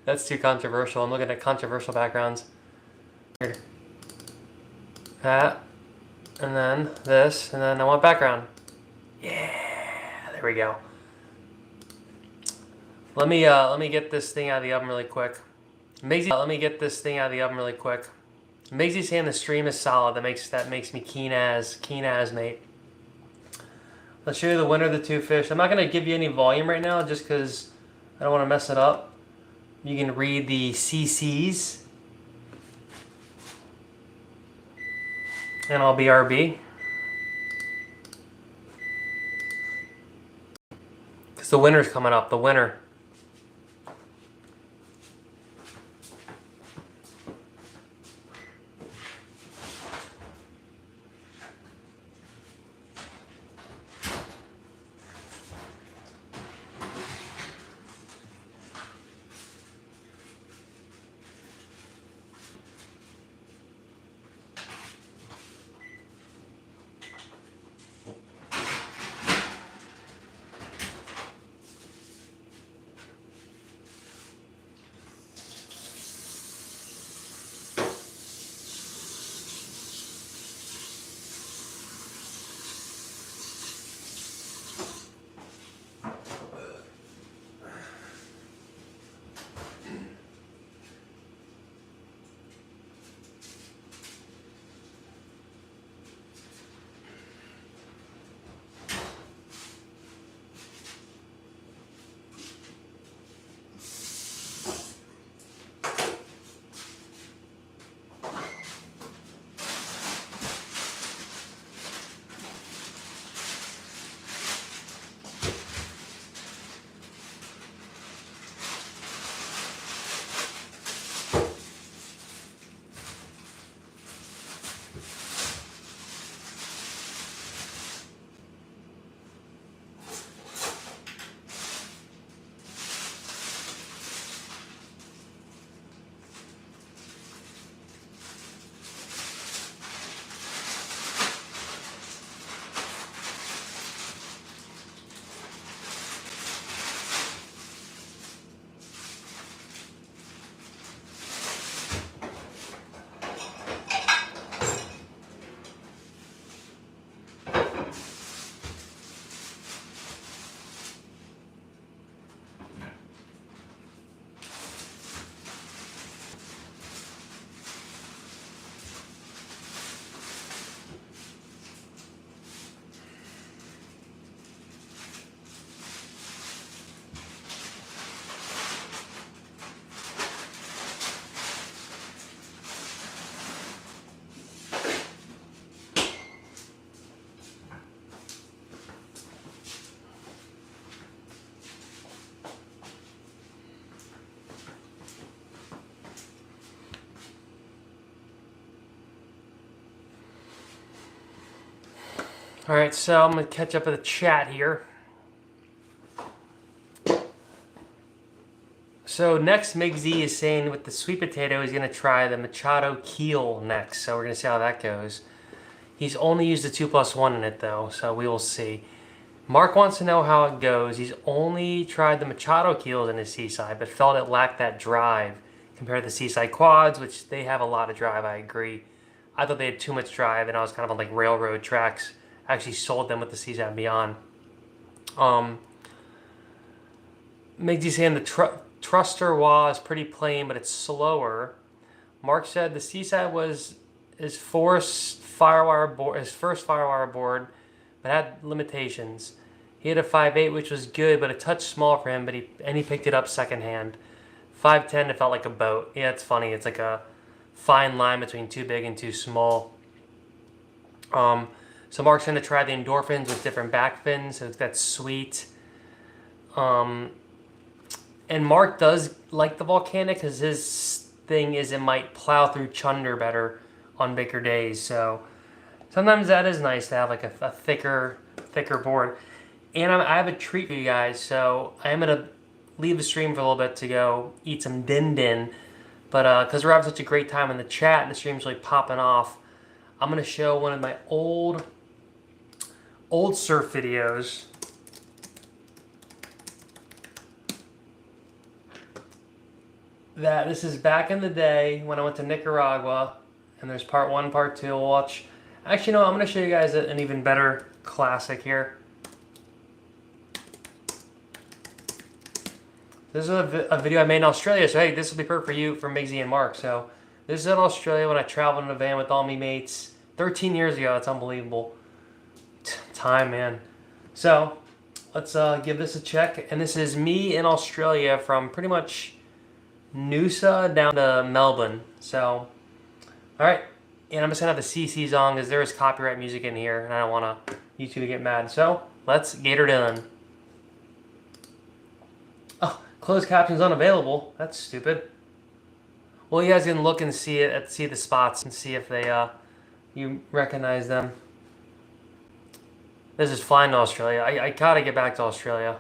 That's too controversial. I'm looking at controversial backgrounds. Here. That. And then this. And then I want background. Yeah. There we go. Let me get this thing out of the oven really quick. Let me get this thing out of the oven really quick. Maggie's saying the stream is solid. That makes me keen as mate. Let's show you the winner of the two fish. I'm not gonna give you any volume right now just because I don't want to mess it up. You can read the CCs. And I'll BRB. Because the winner's coming up. The winner. All right, so I'm gonna catch up with the chat here. So next, Migsy is saying with the sweet potato, he's gonna try the Machado keel next. So we're gonna see how that goes. He's only used the 2+1 in it though, so we will see. Mark wants to know how it goes. He's only tried the Machado keels in his Seaside, but felt it lacked that drive compared to the Seaside quads, which they have a lot of drive, I agree. I thought they had too much drive, and I was kind of on like railroad tracks. I actually sold them with the Seaside Beyond. Migsy saying the thruster was pretty plain, but it's slower. Mark said the Seaside was his first Firewire board, but had limitations. He had a 5.8, which was good, but a touch small for him. But he picked it up secondhand. 5.10, it felt like a boat. Yeah, it's funny. It's like a fine line between too big and too small. So Mark's gonna try the endorphins with different back fins. So that's sweet. And Mark does like the volcanic because his thing is it might plow through chunder better on bigger days. So sometimes that is nice to have like a thicker board. And I have a treat for you guys. So I am gonna leave the stream for a little bit to go eat some din din. But because we're having such a great time in the chat and the stream's really popping off, I'm gonna show one of my old surf videos. This is back in the day when I went to Nicaragua, and there's part 1, part 2. We'll watch. Actually, no, I'm going to show you guys an even better classic here. This is a video I made in Australia, so hey, this will be perfect for you, for Migsy and Mark. So this is in Australia when I traveled in a van with all my mates 13 years ago. It's unbelievable. Time, man. So let's give this a check. And this is me in Australia from pretty much Noosa down to Melbourne. So, all right. And I'm just going to have the CCs on because there is copyright music in here, and I don't want YouTube to get mad. So let's get her done. Oh, closed captions unavailable. That's stupid. Well, you guys can look and see the spots and see if they you recognize them. This is flying to Australia. I gotta get back to Australia.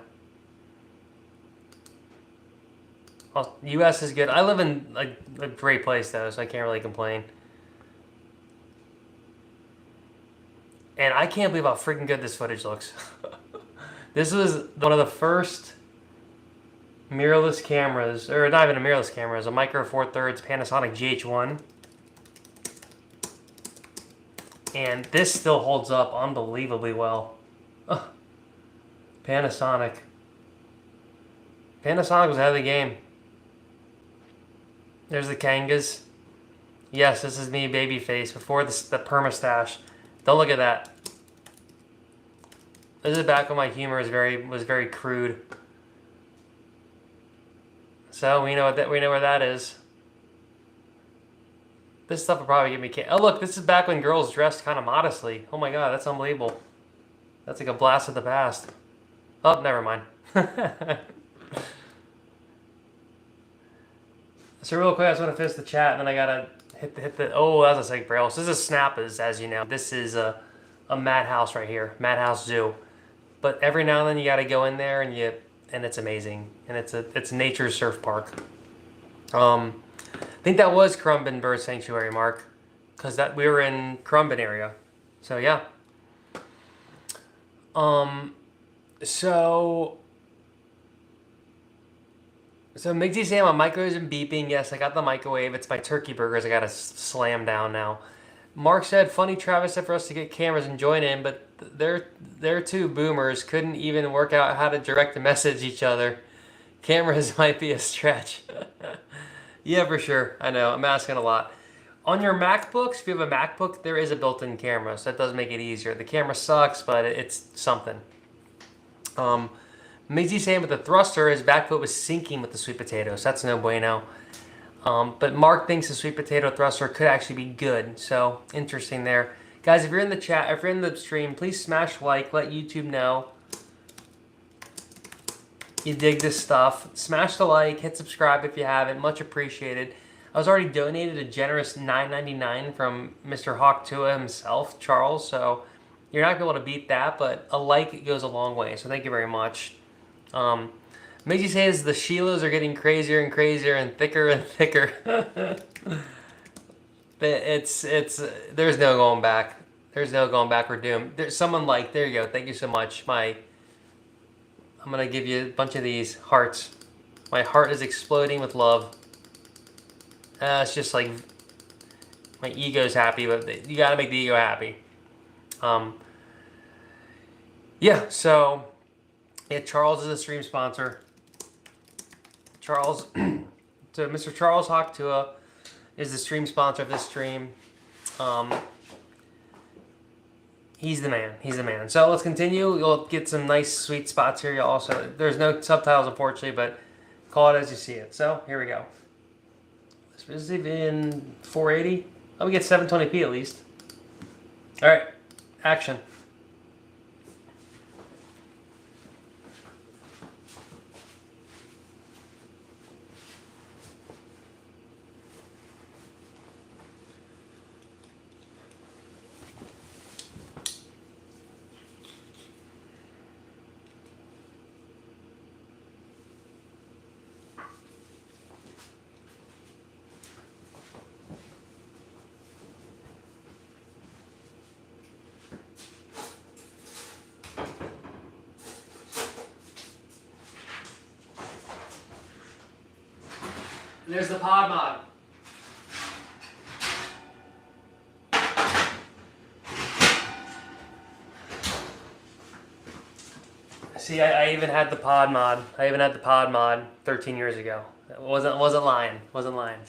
US is good. I live in a great place though, so I can't really complain. And I can't believe how freaking good this footage looks. This was one of the first mirrorless cameras, or not even a mirrorless camera, it was a Micro Four Thirds Panasonic GH1. And this still holds up unbelievably well. Oh, Panasonic. Panasonic was ahead of the game. There's the Kangas. Yes, this is me, baby face, before the perma stash. Don't look at that. This is back when my humor was very crude. So we know where that is. This stuff will probably get me oh look, this is back when girls dressed kind of modestly. Oh my god, that's unbelievable. That's like a blast of the past. Oh, never mind. So real quick, I just want to finish the chat, and then I gotta hit the. Oh, that was a sick barrel. So this is Snap, as you know. This is a madhouse right here, Madhouse Zoo. But every now and then you gotta go in there, and it's amazing, and it's nature's surf park. I think that was Currumbin Bird Sanctuary, Mark, because we were in Currumbin area. So yeah. So Migsy saying my microwave isn't beeping. Yes, I got the microwave. It's my turkey burgers. I gotta slam down now. Mark said, funny Travis said for us to get cameras and join in, but they're two boomers. Couldn't even work out how to direct message each other. Cameras might be a stretch. Yeah, for sure. I know. I'm asking a lot. On your MacBooks, if you have a MacBook, there is a built-in camera, so that does make it easier. The camera sucks, but it's something. Migsy saying with the thruster, his back foot was sinking with the sweet potato, so that's no bueno. But Mark thinks the sweet potato thruster could actually be good, so interesting there. Guys, if you're in the chat, if you're in the stream, please smash like, let YouTube know you dig this stuff. Smash the like, hit subscribe if you haven't, much appreciated. I was already donated a generous $9.99 from Mr. Hawk Tua himself, Charles, so You're not going to be able to beat that, but a like goes a long way. So thank you very much. Maisie says the Sheilas are getting crazier and crazier and thicker. it's there's no going back. There's no going back. We're doomed. There's someone like, there you go. Thank you so much. I'm gonna give you a bunch of these hearts. My heart is exploding with love. It's just like my ego's happy, but you gotta make the ego happy. Yeah, so yeah, Charles is a stream sponsor. Charles, so Mr. Charles Hawktua is the stream sponsor of this stream. He's the man. He's the man. So let's continue. You'll get some nice sweet spots here. You'll also, there's no subtitles unfortunately, but call it as you see it. So here we go. This is in 480. Oh, we get 720p at least. All right, action. There's the pod mod. See, I even had the pod mod. I even had the pod mod 13 years ago. Wasn't lying. Wasn't lying.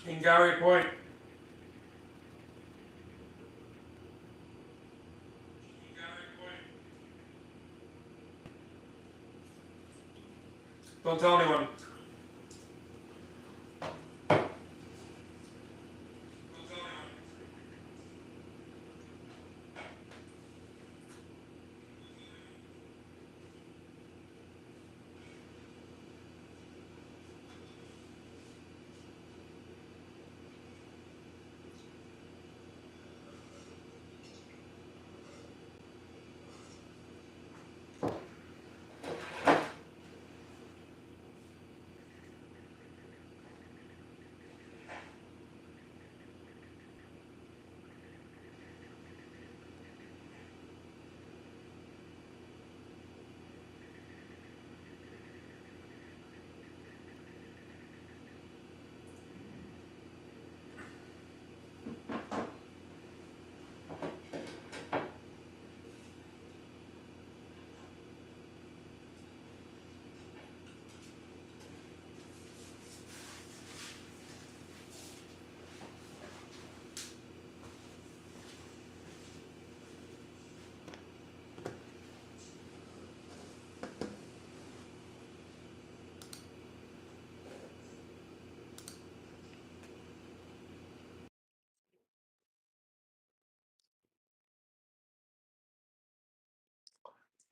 In Gary Point. Don't tell anyone.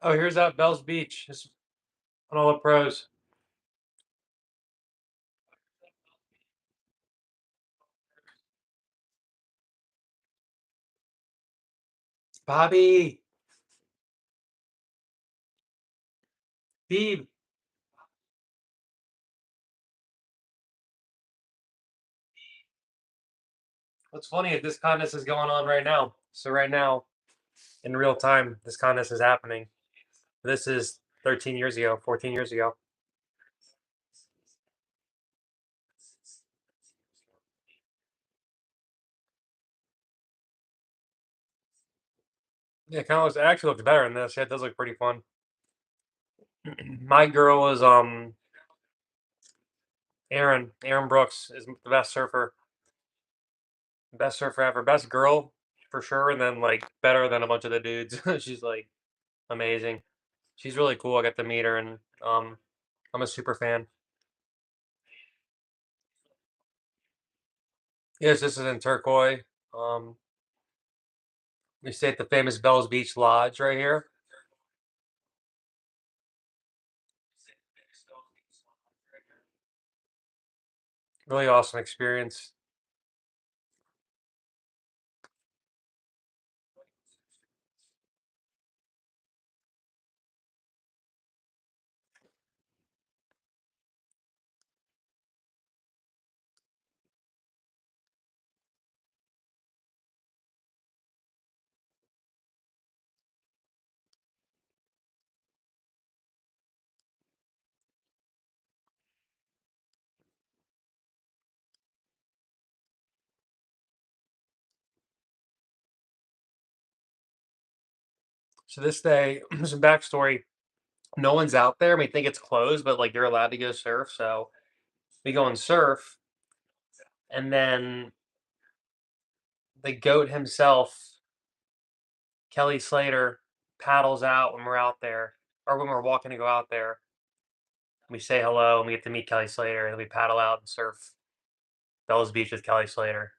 Oh, here's that Bell's Beach. It's on all the pros. Bobby. Beeb. What's funny is this contest is going on right now. So right now, in real time, this contest is happening. This is 13 years ago, 14 years ago. Yeah, it kind of looks, it actually looks better in this. Yeah, it does look pretty fun. My girl is Aaron. Aaron Brooks is the best surfer. Best surfer ever. Best girl for sure, and then like better than a bunch of the dudes. She's like amazing. She's really cool. I got to meet her, and I'm a super fan. Yes, this is in Turquoise. Um, we stay at the famous Bells Beach Lodge right here. Really awesome experience. So this day, some backstory. No one's out there. We think it's closed, but like you're allowed to go surf. So we go and surf, and then the goat himself, Kelly Slater, paddles out when we're out there, or when we're walking to go out there. We say hello, and we get to meet Kelly Slater, and we paddle out and surf Bells Beach with Kelly Slater.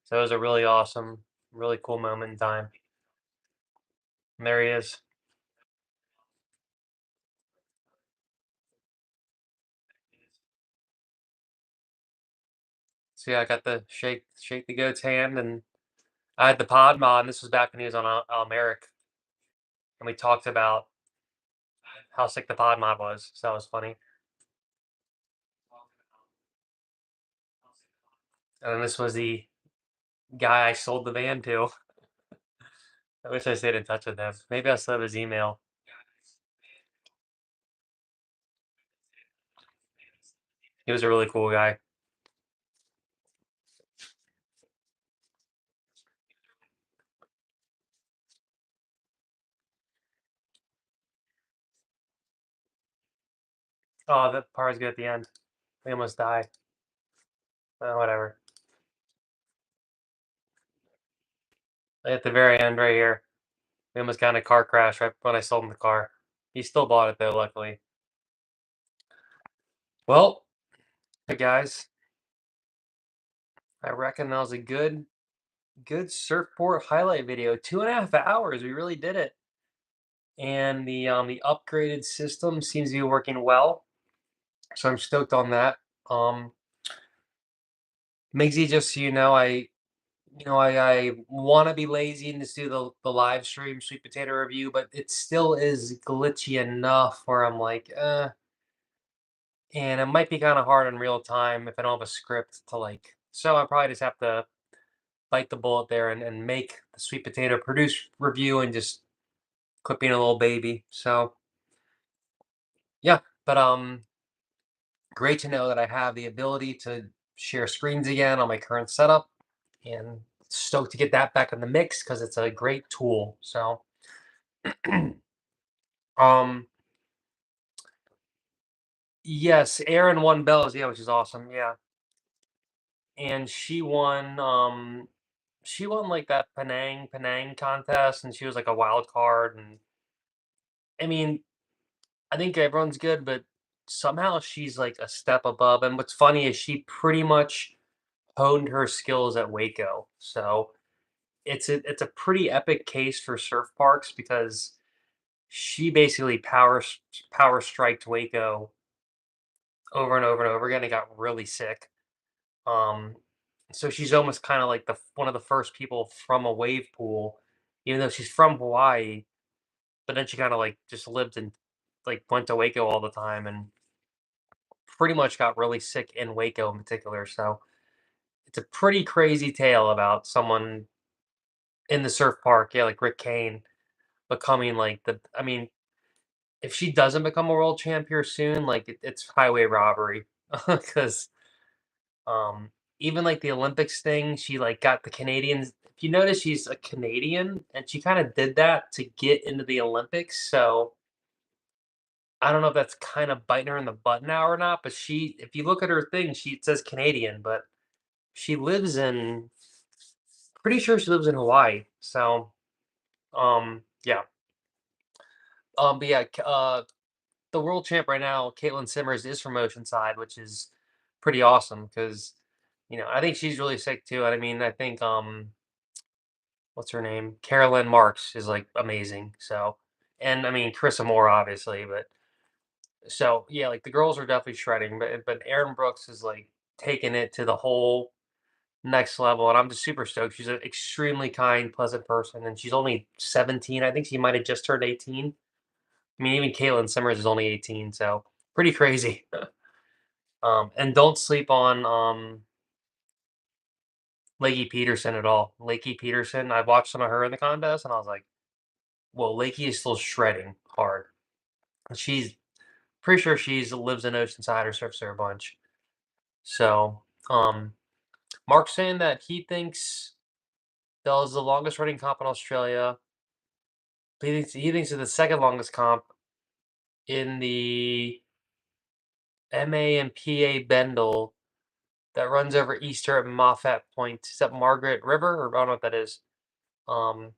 So it was a really awesome, really cool moment in time. And there he is. So yeah, I got the shake the goat's hand, and I had the pod mod. And this was back when he was on Merrick, and we talked about how sick the pod mod was. So that was funny. And then this was the guy I sold the van to. I wish I stayed in touch with him. Maybe I'll still have his email. He was a really cool guy. Oh, that part was good at the end. We almost died. Whatever. At the very end, right here, we almost got in a car crash right when I sold him the car. He still bought it though, luckily. Well, hey guys, I reckon that was a good surfboard highlight video. 2.5 hours. We really did it. And the upgraded system seems to be working well. So I'm stoked on that. Migsy, just so you know, I want to be lazy and just do the live stream sweet potato review, but it still is glitchy enough where I'm like, and it might be kind of hard in real time if I don't have a script to like. So I probably just have to bite the bullet there and make the sweet potato produce review and just quit being a little baby. So yeah, but great to know that I have the ability to share screens again on my current setup, and stoked to get that back in the mix because it's a great tool. So um yes, Erin won bells, yeah, which is awesome. Yeah. And she won like that Penang contest, and she was like a wild card. And I mean, I think everyone's good, but somehow she's like a step above. And what's funny is she pretty much honed her skills at Waco. So it's a pretty epic case for surf parks because she basically power striked Waco over and over and over again and got really sick. Um, so she's almost kind of like the one of the first people from a wave pool, even though she's from Hawaii. But then she kind of like just lived and like went to Waco all the time and pretty much got really sick in Waco in particular. So it's a pretty crazy tale about someone in the surf park, yeah, like Rick Kane becoming like the. I mean, if she doesn't become a world champ here soon, like it's highway robbery because um, even like the Olympics thing, she like got the Canadians. If you notice, she's a Canadian, and she kind of did that to get into the Olympics. So I don't know if that's kind of biting her in the butt now or not. But if you look at her thing, it says Canadian, but she lives in. Pretty sure she lives in Hawaii. So yeah. But yeah, the world champ right now, Caitlin Simmers, is from Oceanside, which is pretty awesome because I think she's really sick too. And I mean, I think what's her name? Carolyn Marks is like amazing. So, and I mean Chris Amore obviously, but so yeah, like the girls are definitely shredding, but Aaron Brooks is like taking it to the whole next level, and I'm just super stoked. She's an extremely kind, pleasant person, and she's only 17. I think she might have just turned 18. I mean, even Caitlin Simmers is only 18, so pretty crazy. And don't sleep on Lakey Peterson at all. Lakey Peterson, I watched some of her in the contest, and I was like, well, Lakey is still shredding hard. She's pretty sure she's lives in Oceanside or surfs there a bunch. So, Mark's saying that he thinks that was the longest running comp in Australia. He thinks it's the second longest comp in the MA and PA Bendel that runs over Easter at Moffat Point. Is that Margaret River? Or I don't know what that is. Um,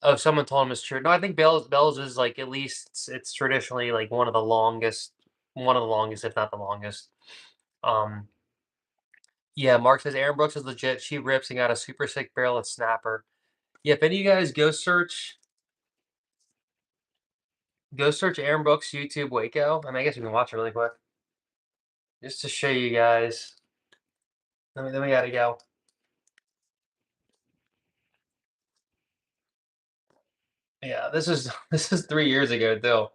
oh, someone told him it's true. No, I think Bell's is like at least it's traditionally like one of the longest, if not the longest. Um, Yeah, Mark says Aaron Brooks is legit. She rips and got a super sick barrel at Snapper. Yeah, if any of you guys go search Aaron Brooks YouTube Waco. I mean, I guess we can watch it really quick just to show you guys. Then we gotta go. Yeah, this is this is 3 years ago too.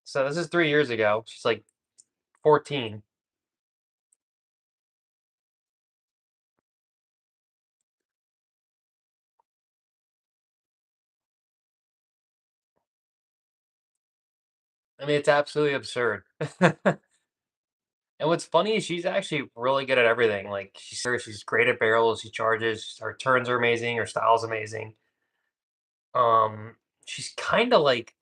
So this is 3 years ago. She's like 14. I mean, it's absolutely absurd. And what's funny is she's actually really good at everything. Like she's great at barrels. She charges. Her turns are amazing. Her style's amazing. Um, she's kind of like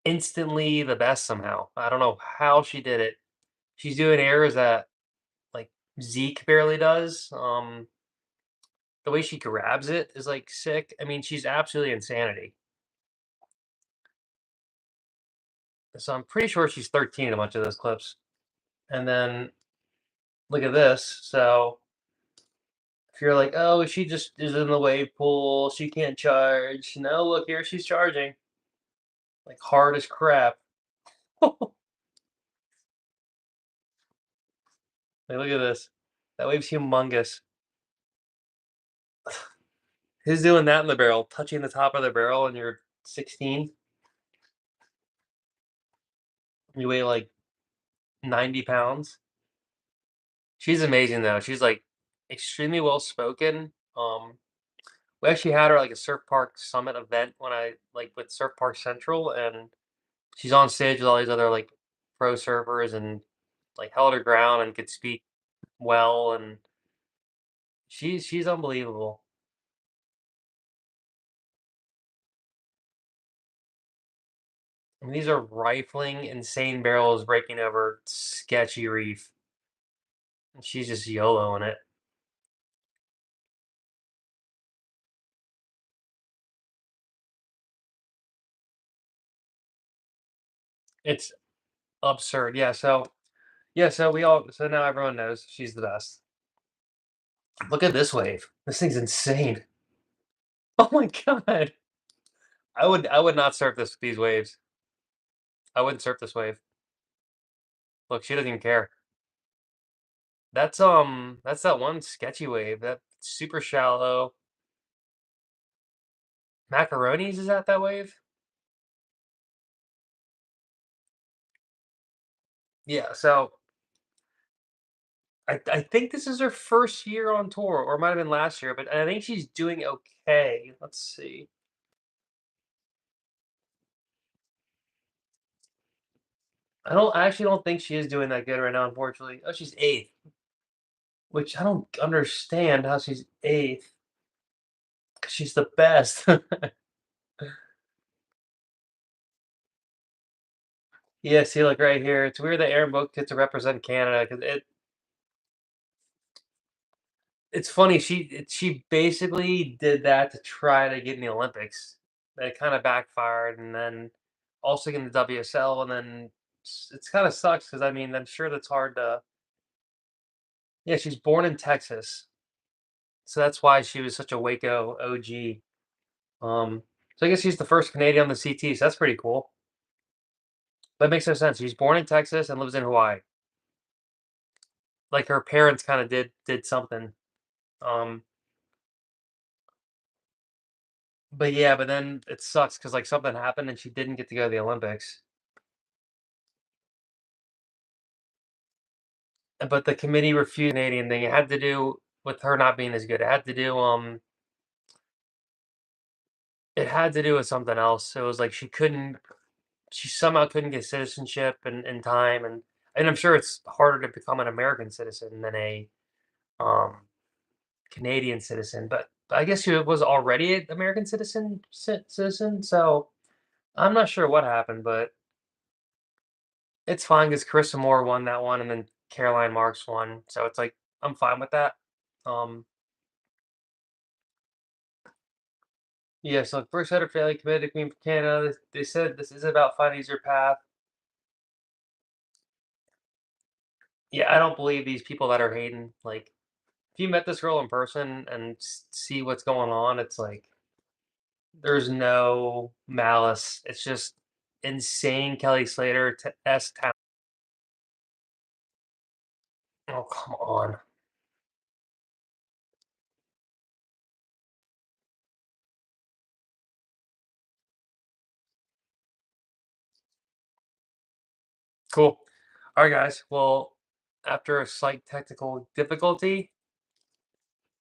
instantly the best somehow. I don't know how she did it. She's doing errors that like Zeke barely does. The way she grabs it is like sick. I mean, she's absolutely insanity. So I'm pretty sure she's 13 in a bunch of those clips. And then look at this. So if you're like, oh, she just is in the wave pool, she can't charge. No, look here, she's charging like hard as crap. Like, look at this. That wave's humongous. Who's doing that in the barrel? Touching the top of the barrel and you're 16? You weigh like 90 pounds. She's amazing though. She's like extremely well spoken. We actually had her like a Surf Park Summit event when I like with Surf Park Central, and she's on stage with all these other like pro surfers and like held her ground and could speak well, and she's unbelievable. I mean, these are rifling, insane barrels breaking over sketchy reef, and she's just YOLOing it. It's absurd. So now everyone knows she's the best. Look at this wave. This thing's insane. Oh my god. I would not surf these waves. I wouldn't surf this wave. Look, she doesn't even care. That's that one sketchy wave. That super shallow. Macaronis is that wave? Yeah, so I think this is her first year on tour, or it might have been last year, but I think she's doing okay. Let's see. I actually don't think she is doing that good right now, unfortunately. Oh, she's eighth, which I don't understand how she's eighth. 'Cause she's the best. Yeah, see, like right here, it's weird that Aaron Book gets to represent Canada because it's funny. She basically did that to try to get in the Olympics. It kind of backfired, and then also get in the WSL, and then it's kind of sucks because I mean I'm sure that's hard to. Yeah, she's born in Texas, so that's why she was such a Waco OG. So I guess she's the first Canadian on the CT. So that's pretty cool. That makes no sense. She's born in Texas and lives in Hawaii. Like her parents kind of did something. Um, but yeah, but then it sucks because like something happened and she didn't get to go to the Olympics. But the committee refused the Canadian thing. It had to do with her not being as good. It had to do with something else. It was like she somehow couldn't get citizenship in time, and I'm sure it's harder to become an American citizen than a um Canadian citizen, but I guess she was already an American citizen, so I'm not sure what happened, but it's fine because Carissa Moore won that one, and then Caroline Marks won, so it's like I'm fine with that. Um, Yeah, so first header fairly committed to Queen for Canada. They said this is about finding your path. Yeah, I don't believe these people that are hating. Like, if you met this girl in person and see what's going on, it's like there's no malice. It's just insane Kelly Slater S talent. Oh, come on. Cool. All right, guys. Well, after a slight technical difficulty,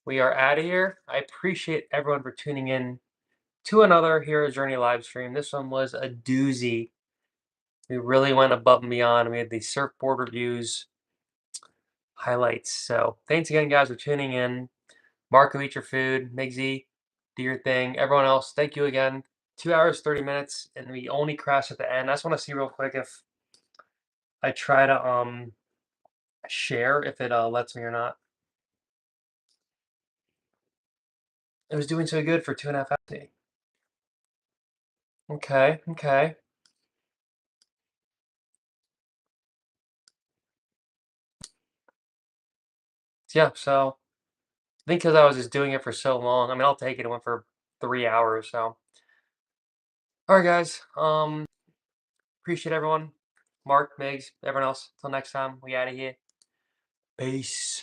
we are out of here. I appreciate everyone for tuning in to another Hero Journey live stream. This one was a doozy. We really went above and beyond. We had the surfboard reviews, highlights. So thanks again, guys, for tuning in. Mark, go eat your food. Migsy, do your thing. Everyone else, thank you again. 2 hours, 30 minutes, and we only crashed at the end. I just want to see real quick if I try to share, if it lets me or not. It was doing so good for 2.5 hours. Okay, okay. Yeah, so I think because I was just doing it for so long. I mean, I'll take it. It went for 3 hours. So, all right, guys. Appreciate everyone. Mark, Migs, everyone else. Till next time, we out of here. Peace.